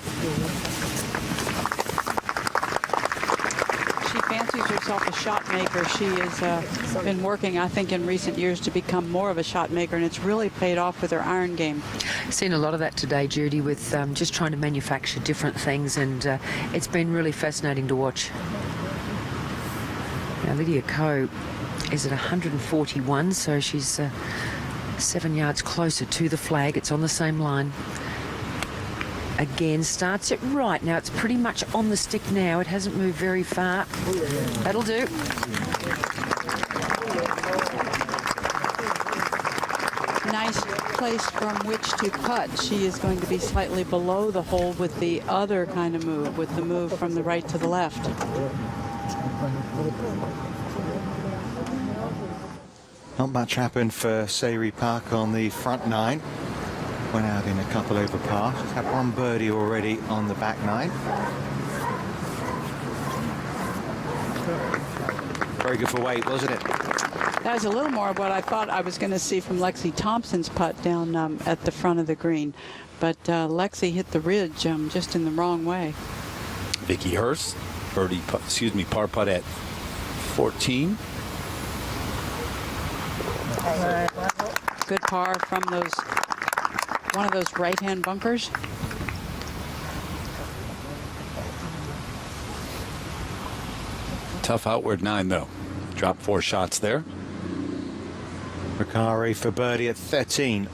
[SPEAKER 8] Fancies herself a shot maker. She has been working, I think, in recent years to become more of a shot maker, and it's really paid off with her iron game.
[SPEAKER 4] Seen a lot of that today, Judy, with just trying to manufacture different things, and it's been really fascinating to watch. Now Lydia Ko is at 141, so she's 7 yards closer to the flag. It's on the same line. Again, starts it right. Now it's pretty much on the stick now. It hasn't moved very far. That'll do.
[SPEAKER 8] Nice place from which to putt. She is going to be slightly below the hole with the other kind of move, with the move from the right to the left.
[SPEAKER 5] Not much happened for Sayri Park on the front 9. Went out in a couple over par. She's had 1 birdie already on the back 9. Very good for weight, wasn't it?
[SPEAKER 8] That was a little more of what I thought I was going to see from Lexi Thompson's putt down at the front of the green. But Lexi hit the ridge just in the wrong way.
[SPEAKER 7] Vicky Hurst, par putt at 14.
[SPEAKER 8] Good par from one of those right-hand bunkers.
[SPEAKER 7] Tough outward 9 though. Dropped 4 shots there.
[SPEAKER 5] Ricari for birdie at 13.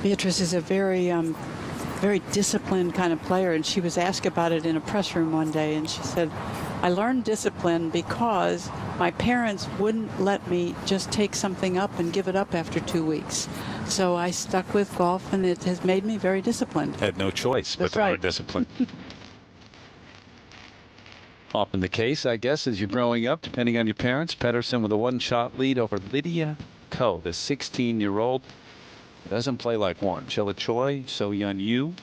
[SPEAKER 8] Beatrice is a very disciplined kind of player, and she was asked about it in a press room one day, and she said, I learned discipline because my parents wouldn't let me just take something up and give it up after 2 weeks. So I stuck with golf, and it has made me very disciplined.
[SPEAKER 7] Had no choice but to be disciplined. Often the case, I guess, as you're growing up, depending on your parents. Pettersen with a 1-shot lead over Lydia Ko, the 16-year-old. Doesn't play like one. Chela Choi, So Yeon Yu,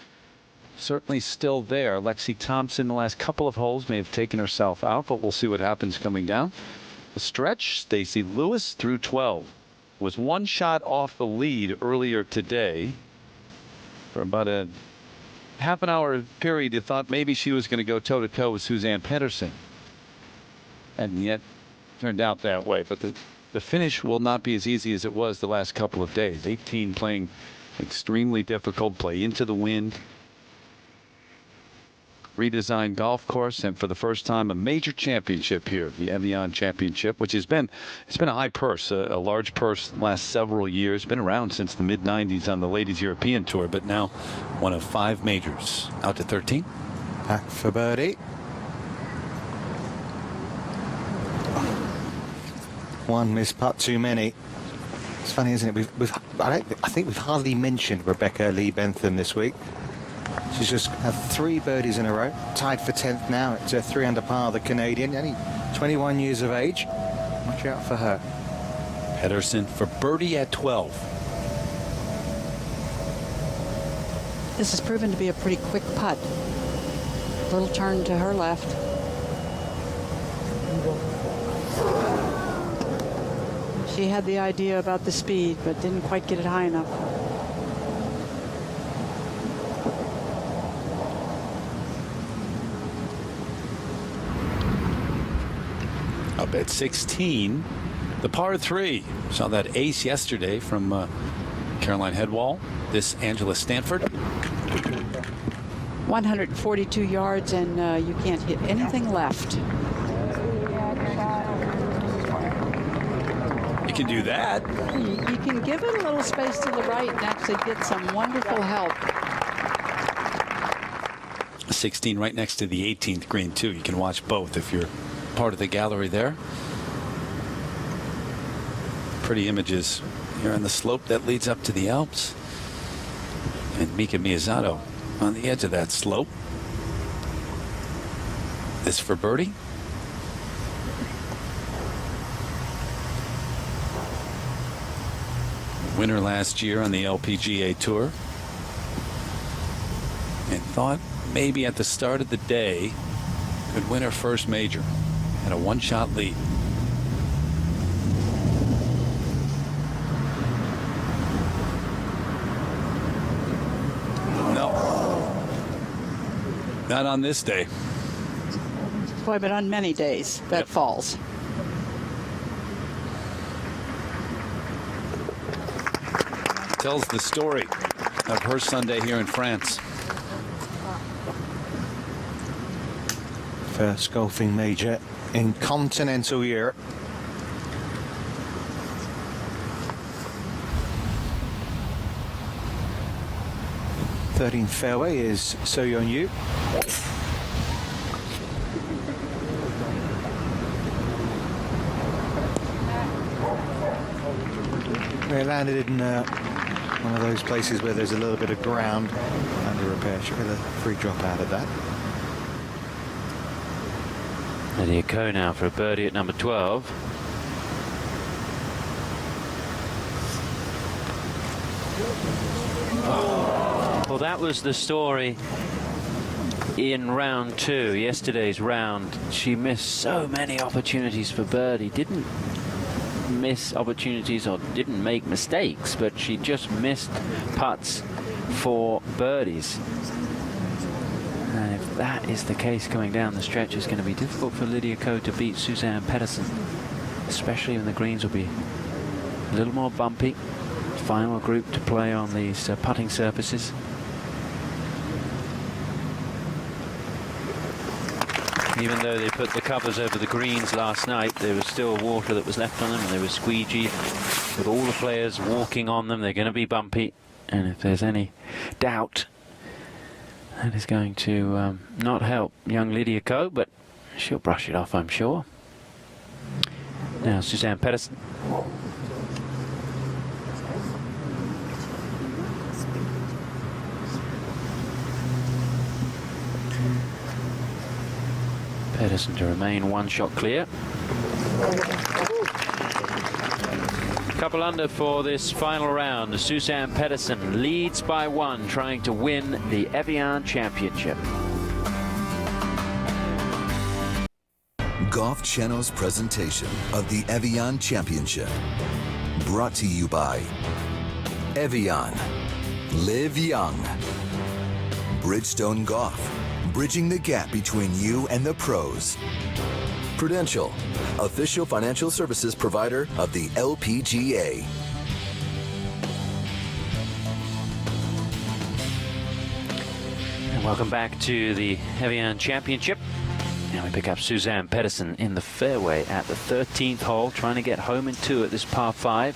[SPEAKER 7] certainly still there. Lexi Thompson, the last couple of holes, may have taken herself out, but we'll see what happens coming down. The stretch, Stacey Lewis through 12. Was 1 shot off the lead earlier today. For about a half an hour period, you thought maybe she was going to go toe-to-toe with Suzanne Pettersen. And yet, turned out that way. But the finish will not be as easy as it was the last couple of days. 18 playing extremely difficult, play into the wind. Redesigned golf course, and for the first time a major championship here, the Evian Championship, which it's been a high purse, a large purse the last several years. Been around since the mid-90s on the Ladies European Tour, but now one of 5 majors. Out to 13.
[SPEAKER 5] Back for birdie. One missed putt too many. It's funny, isn't it? I think we've hardly mentioned Rebecca Lee Bentham this week. She's just had 3 birdies in a row, tied for 10th now at 3 under par, the Canadian, only 21 years of age. Watch out for her.
[SPEAKER 7] Pettersen for birdie at 12.
[SPEAKER 8] This has proven to be a pretty quick putt. Little turn to her left. She had the idea about the speed, but didn't quite get it high enough.
[SPEAKER 7] Up at 16, the par 3. Saw that ace yesterday from Caroline Headwall. This Angela Stanford.
[SPEAKER 8] 142 yards, and you can't hit anything left.
[SPEAKER 7] You can do that.
[SPEAKER 8] You can give it a little space to the right and actually get some wonderful help.
[SPEAKER 7] 16 right next to the 18th green, too. You can watch both if you're part of the gallery there. Pretty images here on the slope that leads up to the Alps. And Mika Miyazato on the edge of that slope. This for birdie. Winner last year on the LPGA Tour. And thought maybe at the start of the day could win her first major. Had a one-shot lead. Not on this day.
[SPEAKER 8] Boy, but on many days that falls.
[SPEAKER 7] Tells the story of her Sunday here in France.
[SPEAKER 5] First golfing major in continental Europe. Thirteenth fairway is So Yeon Yu. It landed in one of those places where there's a little bit of ground under repair. Should get a free drop out of that.
[SPEAKER 2] Lydia Ko now for a birdie at number 12. Well, that was the story in round 2, yesterday's round. She missed so many opportunities for birdie. Didn't miss opportunities or didn't make mistakes, but she just missed putts for birdies. And if that is the case going down the stretch, it's going to be difficult for Lydia Ko to beat Suzanne Pettersen, especially when the greens will be a little more bumpy. Final group to play on these putting surfaces. Even though they put the covers over the greens last night, there was still water that was left on them, and they were squeegeed. With all the players walking on them, they're going to be bumpy. And if there's any doubt, that is going to not help young Lydia Ko, but she'll brush it off, I'm sure. Now Suzanne Pettersen. Pettersen to remain one shot clear. Couple under for this final round. Suzanne Pettersen leads by 1, trying to win the Evian Championship.
[SPEAKER 1] Golf Channel's presentation of the Evian Championship. Brought to you by Evian. Live young. Bridgestone Golf. Bridging the gap between you and the pros. Prudential, official financial services provider of the LPGA.
[SPEAKER 2] And welcome back to the Evian Championship. Now we pick up Suzanne Pettersen in the fairway at the 13th hole, trying to get home in 2 at this par 5.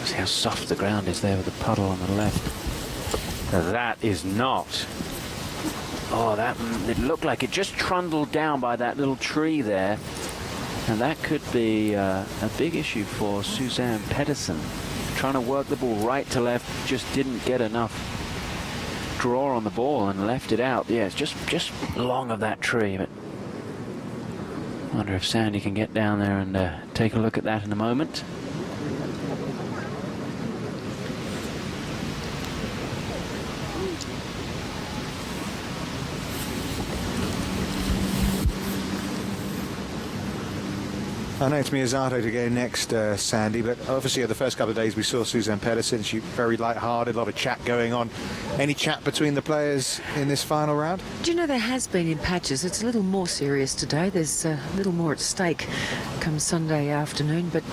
[SPEAKER 2] See how soft the ground is there with the puddle on the left. That is not. Oh, it looked like it just trundled down by that little tree there. And that could be a big issue for Suzanne Pettersen. Trying to work the ball right to left, just didn't get enough draw on the ball and left it out. Yeah, it's just long of that tree. But I wonder if Sandy can get down there and take a look at that in a moment.
[SPEAKER 5] I know it's Miyazato to go next, Sandy, but obviously the first couple of days we saw Suzanne Pettersen. She very light-hearted, a lot of chat going on. Any chat between the players in this final round?
[SPEAKER 4] Do you know there has been in patches? It's a little more serious today. There's a little more at stake. A come Sunday afternoon, but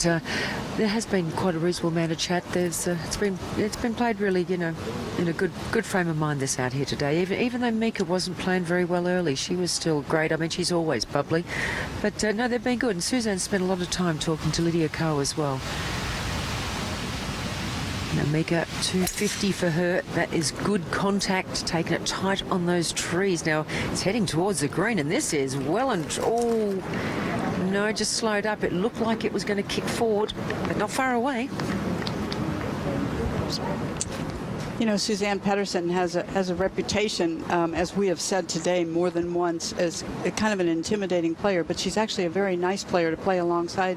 [SPEAKER 4] there has been quite a reasonable amount of chat. It's been played really, in a good frame of mind this out here today. Even though Mika wasn't playing very well early, she was still great. I mean, she's always bubbly, but no, they've been good. And Suzanne spent a lot of time talking to Lydia Ko as well. Now Mika, 250 for her. That is good contact, taking it tight on those trees. Now it's heading towards the green, and this is well and oh no, just slowed up. It looked like it was going to kick forward, but not far away.
[SPEAKER 8] You know, Suzanne Pettersen has a reputation, as we have said today more than once, as a kind of an intimidating player, but she's actually a very nice player to play alongside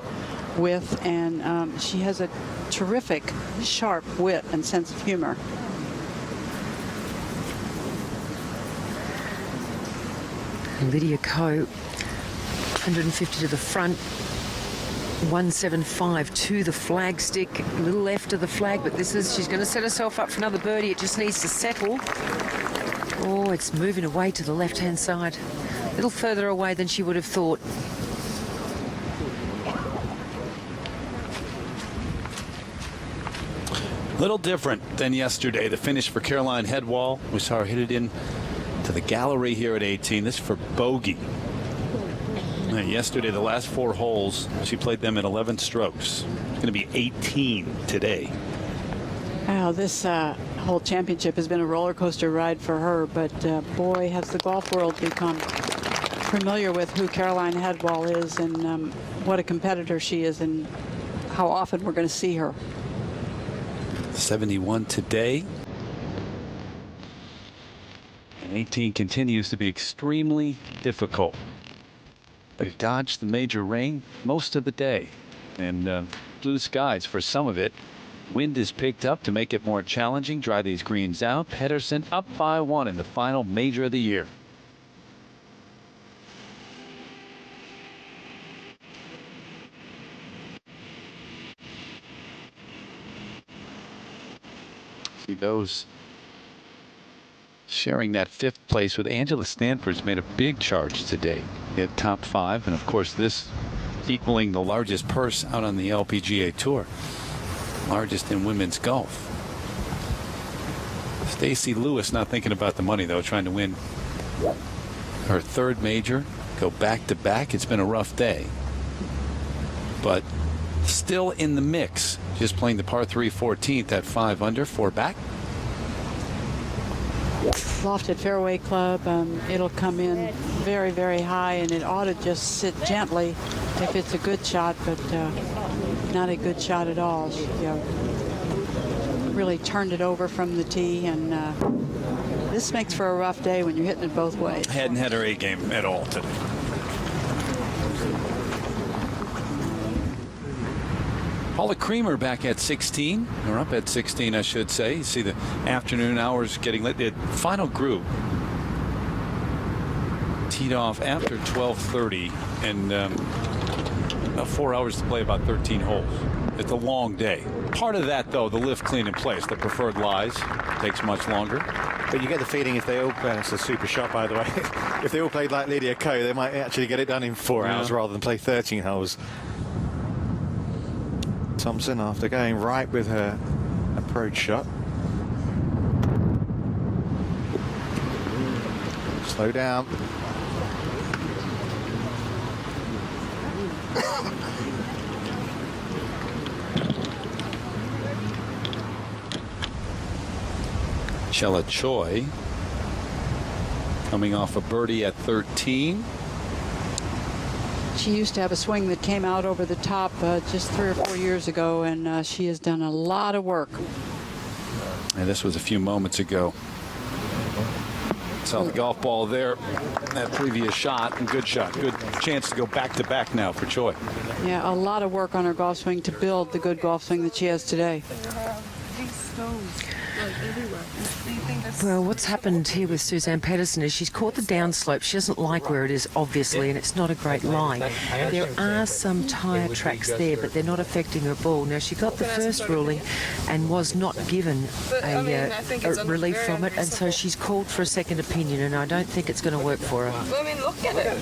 [SPEAKER 8] with, and she has a terrific, sharp wit and sense of humor.
[SPEAKER 4] Lydia Ko, 150 to the front, 175 to the flag stick, a little left of the flag, but she's going to set herself up for another birdie. It just needs to settle. Oh, it's moving away to the left-hand side, a little further away than she would have thought.
[SPEAKER 7] Little different than yesterday. The finish for Caroline Headwall. We saw her hit it in to the gallery here at 18. This for bogey. Yesterday, the last 4 holes, she played them at 11 strokes. It's going to be 18 today.
[SPEAKER 8] Wow, this whole championship has been a roller coaster ride for her, but boy, has the golf world become familiar with who Caroline Headwall is, and what a competitor she is, and how often we're going to see her.
[SPEAKER 7] 71 today. And 18 continues to be extremely difficult. They've dodged the major rain most of the day, and blue skies for some of it. Wind is picked up to make it more challenging. Dry these greens out. Pettersen up by 1 in the final major of the year. See those sharing that 5th place with Angela Stanford's made a big charge today. Hit top 5, and of course this equaling the largest purse out on the LPGA Tour, largest in women's golf. Stacey Lewis not thinking about the money though, trying to win her 3rd major, go back to back. It's been a rough day, but still in the mix. Just playing the par 3 14th at 5 under, 4 back.
[SPEAKER 8] Lofted fairway club, it'll come in very, very high, and it ought to just sit gently if it's a good shot, but not a good shot at all. She really turned it over from the tee, and this makes for a rough day when you're hitting it both ways.
[SPEAKER 7] Hadn't had her A game at all today. Paula Creamer back at 16, or up at 16, I should say. You see the afternoon hours getting lit. The final group teed off after 12:30, and 4 hours to play, about 13 holes. It's a long day. Part of that, though, the lift clean in place. The preferred lies takes much longer.
[SPEAKER 5] But you get the feeling if they all, it's a super shot, by the way, if they all played like Lydia Ko, they might actually get it done in 4 hours rather than play 13 holes. Thompson, after going right with her approach shot. Slow down.
[SPEAKER 7] Chella Choi coming off a birdie at 13.
[SPEAKER 8] She used to have a swing that came out over the top just 3 or 4 years ago, and she has done a lot of work.
[SPEAKER 7] And this was a few moments ago. Saw the golf ball there, that previous shot, and good shot. Good chance to go back-to-back now for Choi.
[SPEAKER 8] Yeah, a lot of work on her golf swing to build the good golf swing that she has today.
[SPEAKER 4] Well, what's happened here with Suzanne Pettersen is she's caught the downslope. She doesn't like where it is, obviously, and it's not a great lie. There are some tyre tracks there, but they're not affecting her ball. Now, she got the first ruling and was not given a relief from it, and so she's called for a second opinion, and I don't think it's going to work for her.
[SPEAKER 11] Well, I mean, look at it. I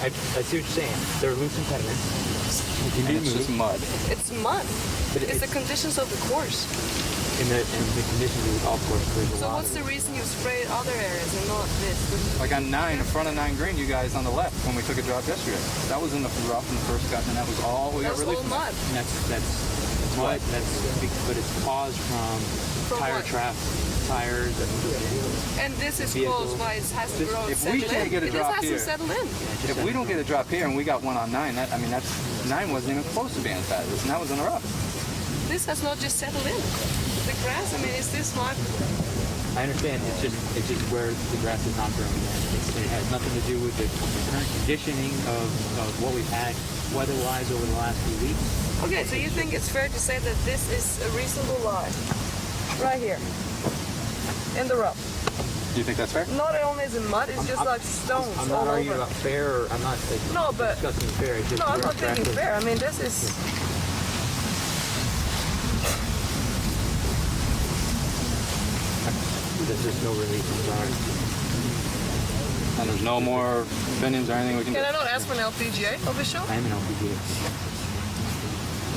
[SPEAKER 11] see what you're saying. They're loose impediments.
[SPEAKER 10] and it's just mud.
[SPEAKER 11] It's mud. It's the conditions of the course.
[SPEAKER 10] In the conditions of the golf course, there's a
[SPEAKER 11] So
[SPEAKER 10] lot
[SPEAKER 11] what's
[SPEAKER 10] of
[SPEAKER 11] the reason you sprayed other areas and not this?
[SPEAKER 10] Like on 9, in front of 9 green, you guys on the left when we took a drop yesterday. That was in the rough in the first cut, and that was all we got released.
[SPEAKER 11] Mud.
[SPEAKER 10] That's mud. But it's caused from tire traffic, tires.
[SPEAKER 11] And this is close by it has to grow.
[SPEAKER 10] If we can't get a drop here,
[SPEAKER 11] it has to settle in.
[SPEAKER 10] If we don't get a drop here and we got one on 9, that's 9 wasn't even close to being as bad as this, and that was in the rough.
[SPEAKER 11] This has not just settled in. The grass, I mean, is this mud?
[SPEAKER 10] I understand. It's just where the grass is not growing. It has nothing to do with the current conditioning of what we've had weather-wise over the last few weeks.
[SPEAKER 11] Okay, so you think it's fair to say that this is a reasonable lie? Right here. In the rough.
[SPEAKER 10] Do you think that's fair?
[SPEAKER 11] Not only is it mud, it's just like stones
[SPEAKER 10] I'm
[SPEAKER 11] all
[SPEAKER 10] not arguing
[SPEAKER 11] over.
[SPEAKER 10] about fair, or I'm not discussing fair. It's just
[SPEAKER 11] I'm not thinking fair. I mean, this is...
[SPEAKER 10] There's just no relief, I'm sorry. And there's no more opinions or anything we can do?
[SPEAKER 11] Can I not ask for an LPGA official?
[SPEAKER 10] I am an LPGA.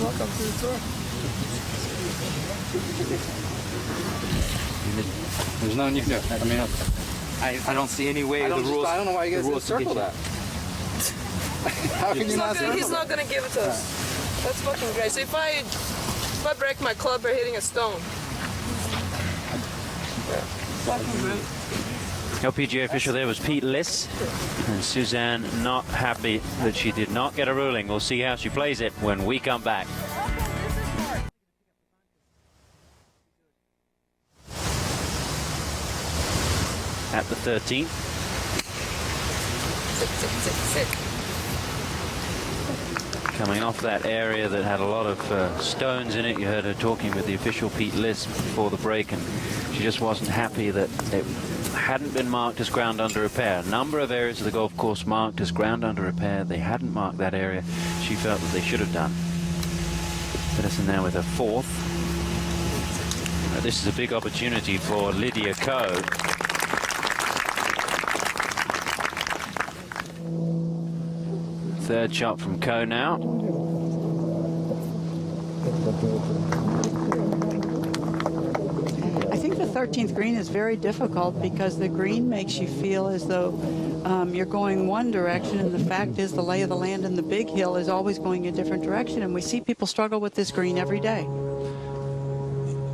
[SPEAKER 11] Welcome to the tour.
[SPEAKER 10] There's nothing you can do. I mean, I don't see any way the rules... I don't know why you guys didn't circle that. How can you not circle that?
[SPEAKER 11] He's not going to give it to us. That's fucking great. So if I break my club by hitting a stone... Fucking rude.
[SPEAKER 2] LPGA official there was Pete Liss, and Suzanne not happy that she did not get a ruling. We'll see how she plays it when we come back. At the 13th.
[SPEAKER 11] Sick.
[SPEAKER 2] Coming off that area that had a lot of stones in it. You heard her talking with the official Pete Liss before the break, and she just wasn't happy that it hadn't been marked as ground under repair. A number of areas of the golf course marked as ground under repair. They hadn't marked that area. She felt that they should have done. Pettersen now with her 4th. This is a big opportunity for Lydia Ko. Third shot from Ko now.
[SPEAKER 8] I think the 13th green is very difficult because the green makes you feel as though you're going one direction, and the fact is the lay of the land in the big hill is always going a different direction, and we see people struggle with this green every day.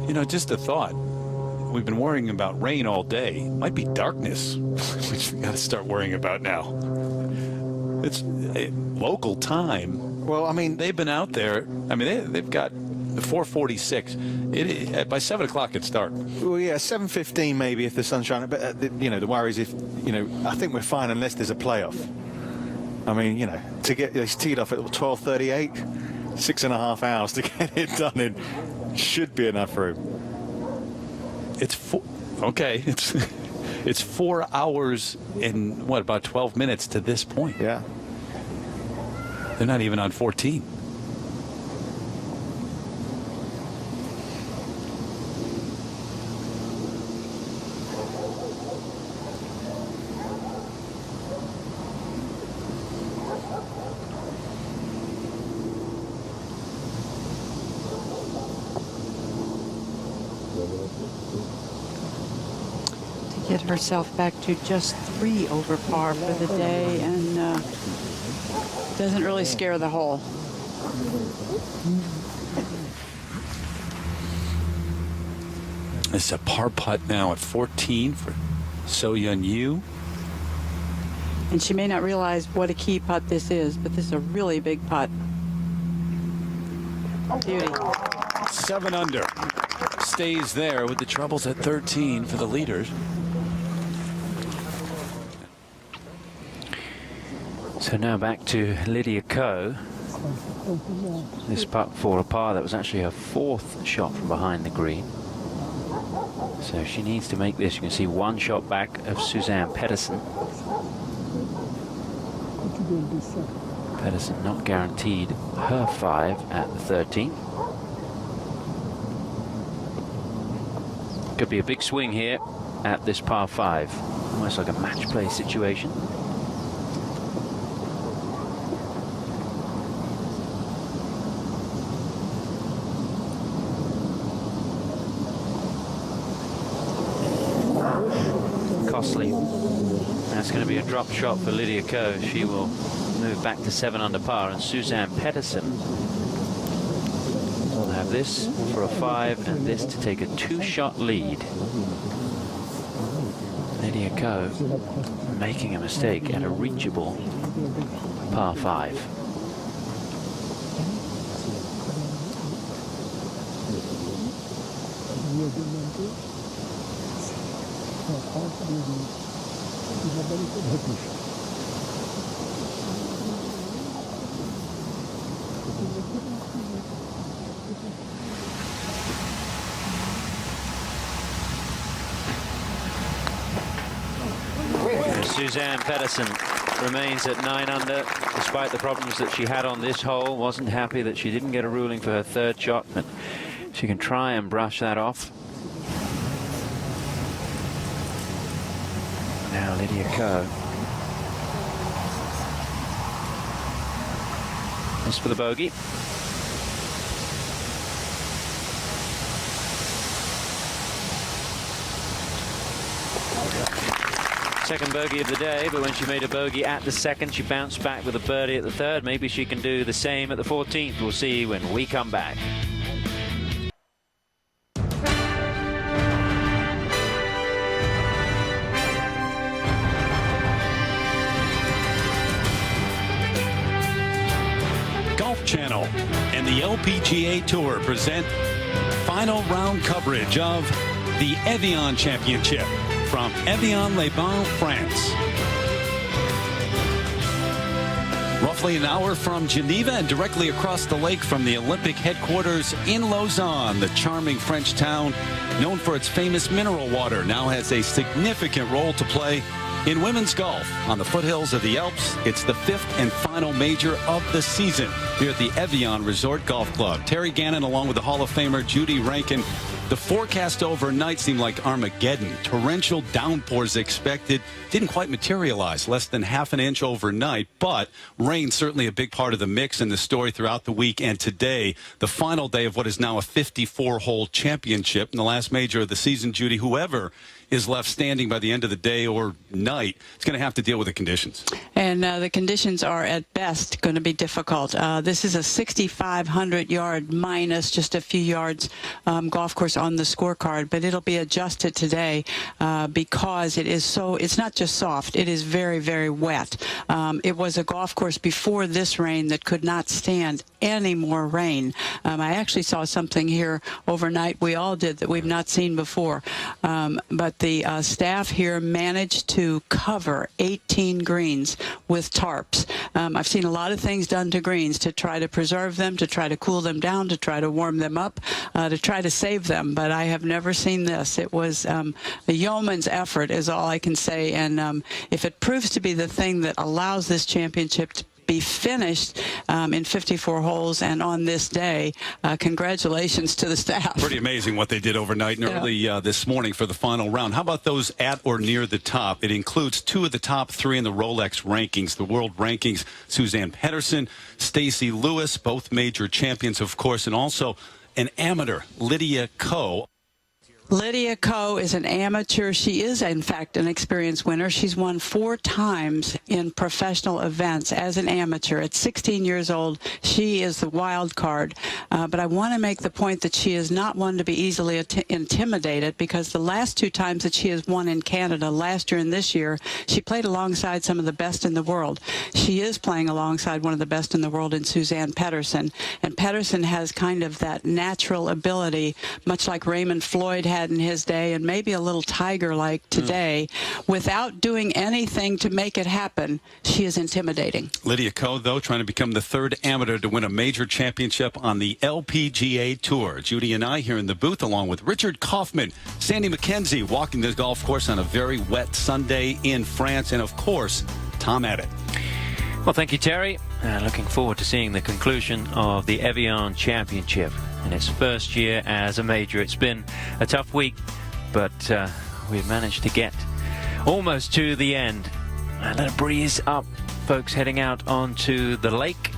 [SPEAKER 7] You know, just a thought. We've been worrying about rain all day. It might be darkness, which we got to start worrying about now. It's local time.
[SPEAKER 5] Well, I mean,
[SPEAKER 7] they've been out there. I mean, they've got the 4:46. By 7 o'clock it's dark.
[SPEAKER 5] Well, yeah, 7:15 maybe if the sun's shining. But the worry is if I think we're fine unless there's a playoff. I mean, to get this teed off at 12:38, 6.5 hours to get it done in should be enough room.
[SPEAKER 7] It's 4 hours and about 12 minutes to this point.
[SPEAKER 5] Yeah.
[SPEAKER 7] They're not even on 14.
[SPEAKER 8] Get herself back to just 3 over par for the day, and doesn't really scare the hole.
[SPEAKER 7] It's a par putt now at 14 for So-Yun Yu.
[SPEAKER 8] And she may not realize what a key putt this is, but this is a really big putt. Beauty.
[SPEAKER 7] 7 under. Stays there with the troubles at 13 for the leaders.
[SPEAKER 2] So now back to Lydia Ko. This putt for a par. That was actually her 4th shot from behind the green. So she needs to make this. You can see 1 shot back of Suzanne Pettersen. Pettersen not guaranteed her 5 at the 13th. Could be a big swing here at this par 5. Almost like a match play situation. costly. That's going to be a drop shot for Lydia Ko. She will move back to 7 under par, and Suzanne Pettersen will have this for a 5 and this to take a 2-shot lead. Lydia Ko making a mistake at a reachable par 5. Suzanne Pettersen remains at 9 under, despite the problems that she had on this hole. Wasn't happy that she didn't get a ruling for her 3rd shot, but she can try and brush that off. Now Lydia Ko. This for the bogey. Second bogey of the day, but when she made a bogey at the 2nd, she bounced back with a birdie at the 3rd. Maybe she can do the same at the 14th. We'll see when we come back.
[SPEAKER 12] Golf Channel and the LPGA Tour present final round coverage of the Evian Championship from Evian-les-Bains, France. Roughly an hour from Geneva and directly across the lake from the Olympic headquarters in Lausanne, the charming French town known for its famous mineral water now has a significant role to play in women's golf. On the foothills of the Alps, it's the 5th and final major of the season here at the Evian Resort Golf Club. Terry Gannon along with the Hall of Famer Judy Rankin. The forecast overnight seemed like Armageddon. Torrential downpours expected. Didn't quite materialize. Less than ½ an inch overnight. But rain certainly a big part of the mix and the story throughout the week. And today, the final day of what is now a 54-hole championship. In the last major of the season, Judy, whoever is left standing by the end of the day or night, it's going to have to deal with the conditions.
[SPEAKER 8] And the conditions are at best going to be difficult. This is a 6,500-yard minus, just a few yards golf course on the scorecard, but it'll be adjusted today because it is so, it's not just soft, it is very, very wet. It was a golf course before this rain that could not stand any more rain. I actually saw something here overnight, we all did, that we've not seen before. But the staff here managed to cover 18 greens with tarps. I've seen a lot of things done to greens to try to preserve them, to try to cool them down, to try to warm them up, to try to save them. But I have never seen this. It was a yeoman's effort is all I can say. And if it proves to be the thing that allows this championship to be finished in 54 holes and on this day, congratulations to the staff.
[SPEAKER 12] Pretty amazing what they did overnight and early this morning for the final round. How about those at or near the top? It includes 2 of the top 3 in the Rolex rankings, the world rankings. Suzanne Pettersen, Stacey Lewis, both major champions, of course, and also an amateur, Lydia Ko.
[SPEAKER 8] Lydia Ko is an amateur. She is, in fact, an experienced winner. She's won 4 times in professional events as an amateur. At 16 years old, she is the wild card. But I want to make the point that she is not one to be easily intimidated, because the last 2 times that she has won in Canada, last year and this year, she played alongside some of the best in the world. She is playing alongside one of the best in the world in Suzanne Pettersen. And Pettersen has kind of that natural ability, much like Raymond Floyd had in his day, and maybe a little Tiger-like today. Without doing anything to make it happen, she is intimidating.
[SPEAKER 12] Lydia Ko, though, trying to become the 3rd amateur to win a major championship on the LPGA Tour. Judy and I here in the booth, along with Richard Kaufman, Sandy McKenzie, walking the golf course on a very wet Sunday in France, and, of course, Tom Addett.
[SPEAKER 2] Well, thank you, Terry. Looking forward to seeing the conclusion of the Evian Championship in its first year as a major. It's been a tough week, but we've managed to get almost to the end. A little breeze up, folks heading out onto the lake,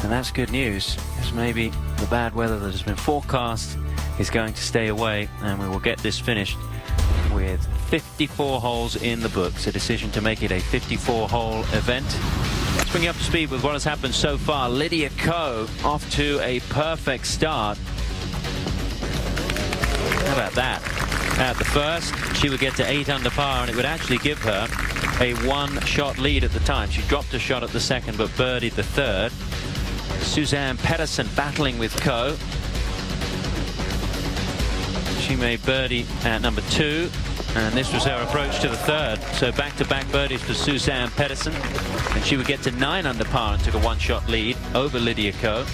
[SPEAKER 2] and that's good news, because maybe the bad weather that has been forecast is going to stay away, and we will get this finished with 54 holes in the books. A decision to make it a 54-hole event. Let's bring you up to speed with what has happened so far. Lydia Ko off to a perfect start. How about that? At the first, she would get to 8 under par, and it would actually give her a 1-shot lead at the time. She dropped a shot at the second, but birdied the third. Suzann Pettersen battling with Ko. She made birdie at number 2, and this was her approach to the third. So back-to-back birdies for Suzann Pettersen, and she would get to 9 under par and took a 1-shot lead over Lydia Ko.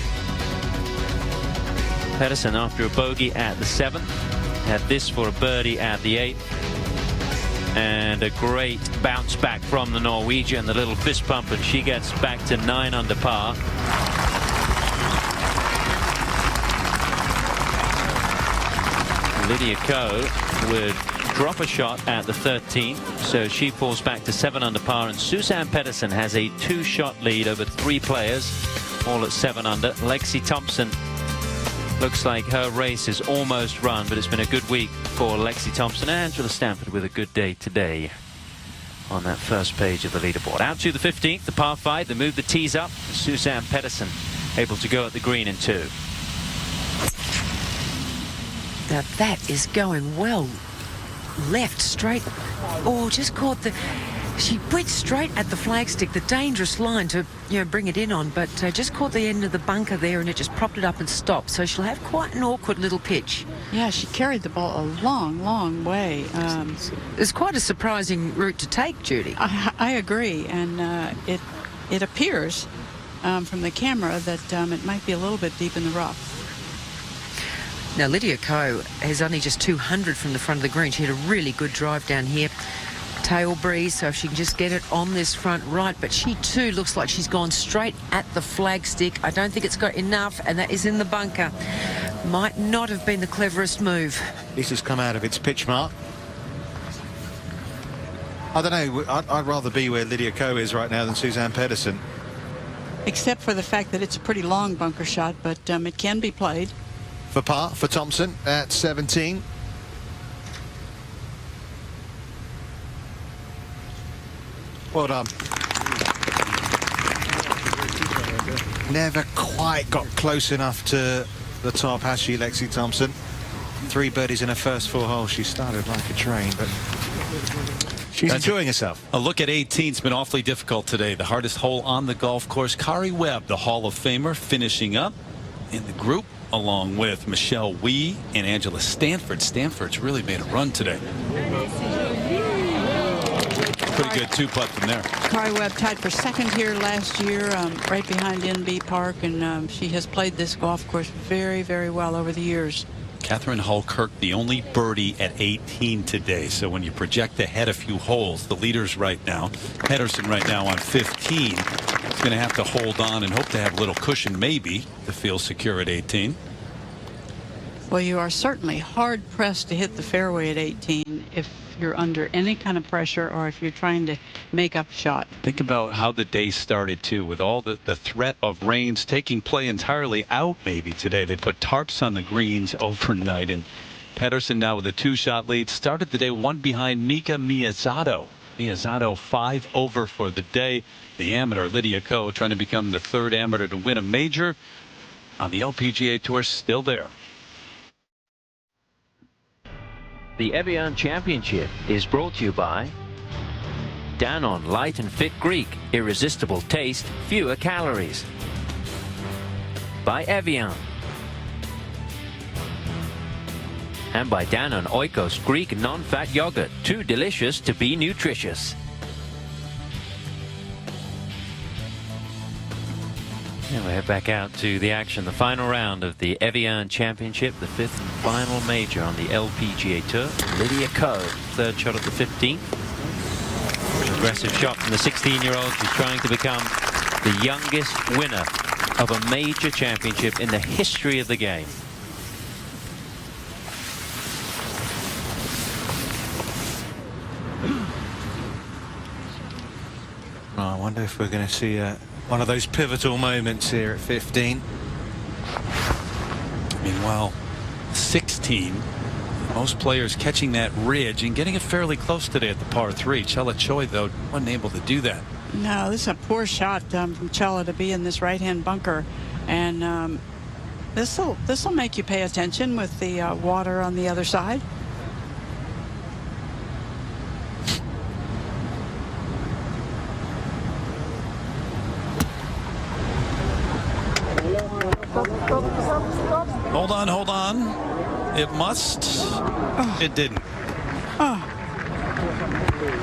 [SPEAKER 2] Pettersen, after a bogey at the 7th, had this for a birdie at the 8th, and a great bounce back from the Norwegian, the little fist pump, and she gets back to 9 under par. Lydia Ko would drop a shot at the 13th, so she falls back to 7 under par, and Suzann Pettersen has a 2-shot lead over 3 players, all at 7 under. Lexi Thompson looks like her race is almost run, but it's been a good week for Lexi Thompson. Angela Stanford with a good day today on that first page of the leaderboard. Out to the 15th, the par 5. They move the tees up. Suzann Pettersen able to go at the green in 2.
[SPEAKER 4] Now that is going well. Left, straight. Oh, just caught the... She went straight at the flagstick, the dangerous line to, bring it in on, but just caught the end of the bunker there, and it just propped it up and stopped. So she'll have quite an awkward little pitch.
[SPEAKER 8] Yeah, she carried the ball a long, long way.
[SPEAKER 4] It's quite a surprising route to take, Judy.
[SPEAKER 8] I agree, and it appears from the camera that it might be a little bit deep in the rough.
[SPEAKER 4] Now, Lydia Ko is only just 200 from the front of the green. She had a really good drive down here. Tail breeze, so if she can just get it on this front right, but she too looks like she's gone straight at the flagstick. I don't think it's got enough, and that is in the bunker. Might not have been the cleverest move.
[SPEAKER 5] This has come out of its pitch mark. I don't know, I'd rather be where Lydia Ko is right now than Suzann Pettersen.
[SPEAKER 8] Except for the fact that it's a pretty long bunker shot, but it can be played.
[SPEAKER 5] For par for Thompson at 17. Well done. Never quite got close enough to the top, has she, Lexi Thompson? 3 birdies in her first 4 holes. She started like a train, but she's enjoying herself.
[SPEAKER 12] A look at 18's been awfully difficult today. The hardest hole on the golf course. Kari Webb, the Hall of Famer, finishing up in the group, along with Michelle Wee and Angela Stanford. Stanford's really made a run today. Pretty good 2-putt from there.
[SPEAKER 8] Kari Webb tied for 2nd here last year, right behind NB Park, and she has played this golf course very, very well over the years.
[SPEAKER 12] Catherine Hull-Kirk, the only birdie at 18 today. So when you project ahead a few holes, the leaders right now, Pettersen right now on 15, is going to have to hold on and hope to have a little cushion maybe to feel secure at 18.
[SPEAKER 8] Well, you are certainly hard-pressed to hit the fairway at 18 if you're under any kind of pressure or if you're trying to make up a shot.
[SPEAKER 12] Think about how the day started, too, with all the threat of rains taking play entirely out maybe today. They put tarps on the greens overnight, and Pettersen now with a 2-shot lead. Started the day 1 behind Mika Miyazato. Miyazato 5 over for the day. The amateur, Lydia Ko, trying to become the 3rd amateur to win a major on the LPGA Tour, still there.
[SPEAKER 2] The Evian Championship is brought to you by Danone Light and Fit Greek, irresistible taste, fewer calories. By Evian. And by Danone Oikos Greek non-fat yogurt, too delicious to be nutritious. And we head back out to the action, the final round of the Evian Championship, the 5th and final major on the LPGA Tour. Lydia Ko, 3rd shot at the 15th. An aggressive shot from the 16-year-old. She's trying to become the youngest winner of a major championship in the history of the game.
[SPEAKER 5] Oh, I wonder if we're going to see one of those pivotal moments here at 15.
[SPEAKER 12] Meanwhile, 16, Most players catching that ridge and getting it fairly close today at the par 3. Chella Choi, though, wasn't able to do that.
[SPEAKER 8] No, this is a poor shot from Chella to be in this right-hand bunker, and this will make you pay attention with the water on the other side.
[SPEAKER 12] Hold on. It must. Oh. It didn't.
[SPEAKER 8] Oh.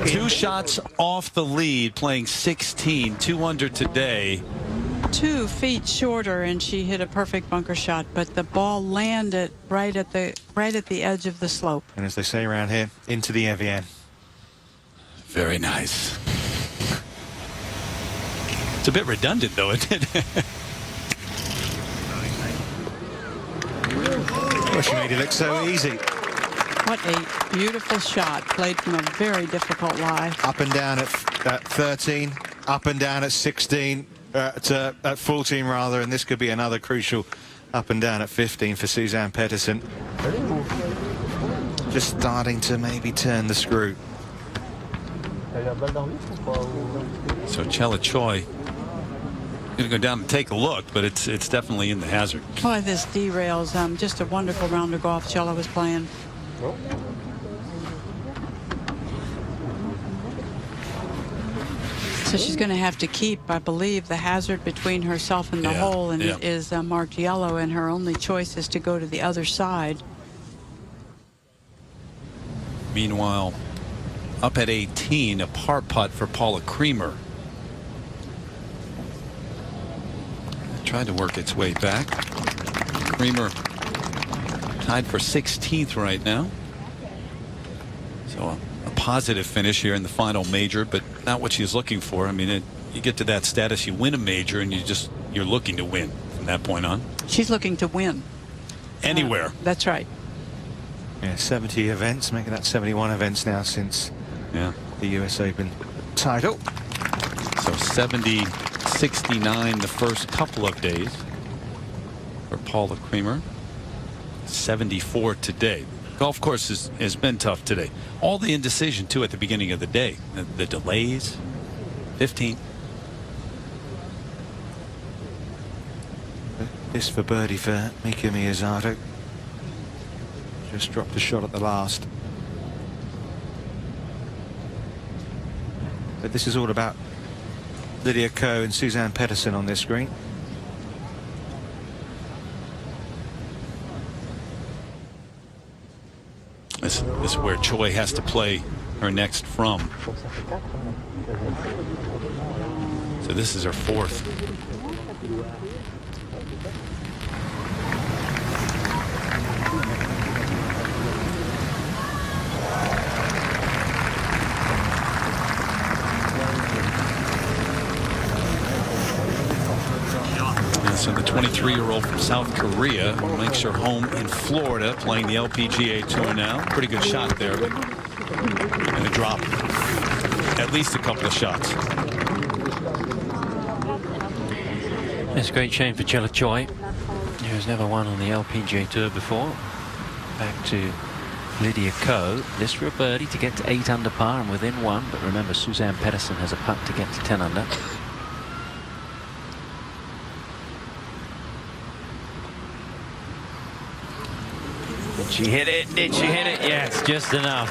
[SPEAKER 12] 2 shots off the lead, playing 16, 2 under today.
[SPEAKER 8] 2 feet shorter, and she hit a perfect bunker shot, but the ball landed right at the edge of the slope.
[SPEAKER 5] And as they say around here, into the Evian.
[SPEAKER 12] Very nice. It's a bit redundant, though, isn't it?
[SPEAKER 5] Well, she made it look so easy.
[SPEAKER 8] What a beautiful shot, played from a very difficult lie.
[SPEAKER 5] Up and down at 13, up and down at 16, at 14 rather, and this could be another crucial up and down at 15 for Suzann Pettersen. Just starting to maybe turn the screw.
[SPEAKER 12] So Chella Choi going to go down and take a look, but it's definitely in the hazard.
[SPEAKER 8] Boy, this derails. Just a wonderful round of golf Chella was playing. So she's going to have to keep, I believe, the hazard between herself and the hole, and it is marked yellow, and her only choice is to go to the other side.
[SPEAKER 12] Meanwhile, up at 18, a par putt for Paula Creamer. Tried to work its way back. Creamer tied for 16th right now. So a positive finish here in the final major, but not what she's looking for. I mean, you get to that status, you win a major, and you're looking to win from that point on.
[SPEAKER 8] She's looking to win.
[SPEAKER 12] Anywhere.
[SPEAKER 8] That's right.
[SPEAKER 5] Yeah, 70 events, making that 71 events now since the US Open title.
[SPEAKER 12] So 70, 69 the first couple of days for Paula Creamer. 74 today. Golf course has been tough today. All the indecision too at the beginning of the day. The delays. 15.
[SPEAKER 5] This for birdie for Mika Miyazato. Just dropped a shot at the last. But this is all about Lydia Ko and Suzann Pettersen on this screen.
[SPEAKER 12] This is where Choi has to play her next from. So this is her 4th. So the 23-year-old from South Korea makes her home in Florida, playing the LPGA Tour now. Pretty good shot there, but going to drop at least a couple of shots.
[SPEAKER 2] It's a great shame for Chella Choi, who has never won on the LPGA Tour before. Back to Lydia Ko. This for a birdie to get to 8 under par and within 1. But remember, Suzann Pettersen has a putt to get to 10 under. Did she hit it? Did she hit it? Yes, just enough.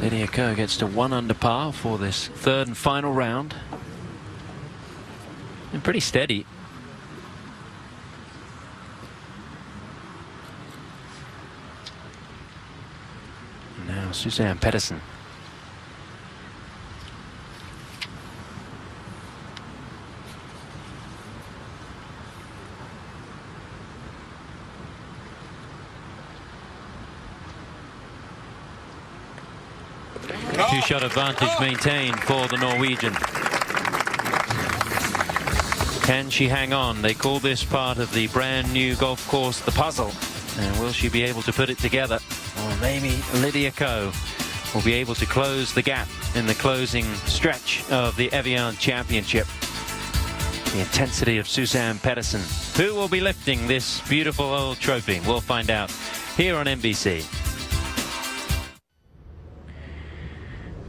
[SPEAKER 2] Lydia Ko gets to 1 under par for this 3rd and final round. And pretty steady. Now Suzann Pettersen. Two-shot advantage maintained for the Norwegian. Can she hang on? They call this part of the brand new golf course the puzzle. And will she be able to put it together? Or maybe Lydia Ko will be able to close the gap in the closing stretch of the Evian Championship. The intensity of Suzann Pettersen. Who will be lifting this beautiful old trophy? We'll find out here on NBC.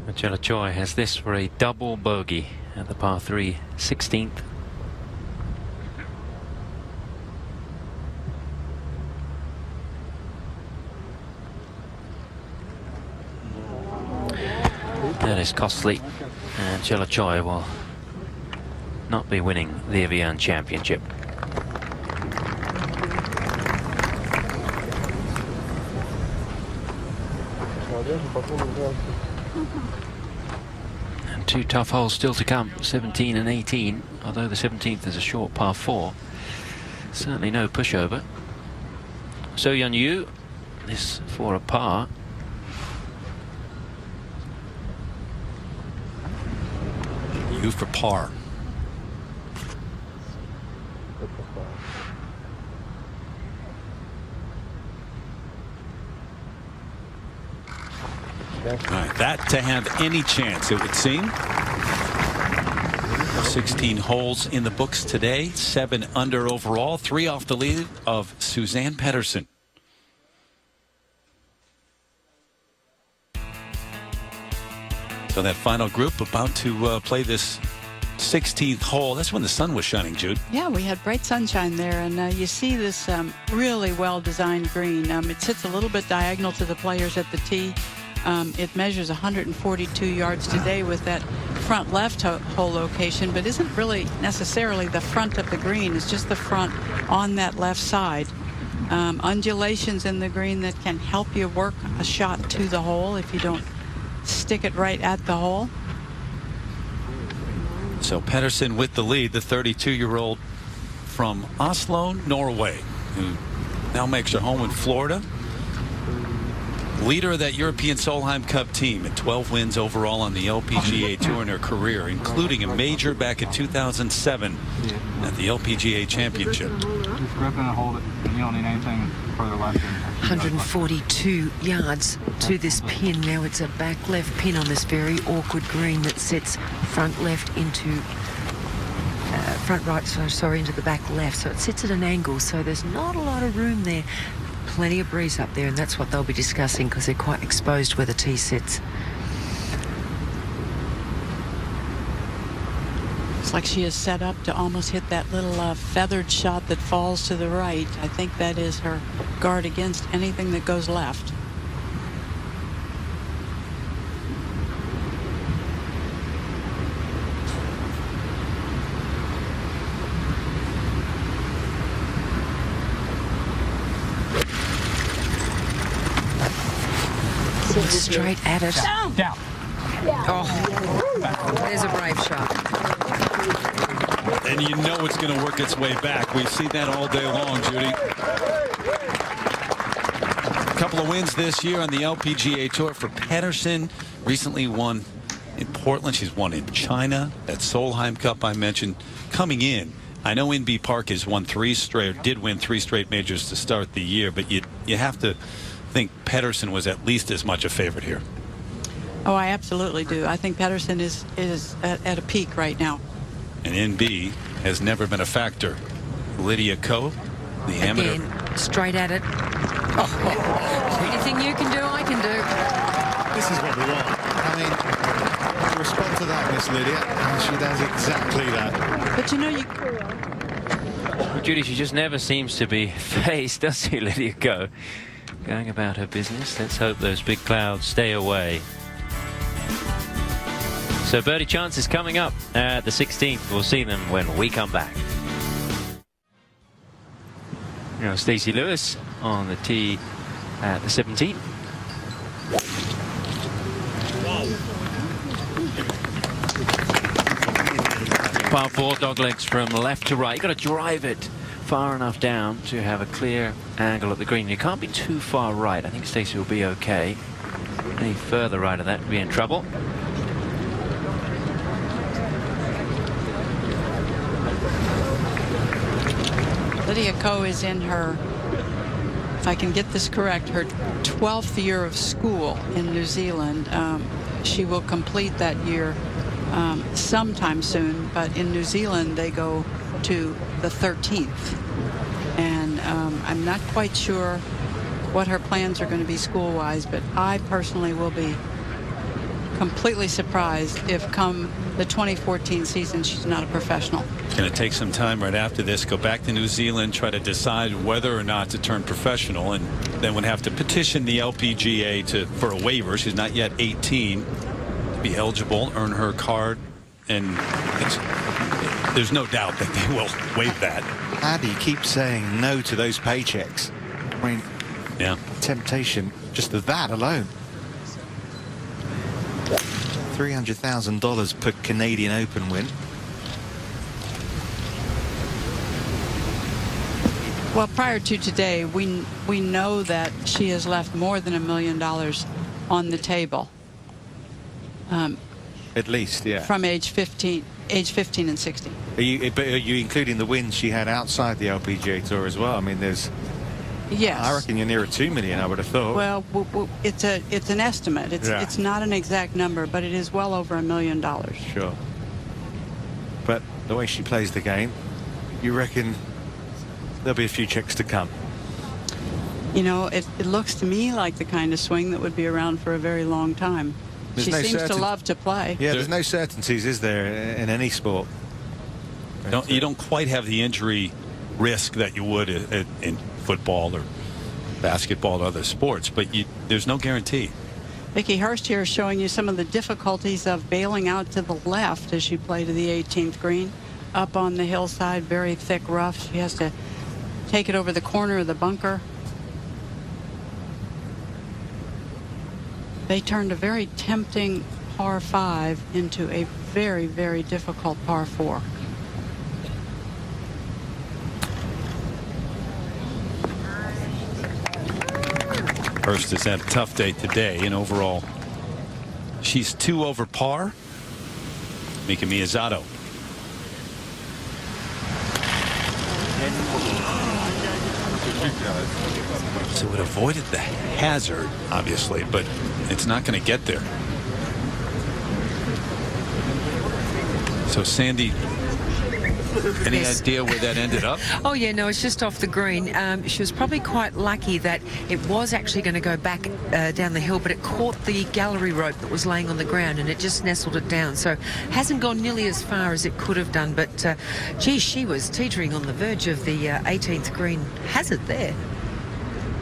[SPEAKER 2] Lydia Ko has this for a double bogey at the par 3 16th. That is costly, and Lydia Ko will not be winning the Evian Championship. And two tough holes still to come, 17 and 18, although the 17th is a short par 4. Certainly no pushover. So Yeon Yu, this for a par.
[SPEAKER 12] Yu for par. All right, that to have any chance, it would seem. 16 holes in the books today, 7 under overall, 3 off the lead of Suzann Pettersen. So that final group about to play this 16th hole. That's when the sun was shining, Jude.
[SPEAKER 8] Yeah, we had bright sunshine there, and you see this really well-designed green. It sits a little bit diagonal to the players at the tee. It measures 142 yards today with that front left hole location, but isn't really necessarily the front of the green. It's just the front on that left side. Undulations in the green that can help you work a shot to the hole if you don't stick it right at the hole.
[SPEAKER 12] So Pettersen with the lead, the 32-year-old from Oslo, Norway, who now makes her home in Florida. Leader of that European Solheim Cup team at 12 wins overall on the LPGA Tour in her career, including a major back in 2007 at the LPGA Championship.
[SPEAKER 10] Just grip it and hold it. You don't need anything further left.
[SPEAKER 4] 142 yards to this pin. Now it's a back left pin on this very awkward green that sits front left into front right, sorry, into the back left. So it sits at an angle, so there's not a lot of room there. Plenty of breeze up there, and that's what they'll be discussing because they're quite exposed where the tee sits.
[SPEAKER 8] It's like she is set up to almost hit that little feathered shot that falls to the right. I think that is her guard against anything that goes left.
[SPEAKER 4] Straight at it.
[SPEAKER 10] Down.
[SPEAKER 4] Oh, there's a brave shot.
[SPEAKER 12] And you know it's going to work its way back. We've seen that all day long, Judy. A couple of wins this year on the LPGA Tour for Pettersen. Recently won in Portland. She's won in China. That Solheim Cup I mentioned. Coming in, I know Inbee Park has won 3 straight, or did win 3 straight majors to start the year, but you have to think Pettersen was at least as much a favorite here.
[SPEAKER 8] Oh, I absolutely do. I think Pettersen is at a peak right now.
[SPEAKER 12] And Inbee has never been a factor. Lydia Ko, the amateur.
[SPEAKER 4] Again, straight at it. Oh. Anything you can do, I can do.
[SPEAKER 5] This is what we want. I mean, to respond to that, Miss Lydia, and she does exactly that.
[SPEAKER 8] But you know,
[SPEAKER 2] Well, Judy, she just never seems to be phased, does she, Lydia Ko? Going about her business. Let's hope those big clouds stay away. So birdie chance is coming up at the 16th. We'll see them when we come back. Now Stacey Lewis on the tee at the 17th. Par 4, doglegs from left to right. You've got to drive it far enough down to have a clear angle at the green. You can't be too far right. I think Stacey will be okay. Any further right of that would be in trouble.
[SPEAKER 8] Lydia Ko is in her, if I can get this correct, her 12th year of school in New Zealand. She will complete that year sometime soon, but in New Zealand they go to the 13th. And I'm not quite sure what her plans are going to be school-wise, but I personally will be completely surprised if come the 2014 season she's not a professional.
[SPEAKER 12] Going to take some time right after this, go back to New Zealand, try to decide whether or not to turn professional, and then would have to petition the LPGA for a waiver. She's not yet 18 to be eligible, earn her card, and there's no doubt that they will waive that.
[SPEAKER 5] How do you keep saying no to those paychecks? I mean,
[SPEAKER 12] yeah,
[SPEAKER 5] temptation just of that alone. $300,000 per Canadian Open win.
[SPEAKER 8] Well, prior to today, we know that she has left more than $1 million on the table.
[SPEAKER 5] At least, yeah.
[SPEAKER 8] From age 15 and 16.
[SPEAKER 5] Are you including the wins she had outside the LPGA Tour as well? I mean, there's.
[SPEAKER 8] Yes.
[SPEAKER 5] I reckon you're nearer $2 million, I would have thought.
[SPEAKER 8] Well, it's an estimate. It's not an exact number, but it is well over $1 million.
[SPEAKER 5] Sure. But the way she plays the game, you reckon there'll be a few checks to come?
[SPEAKER 8] You know, it looks to me like the kind of swing that would be around for a very long time. She seems to love to play.
[SPEAKER 5] Yeah, there's no certainties, is there, in any sport?
[SPEAKER 12] You don't quite have the injury risk that you would in football or basketball or other sports, but there's no guarantee.
[SPEAKER 8] Vicky Hurst here is showing you some of the difficulties of bailing out to the left as she played to the 18th green. Up on the hillside, very thick rough. She has to take it over the corner of the bunker. They turned a very tempting par 5 into a very, very difficult par 4.
[SPEAKER 12] Hurst has had a tough day today, and overall she's 2 over par. Mika Miyazato. So it avoided the hazard, obviously, but it's not going to get there. So Sandy, any idea where that ended up?
[SPEAKER 4] Oh yeah, no, it's just off the green. She was probably quite lucky that it was actually going to go back down the hill, but it caught the gallery rope that was laying on the ground and it just nestled it down. So hasn't gone nearly as far as it could have done, but gee, she was teetering on the verge of the 18th green hazard there.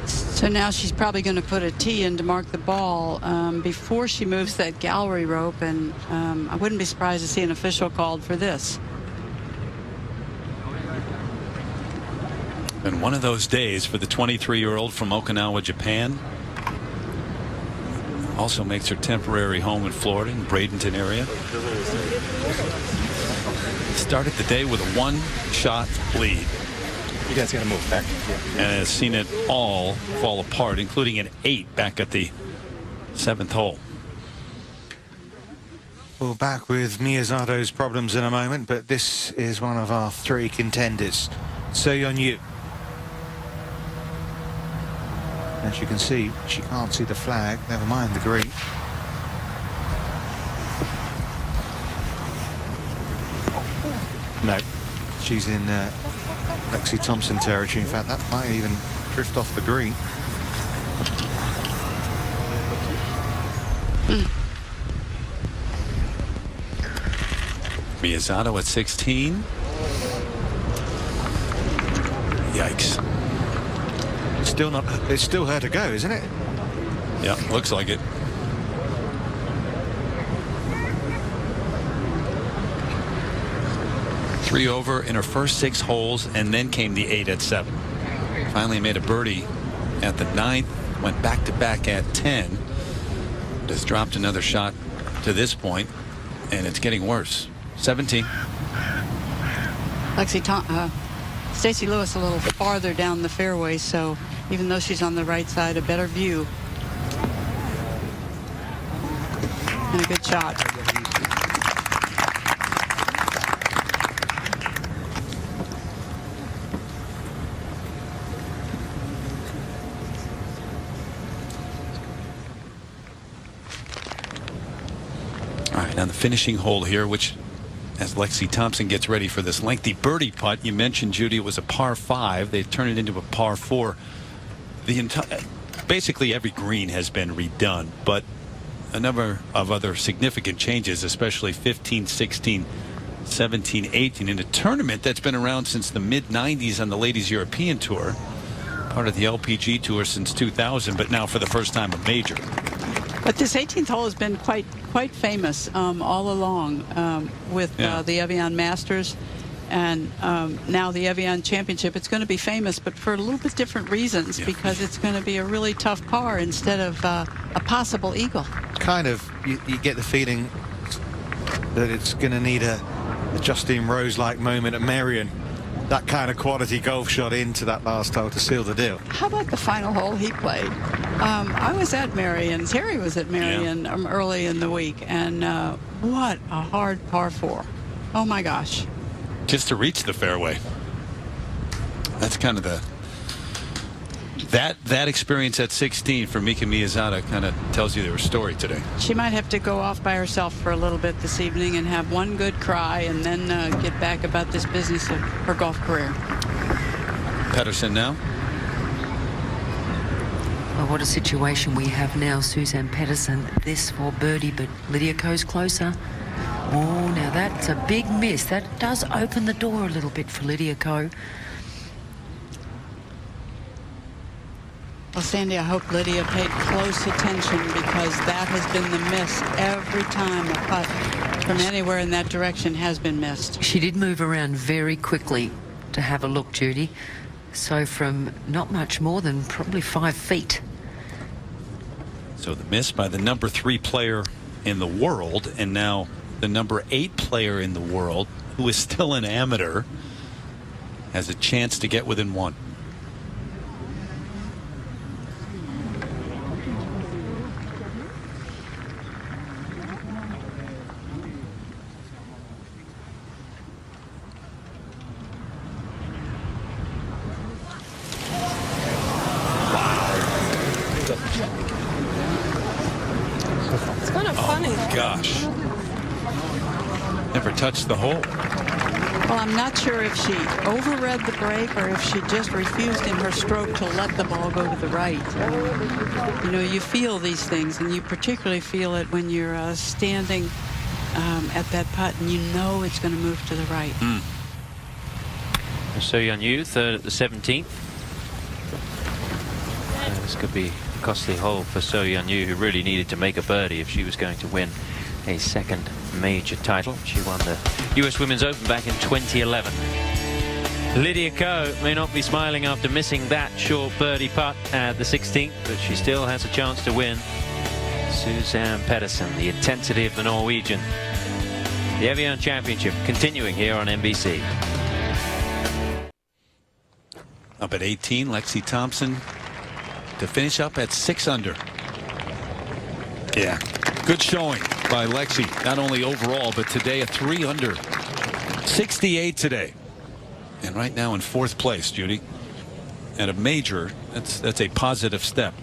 [SPEAKER 8] So now she's probably going to put a tee in to mark the ball before she moves that gallery rope, and I wouldn't be surprised to see an official called for this.
[SPEAKER 12] And one of those days for the 23-year-old from Okinawa, Japan. Also makes her temporary home in Florida, in Bradenton area. Started the day with a 1-shot lead.
[SPEAKER 5] You guys got to move back.
[SPEAKER 12] And has seen it all fall apart, including an 8 back at the 7th hole.
[SPEAKER 5] We'll back with Miyazato's problems in a moment, but this is one of our 3 contenders. So-Yeon Yu. As you can see, she can't see the flag, never mind the green. No, she's in Lexi Thompson territory. In fact, that might even drift off the green.
[SPEAKER 12] Miyazato at 16. Yikes.
[SPEAKER 5] It's still her to go, isn't it?
[SPEAKER 12] Yeah, looks like it. Three over in her first 6 holes, and then came the 8 at 7. Finally made a birdie at the 9th, went back-to-back at 10. Just dropped another shot to this point, and it's getting worse. 17.
[SPEAKER 8] Stacey Lewis a little farther down the fairway, so even though she's on the right side, a better view. And a good shot.
[SPEAKER 12] All right, Right on the finishing hole here, which, as Lexi Thompson gets ready for this lengthy birdie putt, you mentioned, Judy, it was a par 5. They turned it into a par 4. The entire, basically every green has been redone, but a number of other significant changes, especially 15, 16, 17, 18 in a tournament that's been around since the mid-90s on the Ladies European Tour, part of the LPGA Tour since 2000, but now for the first time a major.
[SPEAKER 8] But this 18th hole has been quite famous all along with the Evian Masters and now the Evian Championship. It's going to be famous, but for a little bit different reasons, because it's going to be a really tough par instead of a possible eagle.
[SPEAKER 5] Kind of, you get the feeling that it's going to need a Justine Rose-like moment at Merion. That kind of quality golf shot into that last hole to seal the deal.
[SPEAKER 8] How about the final hole he played? I was at Merion. Terry was at Merion early in the week, and what a hard par 4. Oh my gosh.
[SPEAKER 12] Just to reach the fairway. That's kind of the that experience at 16 for Mika Miyazata kind of tells you their story today.
[SPEAKER 8] She might have to go off by herself for a little bit this evening and have one good cry, and then get back about this business of her golf career.
[SPEAKER 12] Pettersen now.
[SPEAKER 4] Well, what a situation we have now. Suzanne Pettersen, this for birdie, but Lydia Ko's closer. Oh, now that's a big miss. That does open the door a little bit for Lydia Ko.
[SPEAKER 8] Well, Sandy, I hope Lydia paid close attention, because that has been the miss every time a putt from anywhere in that direction has been missed.
[SPEAKER 4] She did move around very quickly to have a look, Judy. So from not much more than probably 5 feet.
[SPEAKER 12] So the miss by the number 3 player in the world, and now the number 8 player in the world, who is still an amateur, has a chance to get within 1.
[SPEAKER 11] It's kind of funny.
[SPEAKER 12] Gosh. Never touched the hole.
[SPEAKER 8] Well, I'm not sure if she overread the break or if she just refused in her stroke to let the ball go to the right. You know, you feel these things, and you particularly feel it when you're standing at that putt and you know it's going to move to the right.
[SPEAKER 2] So Yeon Yu, third at the 17th. This could be a costly hole for So Yeon Yu, who really needed to make a birdie if she was going to win a second major title. She won the US Women's Open back in 2011. Lydia Ko may not be smiling after missing that short birdie putt at the 16th, but she still has a chance to win. Suzanne Pettersen, the intensity of the Norwegian. The Evian Championship continuing here on NBC.
[SPEAKER 12] Up at 18, Lexi Thompson to finish up at 6 under. Yeah, good showing by Lexi, not only overall, but today a 3 under. 68 today. And right now in 4th place, Judy. At a major, that's a positive step.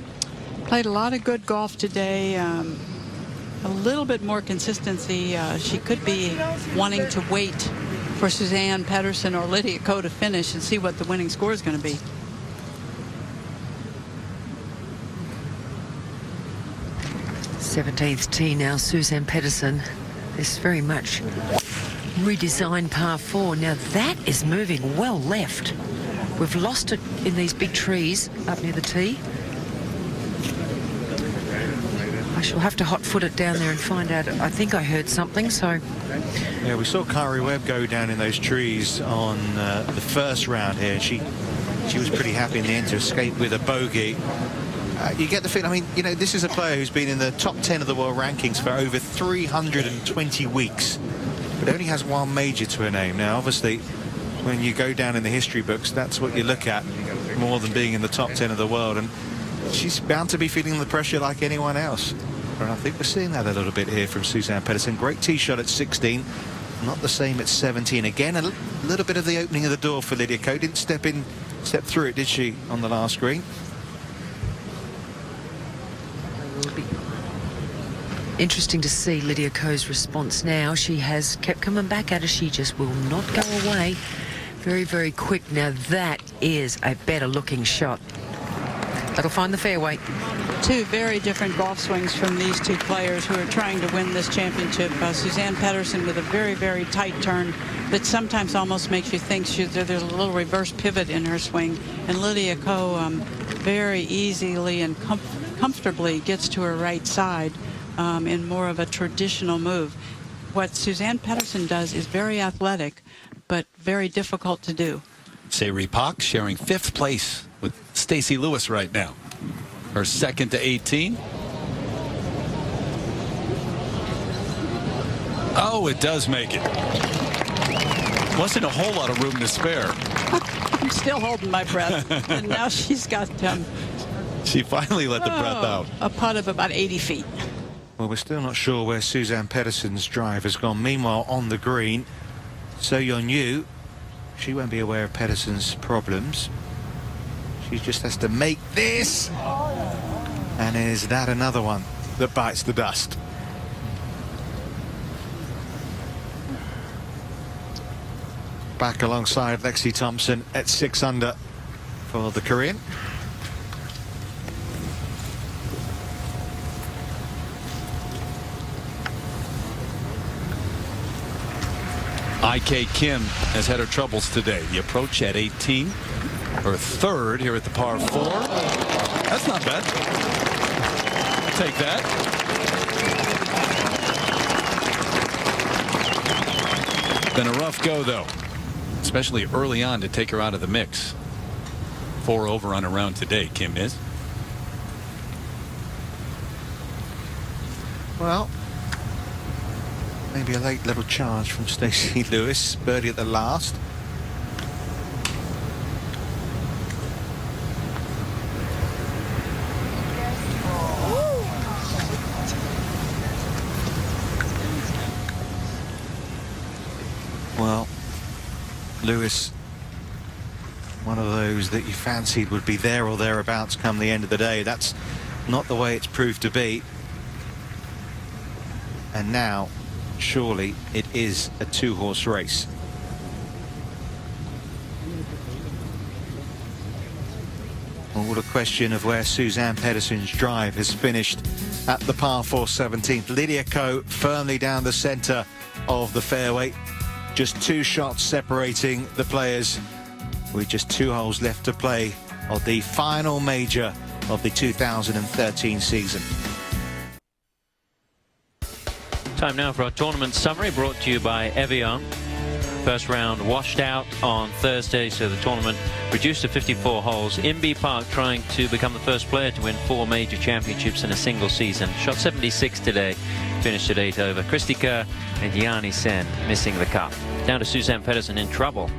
[SPEAKER 8] Played a lot of good golf today. A little bit more consistency. She could be wanting to wait for Suzanne Pettersen or Lydia Ko to finish and see what the winning score is going to be.
[SPEAKER 4] Seventeenth tee now, Suzanne Pettersen. This very much redesigned par 4. Now that is moving well left. We've lost it in these big trees up near the tee. I shall have to hot foot it down there and find out. I think I heard something, so.
[SPEAKER 5] Yeah, we saw Kari Webb go down in those trees on the first round here. She was pretty happy in the end to escape with a bogey. You get the feeling, I mean, you know, this is a player who's been in the top 10 of the world rankings for over 320 weeks, but only has 1 major to her name. Now, obviously, when you go down in the history books, that's what you look at more than being in the top 10 of the world, and she's bound to be feeling the pressure like anyone else. And I think we're seeing that a little bit here from Suzanne Pettersen. Great tee shot at 16, not the same at 17. Again, a little bit of the opening of the door for Lydia Ko. Didn't step through it, did she, on the last green?
[SPEAKER 4] Interesting to see Lydia Ko's response now. She has kept coming back at her. She just will not go away. Very, very quick. Now that is a better looking shot. That'll find the fairway.
[SPEAKER 8] Two very different golf swings from these two players who are trying to win this championship. Suzann Pettersen with a very, very tight turn that sometimes almost makes you think there's a little reverse pivot in her swing. And Lydia Ko very easily and comfortably gets to her right side in more of a traditional move. What Suzann Pettersen does is very athletic, but very difficult to do.
[SPEAKER 12] Sayri Pak sharing 5th place with Stacey Lewis right now. Her second to 18. Oh, it does make it. Wasn't a whole lot of room to spare.
[SPEAKER 8] I'm still holding my breath. And now she's got
[SPEAKER 12] she finally let the breath out.
[SPEAKER 8] A putt of about 80 feet.
[SPEAKER 5] Well, we're still not sure where Suzann Pettersen's drive has gone. Meanwhile, on the green, So Yeon Yu, she won't be aware of Pettersen's problems. She just has to make this. And is that another one that bites the dust? Back alongside Lexi Thompson at 6 under for the Korean.
[SPEAKER 12] IK Kim has had her troubles today. The approach at 18. Her third here at the par 4. That's not bad. I'll take that. Been a rough go, though, especially early on to take her out of the mix. 4 over on a round today, Kim is.
[SPEAKER 5] Well, maybe a late little charge from Stacey Lewis. Birdie at the last. Well, Lewis, one of those that you fancied would be there or thereabouts come the end of the day. That's not the way it's proved to be. And now, surely it is a 2-horse race. All a question of where Suzann Pettersen's drive has finished at the par 4 17th. Lydia Ko firmly down the centre of the fairway. Just 2 shots separating the players with just 2 holes left to play of the final major of the 2013 season.
[SPEAKER 2] Time now for our tournament summary, brought to you by Evian. First round washed out on Thursday, so the tournament reduced to 54 holes. Inbee Park trying to become the first player to win 4 major championships in a single season. Shot 76 today, finished at 8 over. Christy Kerr and Yanni Sen missing the cut. Down to Suzann Pettersen in trouble.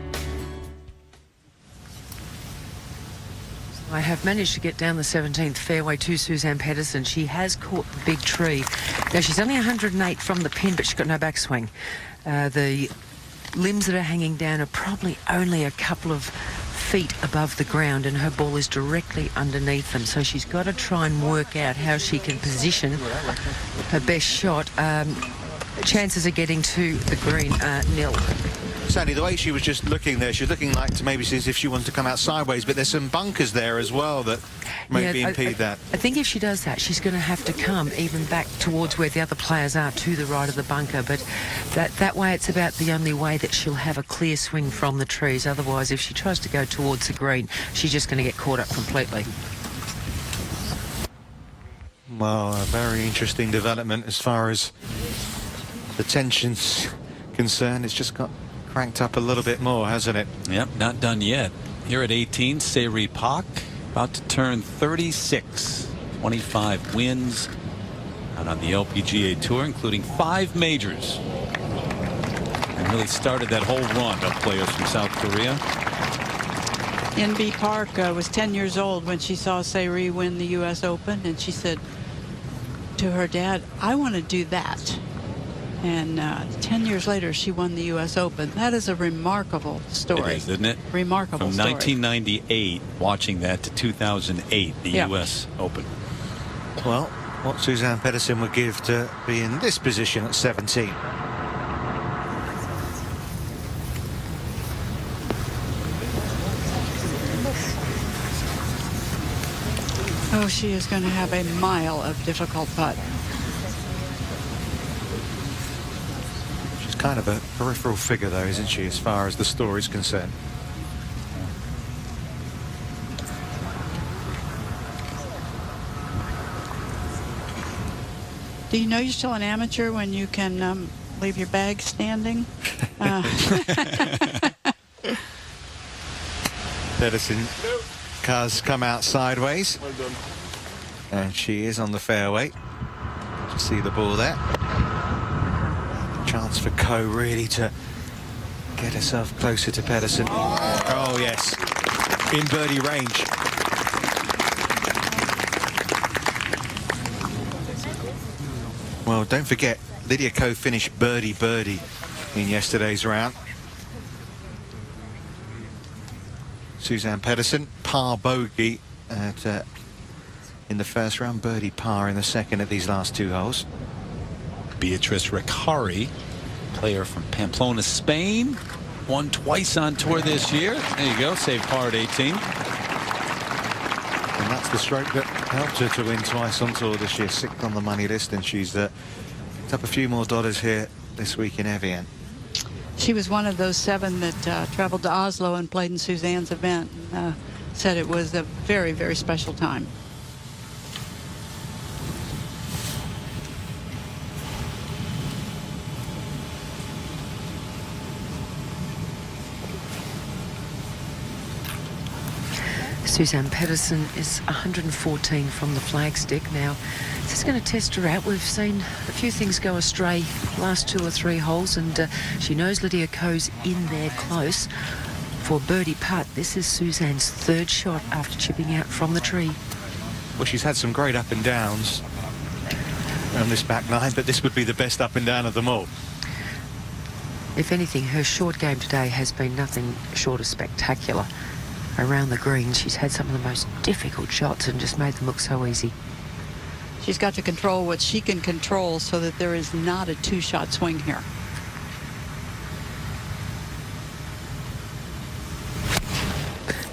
[SPEAKER 4] I have managed to get down the 17th fairway to Suzann Pettersen. She has caught the big tree. Now, she's only 108 from the pin, but she's got no backswing. The limbs that are hanging down are probably only a couple of feet above the ground, and her ball is directly underneath them. So she's got to try and work out how she can position her best shot. Chances of getting to the green are nil.
[SPEAKER 5] Sandy, the way she was just looking there, she was looking like to maybe see as if she wanted to come out sideways, but there's some bunkers there as well that maybe impede that.
[SPEAKER 4] I think if she does that, she's going to have to come even back towards where the other players are, to the right of the bunker. But that way, it's about the only way that she'll have a clear swing from the trees. Otherwise, if she tries to go towards the green, she's just going to get caught up completely.
[SPEAKER 5] Well, a very interesting development as far as the tension's concerned. It's just got cranked up a little bit more, hasn't it?
[SPEAKER 12] Yep, not done yet. Here at 18, Sayri Pak about to turn 36. 25 wins out on the LPGA Tour, including 5 majors. And really started that whole run of players from South Korea.
[SPEAKER 8] Inbee Park was 10 years old when she saw Sayri win the U.S. Open, and she said to her dad, "I want to do that." And 10 years later, she won the U.S. Open. That is a remarkable story.
[SPEAKER 12] It is, isn't it?
[SPEAKER 8] Remarkable
[SPEAKER 12] From
[SPEAKER 8] story.
[SPEAKER 12] 1998, watching that, to 2008, the U.S. Open.
[SPEAKER 5] Well, what Suzann Pettersen would give to be in this position at 17.
[SPEAKER 8] Oh, she is going to have a mile of difficult putt.
[SPEAKER 5] She's kind of a peripheral figure, though, isn't she, as far as the story's concerned?
[SPEAKER 8] Do you know you're still an amateur when you can leave your bag standing?
[SPEAKER 5] Pettersen has come out sideways.
[SPEAKER 13] Well done.
[SPEAKER 5] And she is on the fairway. See the ball there. Chance for Ko really to get herself closer to Pettersen. Oh, yes. In birdie range. Well, don't forget, Lydia Ko finished birdie in yesterday's round. Suzann Pettersen, par bogey at, in the first round, birdie par in the second at these last two holes.
[SPEAKER 12] Beatriz Ricari, player from Pamplona, Spain, won twice on tour this year. There you go, saved par at 18.
[SPEAKER 5] And that's the stroke that helped her to win twice on tour this year. Sixth on the money list, and she's picked up a few more dollars here this week in Evian.
[SPEAKER 8] She was one of those 7 that traveled to Oslo and played in Suzann's event. Said it was a very, very special time.
[SPEAKER 4] Suzann Pettersen is 114 from the flagstick now. This is going to test her out. We've seen a few things go astray last 2 or 3 holes, and she knows Lydia Ko's in there close for birdie putt. This is Suzann's 3rd shot after chipping out from the tree.
[SPEAKER 5] Well, she's had some great up and downs on this back nine, but this would be the best up and down of them all.
[SPEAKER 4] If anything, her short game today has been nothing short of spectacular. Around the greens, she's had some of the most difficult shots and just made them look so easy.
[SPEAKER 8] She's got to control what she can control so that there is not a 2-shot swing here.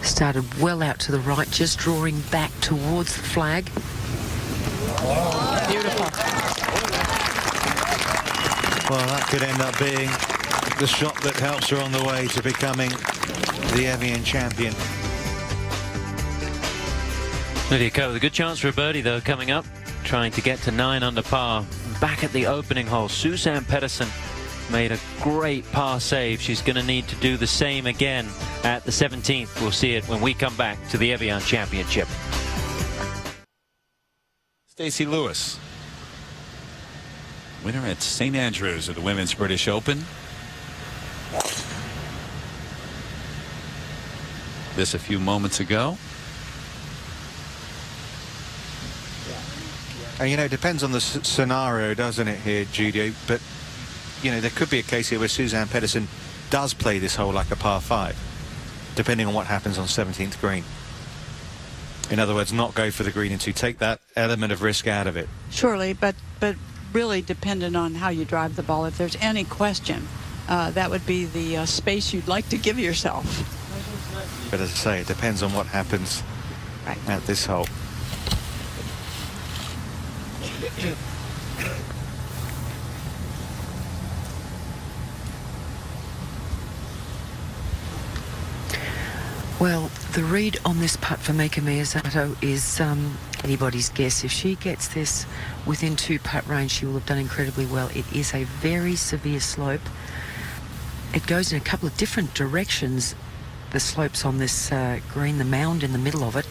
[SPEAKER 4] Started well out to the right, just drawing back towards the flag.
[SPEAKER 8] Beautiful.
[SPEAKER 5] Well, that could end up being the shot that helps her on the way to becoming the Evian champion.
[SPEAKER 2] Lydia Ko with a good chance for a birdie, though, coming up. Trying to get to 9 under par. Back at the opening hole, Suzann Pettersen made a great par save. She's going to need to do the same again at the 17th. We'll see it when we come back to the Evian Championship.
[SPEAKER 12] Stacey Lewis, winner at St. Andrews of the Women's British Open. This a few moments ago.
[SPEAKER 5] And, you know, it depends on the scenario, doesn't it, here, Judy? But, you know, there could be a case here where Suzann Pettersen does play this hole like a par 5, depending on what happens on 17th green. In other words, not go for the green and to take that element of risk out of it.
[SPEAKER 8] Surely, but really dependent on how you drive the ball. If there's any question, that would be the space you'd like to give yourself.
[SPEAKER 5] But as I say, it depends on what happens at this hole.
[SPEAKER 4] Well, the read on this putt for Mika Miyazato is anybody's guess. If she gets this within 2 putt range, she will have done incredibly well. It is a very severe slope. It goes in a couple of different directions. The slopes on this green, the mound in the middle of it.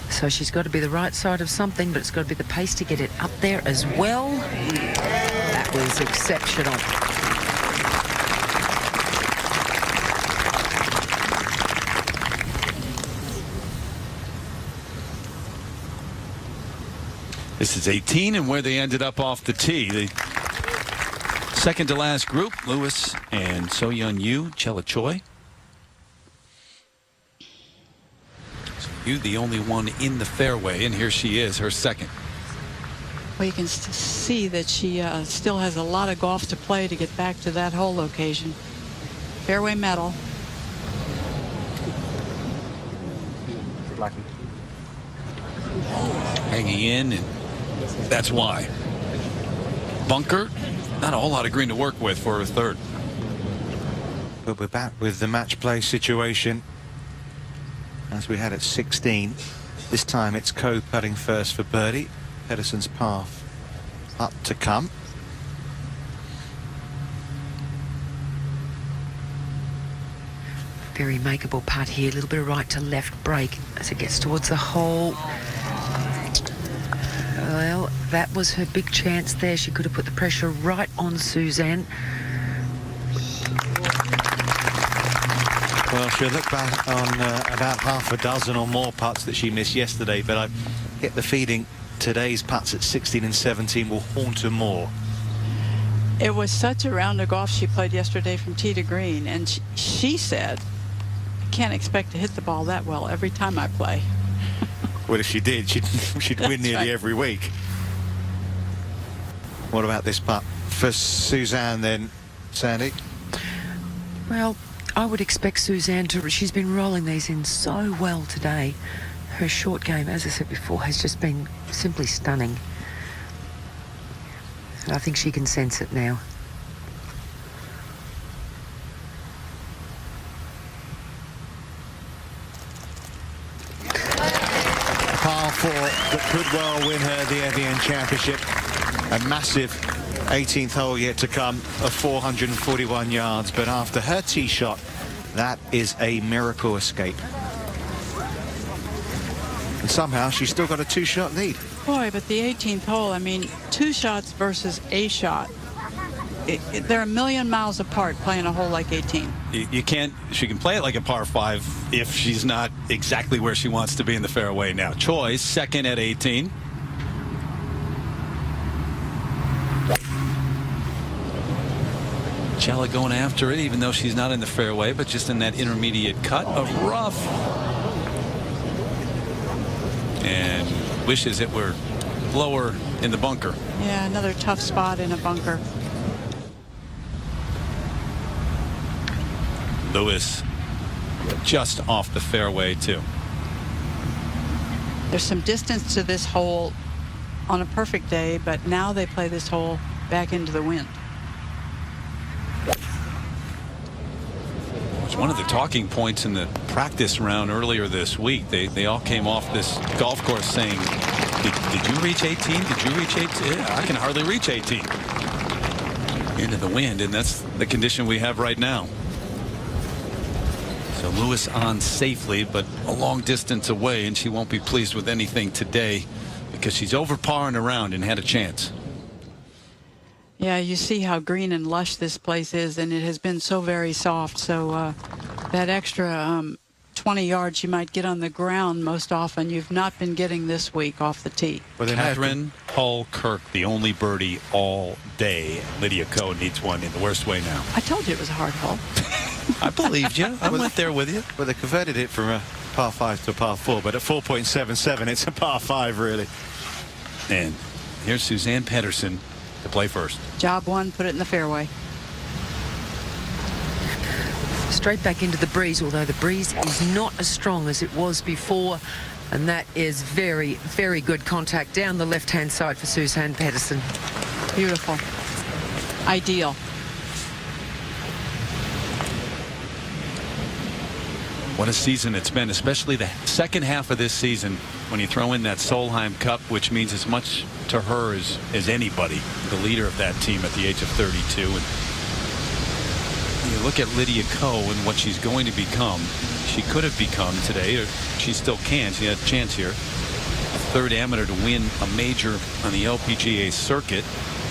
[SPEAKER 4] So she's got to be the right side of something, but it's got to be the pace to get it up there as well. That was exceptional.
[SPEAKER 12] This is 18 and where they ended up off the tee. The second to last group, Lewis and So-Yeon Yu, Chella Choi. You the only one in the fairway, and here she is, her second.
[SPEAKER 8] Well, you can see that she still has a lot of golf to play to get back to that hole location. Fairway metal.
[SPEAKER 12] Hanging in, and that's why. Bunker, not a whole lot of green to work with for a third.
[SPEAKER 5] But we're back with the match play situation as we had at 16. This time it's Ko putting first for birdie. Pettersen's path up to come.
[SPEAKER 4] Very makeable putt here. A little bit of right to left break as it gets towards the hole. Well, that was her big chance there. She could have put the pressure right on Suzanne.
[SPEAKER 5] Well, she'll look back on about half a dozen or more putts that she missed yesterday, but I get the feeling today's putts at 16 and 17 will haunt her more.
[SPEAKER 8] It was such a round of golf she played yesterday from tee to green, and she said, I can't expect to hit the ball that well every time I play.
[SPEAKER 5] Well, if she did, she'd win nearly every week. What about this putt for Suzanne then, Sandy?
[SPEAKER 4] Well, I would expect Suzanne to... She's been rolling these in so well today. Her short game, as I said before, has just been simply stunning. And I think she can sense it now.
[SPEAKER 5] Par 4 that could well win her the Evian Championship. A massive 18th hole yet to come of 441 yards, but after her tee shot, that is a miracle escape. And somehow she's still got a 2-shot lead.
[SPEAKER 8] Boy, but the 18th hole, I mean, 2 shots versus a shot. They're a million miles apart playing a hole like 18.
[SPEAKER 12] You can't, she can play it like a par 5 if she's not exactly where she wants to be in the fairway now. Choi, second at 18. Chella going after it, even though she's not in the fairway, but just in that intermediate cut of rough. And wishes it were lower in the bunker.
[SPEAKER 8] Yeah, another tough spot in a bunker.
[SPEAKER 12] Lewis just off the fairway too.
[SPEAKER 8] There's some distance to this hole on a perfect day, but now they play this hole back into the wind.
[SPEAKER 12] It's one of the talking points in the practice round earlier this week. They all came off this golf course saying, did you reach 18? Did you reach 18? Yeah, I can hardly reach 18. Into the wind, and that's the condition we have right now. So Lewis on safely, but a long distance away, and she won't be pleased with anything today because she's over par and around and had a chance.
[SPEAKER 8] Yeah, you see how green and lush this place is, and it has been so very soft. So that extra 20 yards you might get on the ground most often, you've not been getting this week off the tee.
[SPEAKER 12] Well, Catherine Hull-Kirk, the only birdie all day. Lydia Ko needs one in the worst way now.
[SPEAKER 8] I told you it was a hard hole.
[SPEAKER 12] I believed you. I went there with you.
[SPEAKER 5] Well, they converted it from a par 5 to a par 4, but at 4.77, it's a par 5, really.
[SPEAKER 12] And here's Suzanne Pettersen to play first.
[SPEAKER 8] Job one, put it in the fairway.
[SPEAKER 4] Straight back into the breeze, although the breeze is not as strong as it was before. And that is very, very good contact down the left-hand side for Suzanne Pettersen.
[SPEAKER 8] Beautiful. Ideal.
[SPEAKER 12] What a season it's been, especially the second half of this season when you throw in that Solheim Cup, which means as much to her as anybody, the leader of that team at the age of 32. And you look at Lydia Ko and what she's going to become. She could have become today, or she still can. She had a chance here. A third amateur to win a major on the LPGA circuit.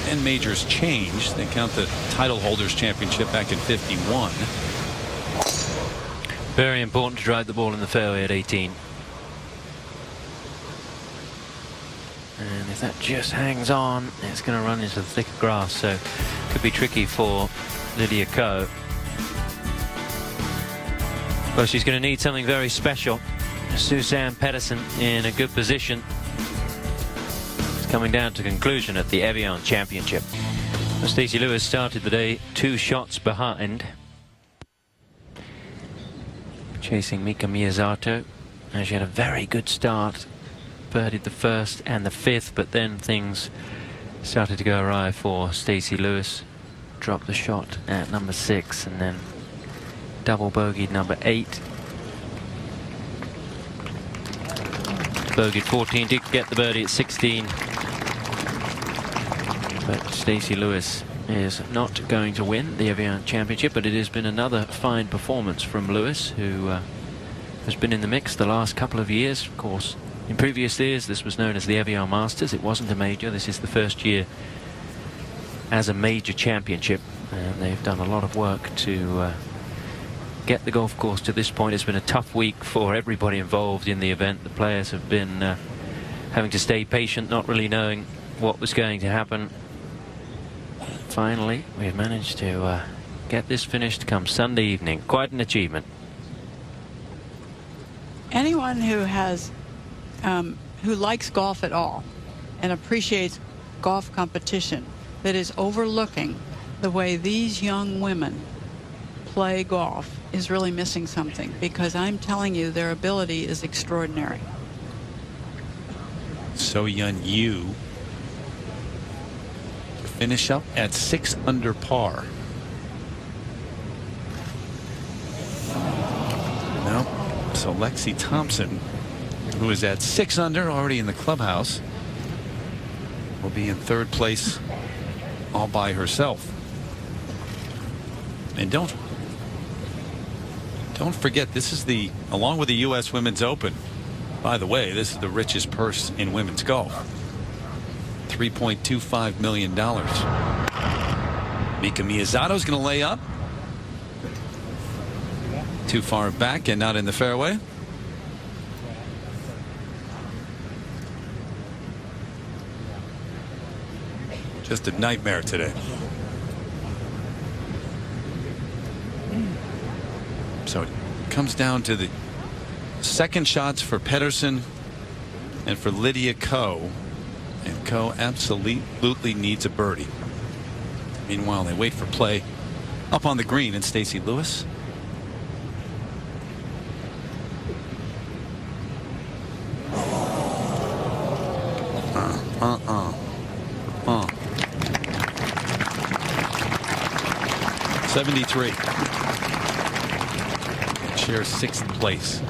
[SPEAKER 12] And majors change. They count the title holders championship back in '51.
[SPEAKER 2] Very important to drive the ball in the fairway at 18. And if that just hangs on, it's going to run into the thick grass, so it could be tricky for Lydia Ko. Well, she's going to need something very special. Suzanne Pettersen in a good position. It's coming down to conclusion at the Evian Championship. Stacey Lewis started the day 2 shots behind, chasing Mika Miyazato, and she had a very good start. Birdied the first and the fifth, but then things started to go awry for Stacey Lewis. Dropped the shot at number 6 and then double bogeyed number 8. Bogeyed 14, did get the birdie at 16. But Stacey Lewis is not going to win the Evian Championship, but it has been another fine performance from Lewis, who has been in the mix the last couple of years. Of course, in previous years this was known as the Evian Masters. It wasn't a major. This is the first year as a major championship, and they've done a lot of work to get the golf course to this point. It's been a tough week for everybody involved in the event. The players have been having to stay patient, not really knowing what was going to happen. Finally, we've managed to get this finished come Sunday evening. Quite an achievement.
[SPEAKER 8] Anyone who has who likes golf at all and appreciates golf competition that is overlooking the way these young women play golf is really missing something, because I'm telling you, their ability is extraordinary.
[SPEAKER 12] So Yun Yu finish up at 6 under par. No, so Lexi Thompson, who is at 6 under, already in the clubhouse, will be in 3rd place all by herself. And don't forget, this is the, along with the U.S. Women's Open, by the way, this is the richest purse in women's golf. $3.25 million. Mika Miyazato's going to lay up. Too far back and not in the fairway. Just a nightmare today. So it comes down to the second shots for Pettersen and for Lydia Ko. And Ko absolutely needs a birdie. Meanwhile, they wait for play up on the green, and Stacey Lewis. Uh. 73. Shares 6th place.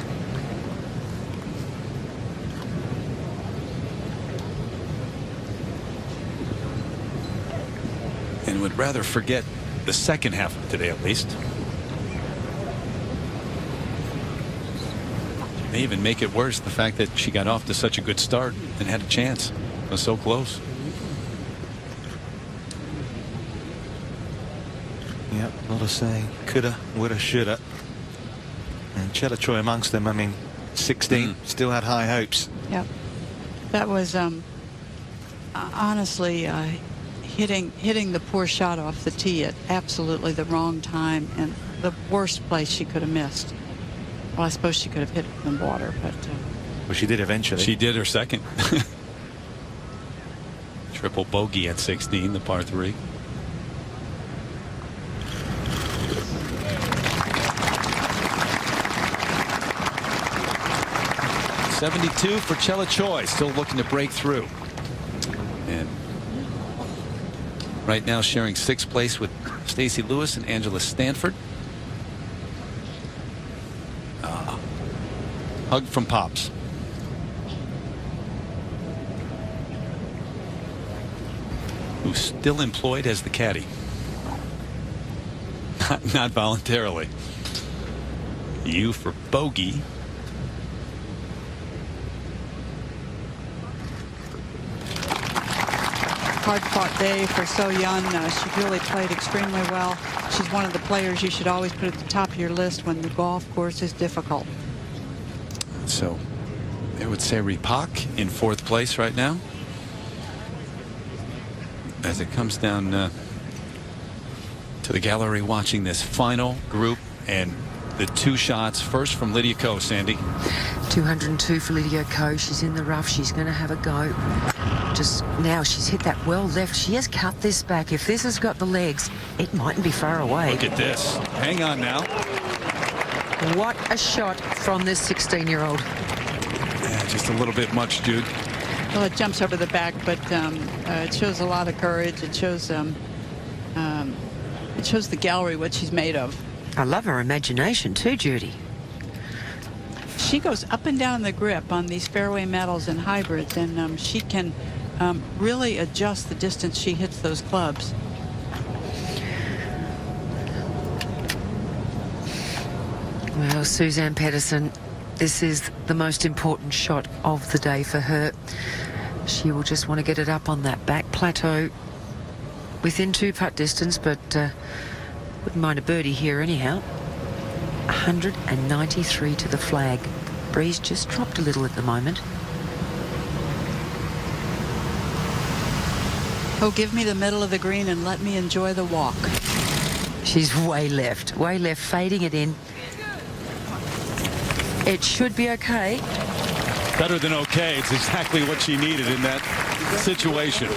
[SPEAKER 12] And would rather forget the second half of today, at least. May even make it worse, the fact that she got off to such a good start and had a chance. It was so close.
[SPEAKER 5] Yep, a lot of saying coulda, woulda, shoulda. And Chella Choi amongst them. I mean, 16, still had high hopes.
[SPEAKER 8] Yep. That was honestly hitting the poor shot off the tee at absolutely the wrong time and the worst place she could have missed. Well, I suppose she could have hit it in the water, but
[SPEAKER 5] well, she did eventually.
[SPEAKER 12] She did her second. Triple bogey at 16, the par 3. .72 for Chella Choi, still looking to break through. And right now sharing 6th place with Stacey Lewis and Angela Stanford. Hug from Pops. Who's still employed as the caddy. Not voluntarily. You for bogey.
[SPEAKER 8] hard-fought day for So Yun. She really played extremely well. She's one of the players you should always put at the top of your list when the golf course is difficult.
[SPEAKER 12] So I would say Ripak in 4th place right now, as it comes down to the gallery watching this final group. And the 2 shots. First from Lydia Ko, Sandy.
[SPEAKER 4] 202 for Lydia Ko. She's in the rough. She's going to have a go. Just now she's hit that well left. She has cut this back. If this has got the legs, it mightn't be far away.
[SPEAKER 12] Look at this. Hang on now.
[SPEAKER 4] What a shot from this 16-year-old.
[SPEAKER 12] Yeah, just a little bit much, Jude.
[SPEAKER 8] Well, it jumps over the back, but it shows a lot of courage. It shows the gallery what she's made of.
[SPEAKER 4] I love her imagination too, Judy.
[SPEAKER 8] She goes up and down the grip on these fairway metals and hybrids, and she can really adjust the distance she hits those clubs.
[SPEAKER 4] Well, Suzann Pettersen, this is the most important shot of the day for her. She will just want to get it up on that back plateau within 2-putt distance, but wouldn't mind a birdie here anyhow. 193 to the flag. Breeze just dropped a little at the moment.
[SPEAKER 8] Oh, give me the middle of the green and let me enjoy the walk.
[SPEAKER 4] She's way left, fading it in. It should be okay.
[SPEAKER 12] Better than okay. It's exactly what she needed in that situation.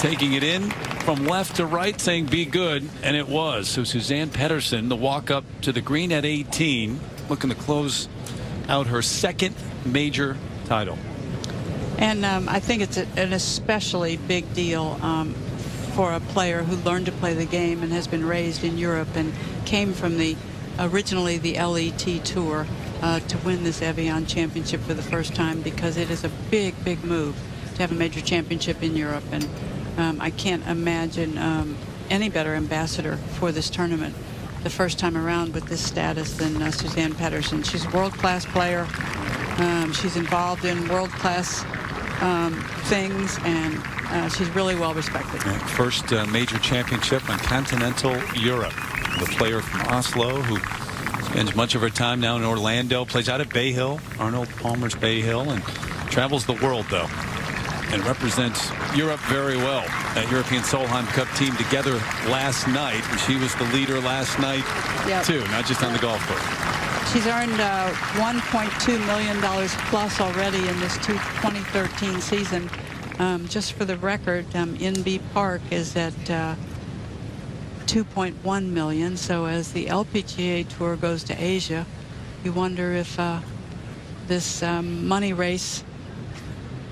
[SPEAKER 12] Taking it in from left to right, saying be good, and it was. So Suzann Pettersen, the walk up to the green at 18, looking to close out her 2nd major title.
[SPEAKER 8] And I think it's an especially big deal for a player who learned to play the game and has been raised in Europe and came from originally the LET Tour to win this Evian championship for the first time, because it is a big, big move to have a major championship in Europe. And I can't imagine any better ambassador for this tournament the first time around with this status than Suzann Pettersen. She's a world-class player. She's involved in world-class things, and she's really well respected.
[SPEAKER 12] First major championship in continental Europe. The player from Oslo who spends much of her time now in Orlando, plays out at Bay Hill, Arnold Palmer's Bay Hill, and travels the world though, and represents Europe very well. That European Solheim Cup team together last night, and she was the leader last night too, not just on the golf course.
[SPEAKER 8] She's earned $1.2 million plus already in this 2013 season. Just for the record, NB Park is at 2.1 million. So as the LPGA Tour goes to Asia, you wonder if this money race,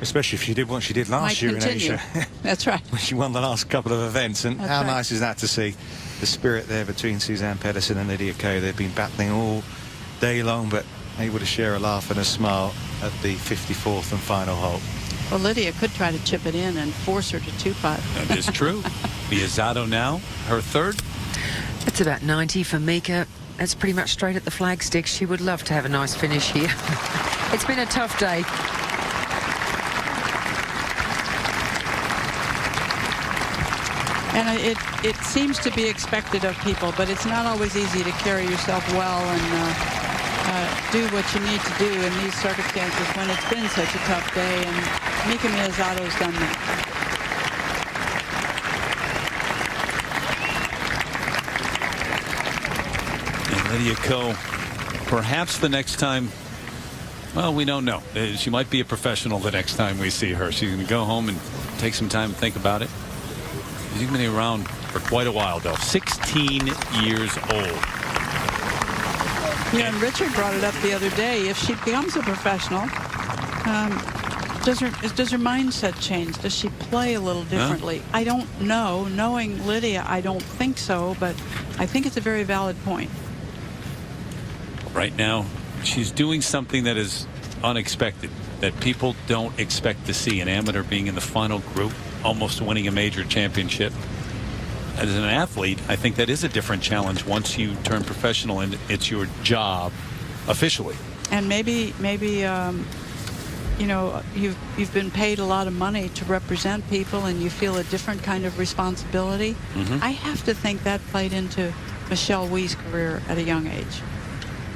[SPEAKER 5] especially if she did what she did last year
[SPEAKER 8] continue.
[SPEAKER 5] in Asia.
[SPEAKER 8] That's right.
[SPEAKER 5] When she won the last couple of events. And
[SPEAKER 8] That's
[SPEAKER 5] how
[SPEAKER 8] right.
[SPEAKER 5] nice is that to see the spirit there between Suzann Pettersen and Lydia Ko. They've been battling all day long, but able to share a laugh and a smile at the 54th and final hole.
[SPEAKER 8] Well, Lydia could try to chip it in and force her to 2-putt.
[SPEAKER 12] That is true. Biazzato now, her 3rd.
[SPEAKER 4] It's about 90 for Mika. That's pretty much straight at the flagstick. She would love to have a nice finish here. It's been a tough day.
[SPEAKER 8] And it seems to be expected of people, but it's not always easy to carry yourself well and do what you need to do in these circumstances when it's been such a tough day. And Mika Biazzato's done that.
[SPEAKER 12] And Lydia Ko, perhaps the next time, well, we don't know. She might be a professional the next time we see her. She's going to go home and take some time to think about it. She's been around for quite a while, though. 16 years old.
[SPEAKER 8] Yeah, and Richard brought it up the other day. If she becomes a professional, does her mindset change? Does she play a little differently? I don't know. Knowing Lydia, I don't think so, but I think it's a very valid point.
[SPEAKER 12] Right now, she's doing something that is unexpected, that people don't expect to see. An amateur being in the final group, almost winning a major championship. As an athlete, I think that is a different challenge once you turn professional and it's your job officially.
[SPEAKER 8] And maybe you know, you've been paid a lot of money to represent people, and you feel a different kind of responsibility. I have to think that played into Michelle Wie's career at a young age.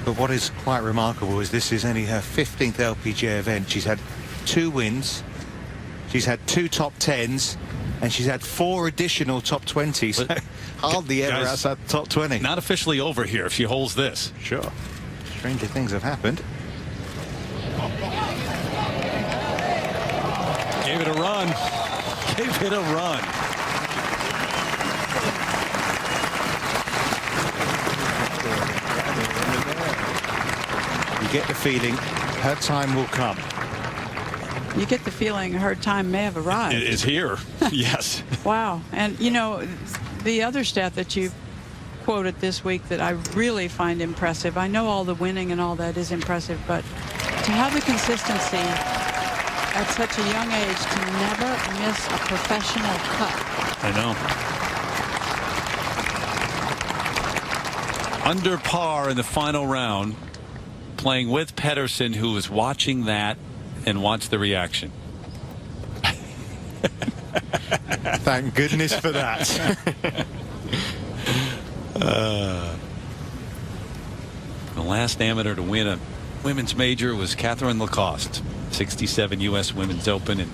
[SPEAKER 5] But what is quite remarkable is this is only her 15th LPGA event. She's had 2 wins, she's had 2 top 10s, and she's had 4 additional top 20s. So hardly ever
[SPEAKER 12] Guys,
[SPEAKER 5] outside the top 20.
[SPEAKER 12] Not officially over here if she holds this.
[SPEAKER 5] Sure. Stranger things have happened.
[SPEAKER 12] Gave it a run. Gave it a run.
[SPEAKER 5] You get the feeling her time will come.
[SPEAKER 8] You get the feeling her time may have arrived.
[SPEAKER 12] It is here. Yes.
[SPEAKER 8] Wow. And, you know, the other stat that you quoted this week that I really find impressive, I know all the winning and all that is impressive, but to have the consistency at such a young age to never miss a professional cut.
[SPEAKER 12] I know. Under par in the final round, playing with Pettersen, who was watching that and watch the reaction.
[SPEAKER 5] Thank goodness for that.
[SPEAKER 12] The last amateur to win a women's major was Catherine Lacoste, 67 U.S. Women's Open, and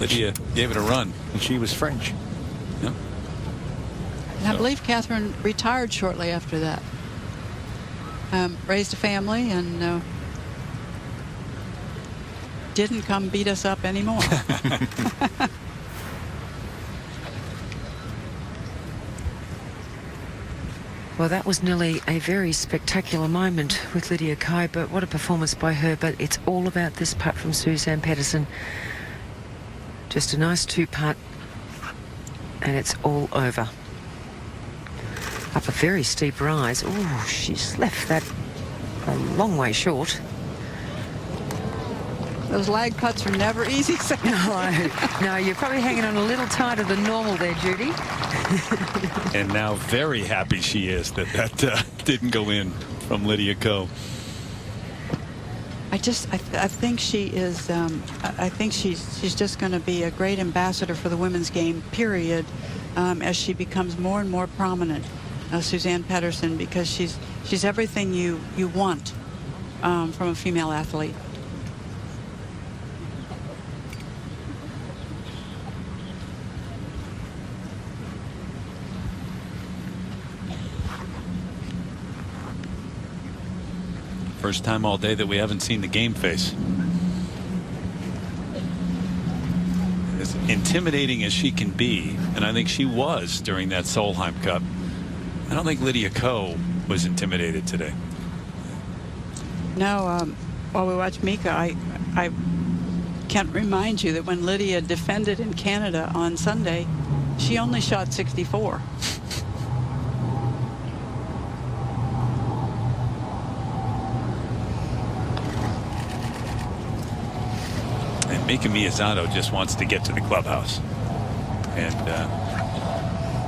[SPEAKER 12] Lydia gave it a run.
[SPEAKER 5] And she was French.
[SPEAKER 12] Yep.
[SPEAKER 8] And I believe Catherine retired shortly after that. Raised a family and didn't come beat us up anymore.
[SPEAKER 4] Well, that was nearly a very spectacular moment with Lydia Ko, but what a performance by her. But it's all about this putt from Suzann Pettersen. Just a nice two-putt, and it's all over. Up a very steep rise. Oh, she's left that a long way short.
[SPEAKER 8] Those lag putts are never easy.
[SPEAKER 4] No, you're probably hanging on a little tighter than normal there, Judy.
[SPEAKER 12] And now very happy she is that didn't go in from Lydia Ko.
[SPEAKER 8] I think she is. I think she's just going to be a great ambassador for the women's game, period, as she becomes more and more prominent. Suzann Pettersen, because she's everything you want from a female athlete.
[SPEAKER 12] First time all day that we haven't seen the game face. As intimidating as she can be, and I think she was during that Solheim Cup, I don't think Lydia Ko was intimidated today.
[SPEAKER 8] No, while we watch Mika, I can't remind you that when Lydia defended in Canada on Sunday, she only shot 64.
[SPEAKER 12] And Mika Miyazato just wants to get to the clubhouse and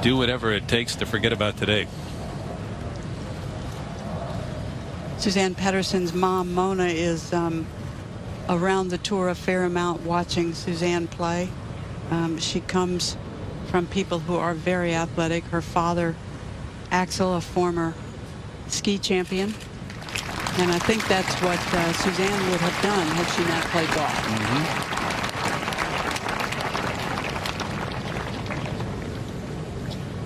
[SPEAKER 12] do whatever it takes to forget about today.
[SPEAKER 8] Suzann Pettersen's mom, Mona, is around the tour a fair amount watching Suzann play. She comes from people who are very athletic. Her father, Axel, a former ski champion. And I think that's what Suzann would have done had she not played golf.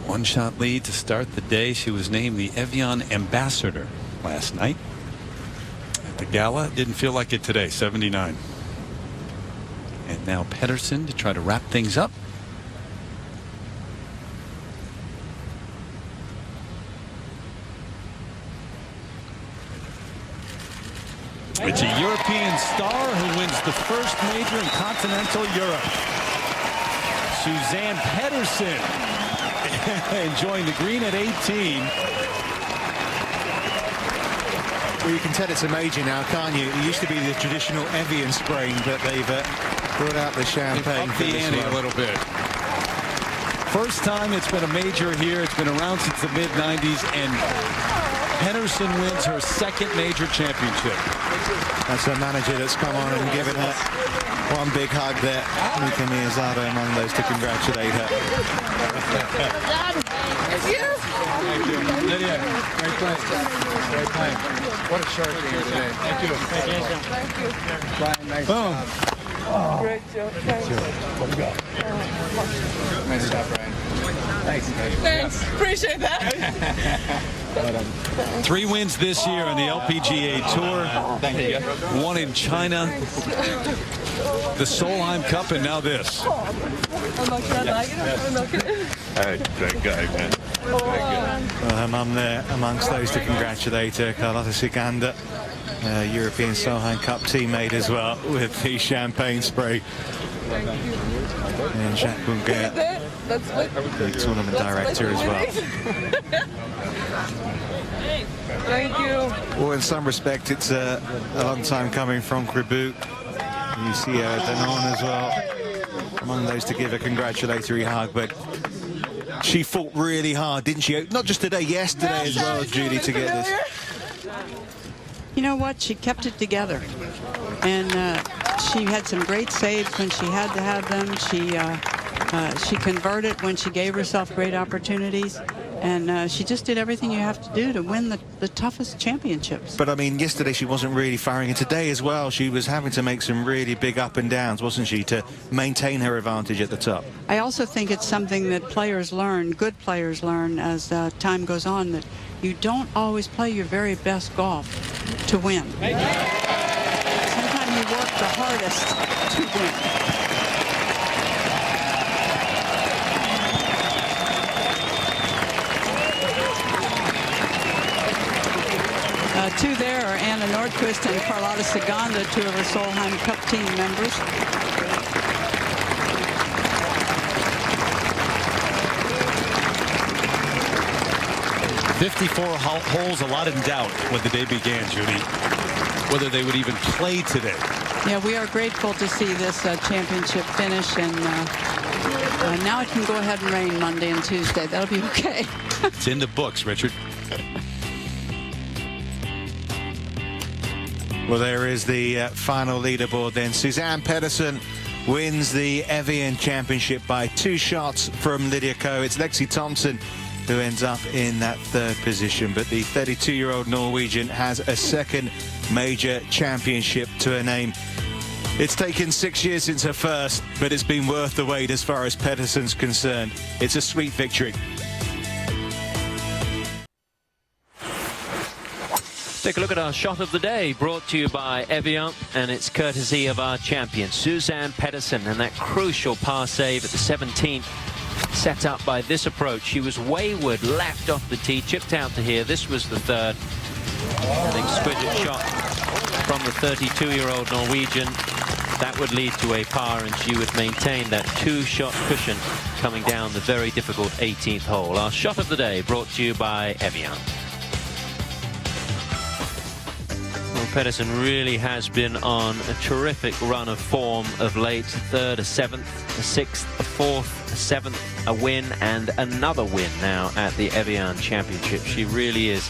[SPEAKER 12] One shot lead to start the day. She was named the Evian ambassador last night at the gala. Didn't feel like it today. 79. And now Pettersen to try to wrap things up. It's a European star who wins the first major in continental Europe. Suzann Pettersen enjoying the green at 18.
[SPEAKER 5] Well, you can tell it's a major now, can't you? It used to be the traditional Evian spraying, but they've brought out the champagne for
[SPEAKER 12] the
[SPEAKER 5] this
[SPEAKER 12] ante
[SPEAKER 5] one.
[SPEAKER 12] a little bit. First time it's been a major here. It's been around since the mid-90s, and Pettersen wins her second major championship.
[SPEAKER 5] That's her manager that's come on and given her one big hug there. Mika Miyazato among those to congratulate her.
[SPEAKER 11] Thank you.
[SPEAKER 13] Thank you. Lydia, great play. Great play. What a short game today. Thank you.
[SPEAKER 11] Thank you.
[SPEAKER 13] Brian, nice job.
[SPEAKER 11] Great job. Thanks.
[SPEAKER 13] Nice job, Brian. Thanks.
[SPEAKER 11] Thanks. Appreciate that.
[SPEAKER 12] 3 wins this year on the LPGA Tour.
[SPEAKER 13] Thank you.
[SPEAKER 12] 1 in China, the Solheim Cup, and now this.
[SPEAKER 11] I'm not gonna like it. I'm not gonna.
[SPEAKER 14] Hey, great guy, man.
[SPEAKER 5] Well, her mum there amongst those to congratulate her, Carlotta Siganda, European Solheim Cup teammate as well, with the champagne spray. And Jacques Bunguet, the tournament director as well.
[SPEAKER 11] Thank you.
[SPEAKER 5] Well, in some respect, it's a long time coming from Cribu. You see Danon as well, among those to give a congratulatory hug, but she fought really hard, didn't she? Not just today, yesterday as well, Judy, to get this.
[SPEAKER 8] You know what? She kept it together. And she had some great saves when she had to have them. She converted when she gave herself great opportunities. And she just did everything you have to do to win the toughest championships.
[SPEAKER 5] But, I mean, yesterday she wasn't really firing. And today as well, she was having to make some really big up and downs, wasn't she, to maintain her advantage at the top.
[SPEAKER 8] I also think it's something that players learn, good players learn as time goes on, that you don't always play your very best golf to win. Sometimes you work the hardest to win. Two there are Anna Nordquist and Carlotta Siganda, 2 of her Solheim Cup team members.
[SPEAKER 12] "54 holes, a lot in doubt when the day began, Judy, whether they would even play today."
[SPEAKER 8] Yeah, we are grateful to see this championship finish, and now it can go ahead and rain Monday and Tuesday. That'll be okay.
[SPEAKER 12] It's in the books, Richard.
[SPEAKER 5] Well, there is the final leaderboard then. Suzanne Pettersen wins the Evian Championship by 2 shots from Lydia Ko. It's Lexi Thompson who ends up in that 3rd position. But the 32-year-old Norwegian has a 2nd major championship to her name. It's taken 6 years since her first, but it's been worth the wait as far as Pettersen's concerned. It's a sweet victory.
[SPEAKER 2] Take a look at our shot of the day, brought to you by Evian, and it's courtesy of our champion, Suzanne Pettersen, and that crucial par save at the 17th, set up by this approach. She was wayward, left off the tee, chipped out to here. This was the 3rd. An exquisite shot from the 32-year-old Norwegian. That would lead to a par, and she would maintain that 2-shot cushion coming down the very difficult 18th hole. Our shot of the day, brought to you by Evian. Pettersen really has been on a terrific run of form of late. 3rd, a 7th, a 6th, a 4th, a 7th, a win, and another win now at the Evian Championship. She really is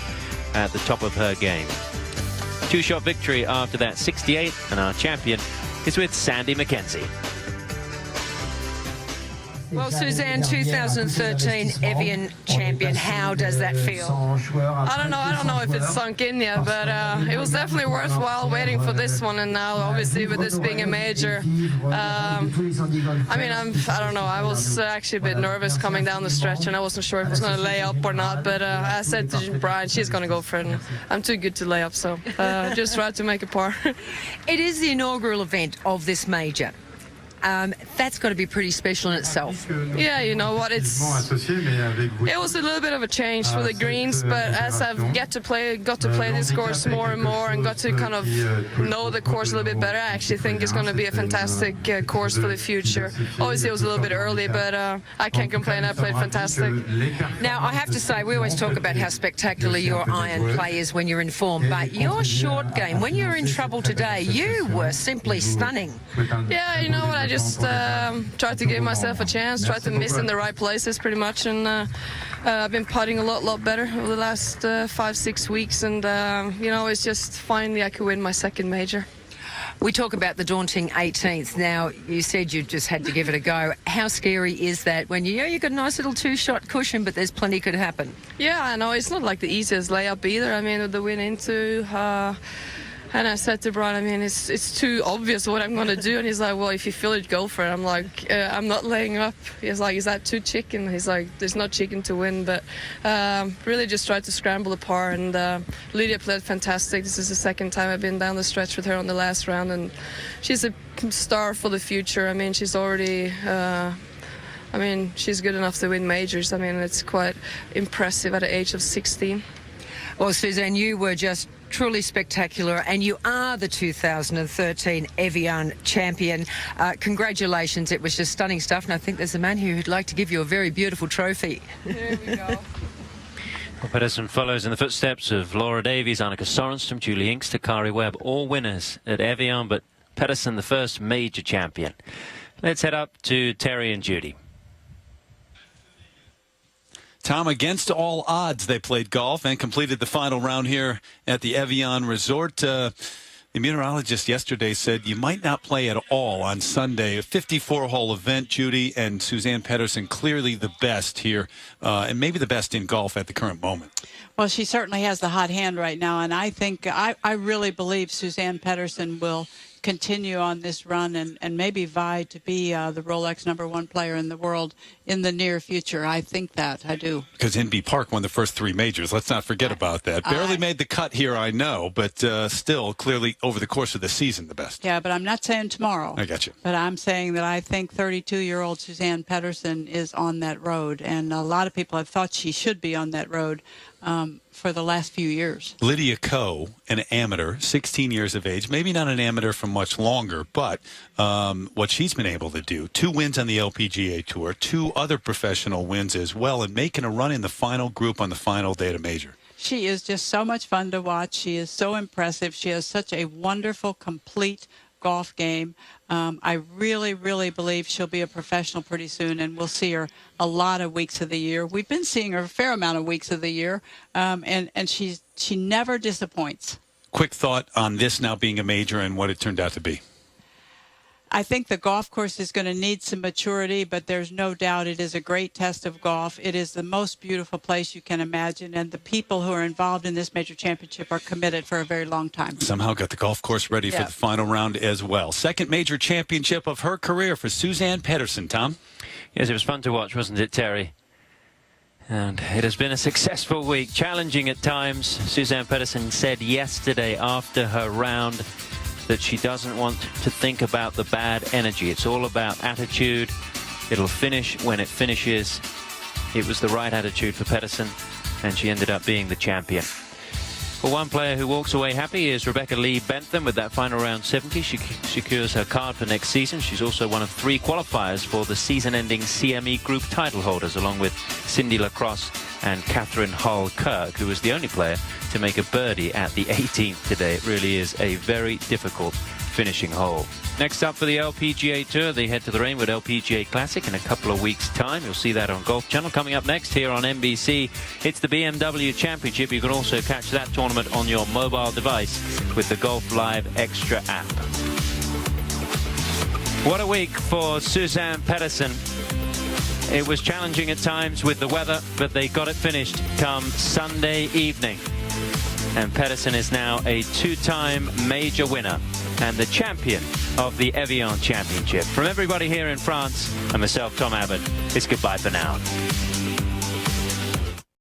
[SPEAKER 2] at the top of her game. 2-shot victory after that 68, and our champion is with Sandy McKenzie.
[SPEAKER 4] Well, Suzanne, 2013 Evian champion, how does that feel?
[SPEAKER 11] I don't know if it's sunk in yet, but it was definitely worthwhile waiting for this one, and now obviously with this being a major, I don't know, I was actually a bit nervous coming down the stretch, and I wasn't sure if it was going to lay up or not, but I said to Brian, she's going to go for it, and I'm too good to lay up, so just tried to make a par.
[SPEAKER 4] It is the inaugural event of this major. That's got to be pretty special in itself.
[SPEAKER 11] Yeah, you know what, it was a little bit of a change for the greens, but as I've got to play this course more and more and got to kind of know the course a little bit better, I actually think it's going to be a fantastic course for the future. Obviously it was a little bit early, but I can't complain. I played fantastic.
[SPEAKER 4] Now I have to say, we always talk about how spectacular your iron play is when you're in form, but your short game, when you were in trouble today, you were simply stunning.
[SPEAKER 11] Yeah, you know what, I just tried to give myself a chance, tried to miss in the right places pretty much, and I've been putting a lot better over the last 5-6 weeks, and you know, it's just finally I could win my 2nd major.
[SPEAKER 4] We talk about the daunting 18th. Now, you said you just had to give it a go. How scary is that when you got a nice little 2-shot cushion, but there's plenty could happen?
[SPEAKER 11] Yeah, I know, it's not like the easiest layup either. I mean, with the win into And I said to Brian, I mean, it's too obvious what I'm going to do. And he's like, well, if you feel it, go for it. I'm like, I'm not laying up. He's like, is that too chicken? He's like, there's no chicken to win. But really just tried to scramble the par. And Lydia played fantastic. This is the second time I've been down the stretch with her on the last round. And she's a star for the future. I mean, she's already... she's good enough to win majors. I mean, it's quite impressive at the age of 16.
[SPEAKER 4] Well, Suzanne, you were just truly spectacular, and you are the 2013 Evian champion. Congratulations. It was just stunning stuff, and I think there's a man here who'd like to give you a very beautiful trophy.
[SPEAKER 11] There we go.
[SPEAKER 2] Well, Pettersen follows in the footsteps of Laura Davies, Annika Sorenstrom, Julie Inkster, Kari Webb, all winners at Evian, but Pettersen the first major champion. Let's head up to Terry and Judy.
[SPEAKER 12] Tom, against all odds, they played golf and completed the final round here at the Evian Resort. The meteorologist yesterday said you might not play at all on Sunday. A 54-hole event, Judy, and Suzann Pettersen clearly the best here, and maybe the best in golf at the current moment.
[SPEAKER 8] Well, she certainly has the hot hand right now, and I think I really believe Suzann Pettersen will continue on this run and maybe vie to be the Rolex #1 player in the world in the near future. I think that. I do.
[SPEAKER 12] Because Inbee Park won the first 3 majors. Let's not forget about that. Barely made the cut here, I know, but still clearly over the course of the season the best.
[SPEAKER 8] Yeah, but I'm not saying tomorrow.
[SPEAKER 12] I got you.
[SPEAKER 8] But I'm saying that I think 32-year-old Suzann Pettersen is on that road, and a lot of people have thought she should be on that road for the last few years.
[SPEAKER 12] Lydia Ko, an amateur, 16 years of age, maybe not an amateur for much longer, but what she's been able to do, 2 wins on the LPGA Tour, 2 other professional wins as well, and making a run in the final group on the final day of the major.
[SPEAKER 8] She is just so much fun to watch. She is so impressive. She has such a wonderful, complete golf game. I really, really believe she'll be a professional pretty soon, and we'll see her a lot of weeks of the year. We've been seeing her a fair amount of weeks of the year, and she never disappoints.
[SPEAKER 12] Quick thought on this now being a major and what it turned out to be.
[SPEAKER 8] I think the golf course is going to need some maturity, but there's no doubt it is a great test of golf. It is the most beautiful place you can imagine, and the people who are involved in this major championship are committed for a very long time.
[SPEAKER 12] Somehow got the golf course ready for the final round as well. Second major championship of her career for Suzann Pettersen, Tom.
[SPEAKER 2] Yes, it was fun to watch, wasn't it, Terry? And it has been a successful week, challenging at times. Suzann Pettersen said yesterday after her round that she doesn't want to think about the bad energy. It's all about attitude. It'll finish when it finishes. It was the right attitude for Pettersen, and she ended up being the champion. Well, one player who walks away happy is Rebecca Lee Bentham with that final round 70. She secures her card for next season. She's also one of 3 qualifiers for the season-ending CME Group title holders, along with Cindy Lacrosse and Catherine Hull-Kirk, who was the only player to make a birdie at the 18th today. It really is a very difficult finishing hole. Next up for the LPGA Tour, they head to the Rainwood LPGA Classic in a couple of weeks' time. You'll see that on Golf Channel. Coming up next here on NBC, it's the BMW Championship. You can also catch that tournament on your mobile device with the Golf Live Extra app. What a week for Suzann Pettersen. It was challenging at times with the weather, but they got it finished come Sunday evening. And Pettersen is now a 2-time major winner and the champion of the Evian Championship. From everybody here in France and myself, Tom Abbott, it's goodbye for now.